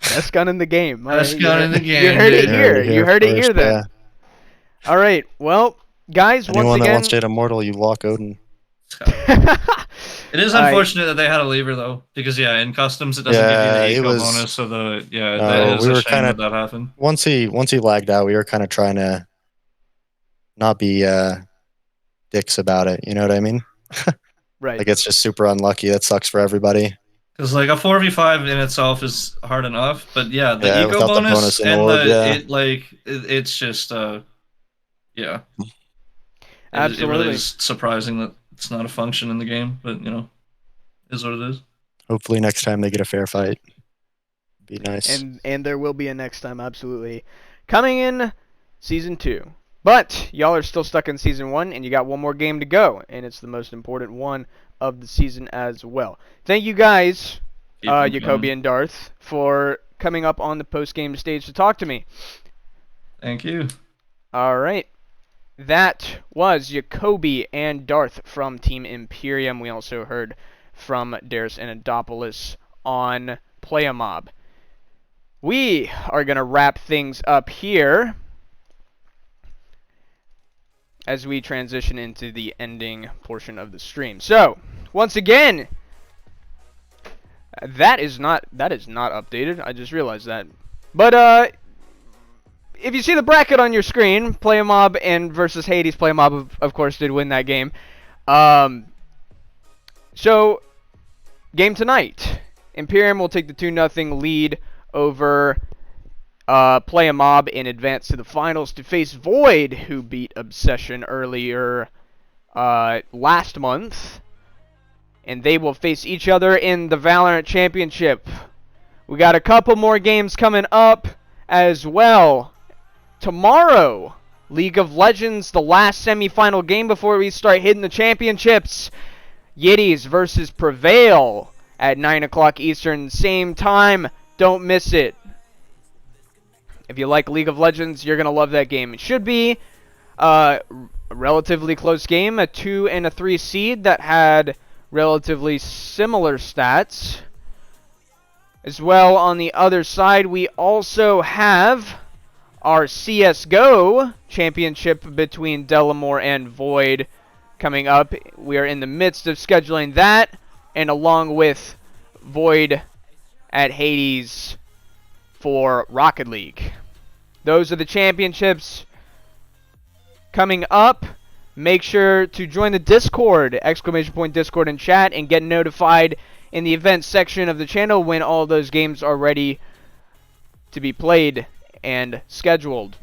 B: Best gun in the game.
L: Best gun in the game.
B: You heard it here. You heard it here then. All right. Well, guys,
M: anyone
B: once again,
M: that wants to hit Immortal, you lock Odin.
L: It is unfortunate that they had a lever though, because in customs it doesn't give you the eco bonus, so that is a shame that happened.
M: Once he lagged out, we were kind of trying to not be dicks about it. You know what I mean?
B: Right.
M: Like it's just super unlucky. That sucks for everybody.
L: Because like a 4v5 in itself is hard enough, but the eco bonus
M: and
L: it's just
B: Absolutely.
L: It really is surprising that it's not a function in the game, but is what it is.
M: Hopefully next time they get a fair fight. Be nice.
B: And there will be a next time, absolutely. Coming in Season 2. But y'all are still stuck in Season 1, and you got one more game to go, and it's the most important one of the season as well. Thank you guys, Jacoby and Darth, for coming up on the post-game stage to talk to me.
L: Thank you.
B: All right. That was Jacoby and Darth from Team Imperium. We also heard from Darius and Adopolis on Playa Mob. We are going to wrap things up here as we transition into the ending portion of the stream. So, once again, that is not updated. I just realized that. But if you see the bracket on your screen, Playa Mob and versus Hades, Playa Mob of course did win that game. So, game tonight, Imperium will take the 2-0 lead over Playa Mob and advance to the finals to face Void, who beat Obsession earlier last month. And they will face each other in the Valorant Championship. We got a couple more games coming up as well. Tomorrow, League of Legends, the last semifinal game before we start hitting the championships. Yiddies versus Prevail at 9 o'clock Eastern, same time. Don't miss it. If you like League of Legends, you're going to love that game. It should be a relatively close game, a 2 and a 3 seed that had relatively similar stats. As well, on the other side, we also have our CSGO championship between Delamore and Void coming up. We are in the midst of scheduling that, and along with Void at Hades for Rocket League. Those are the championships coming up. Make sure to join the Discord, !Discord in chat, and get notified in the events section of the channel when all those games are ready to be played and scheduled.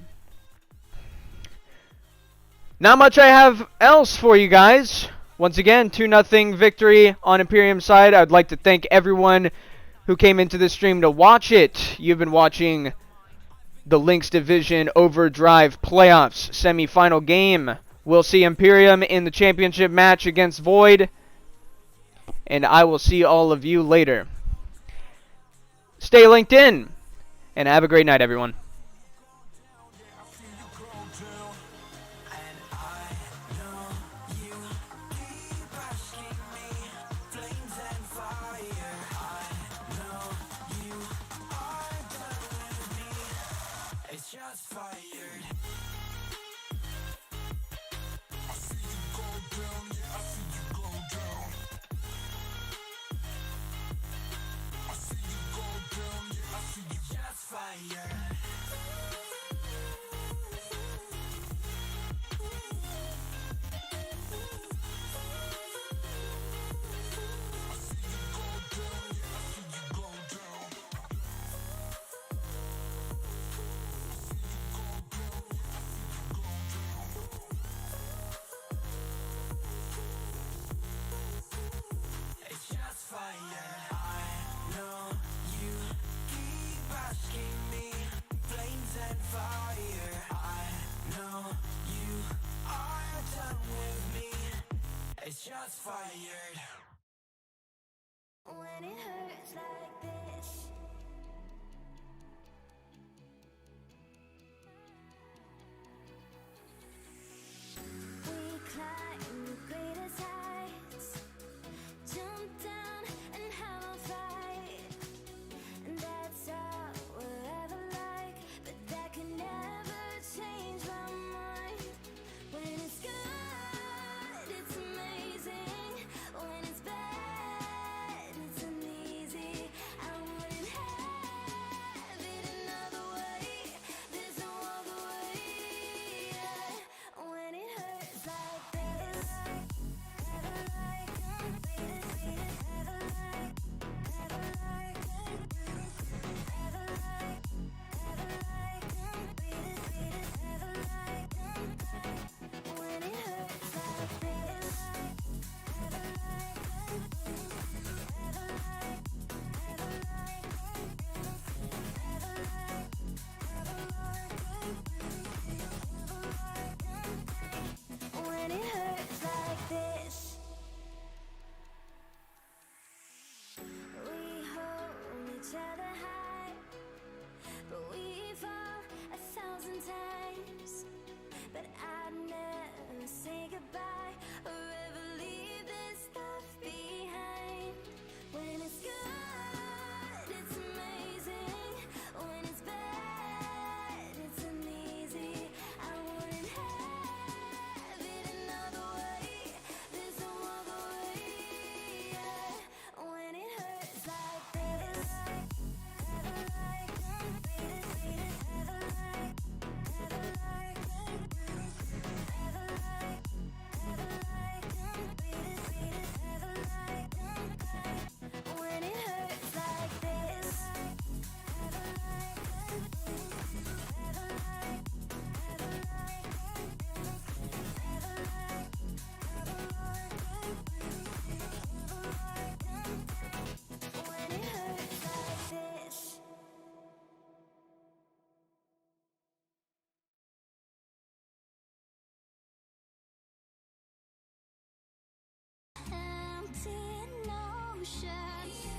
B: Not much I have else for you guys. Once again, 2-0 victory on Imperium side. I'd like to thank everyone who came into the stream to watch it. You've been watching the LHYNX Division Overdrive Playoffs semi-final game. We'll see Imperium in the championship match against Void, and I will see all of you later. Stay linked in, and have a great night, everyone.
A: It's just fired. When it hurts like this. We climb the greatest heights, jump down and have a fight, and that's all we'll ever like, but that can never change my mind. When it's good, it's amazing. When it's bad, it's uneasy. I wouldn't have it another way. There's no other way. When it hurts like this, never like completed, never like, never like, never like, never like completed, never like completed. When it hurts like this, never like, never like, never like, never like, never like, when it hurts like this. We hold each other high, but we fall 1,000 times. But I'd never say goodbye or ever leave this stuff behind. When it's good, it's amazing. When it's bad, it's uneasy. I wouldn't have it another way. There's no other way. When it hurts like this, never like completed, never like, never like, never like, never like completed, never like completed. When it hurts like this, never like, never like, never like, never like, never like, when it hurts like this. Empty ocean.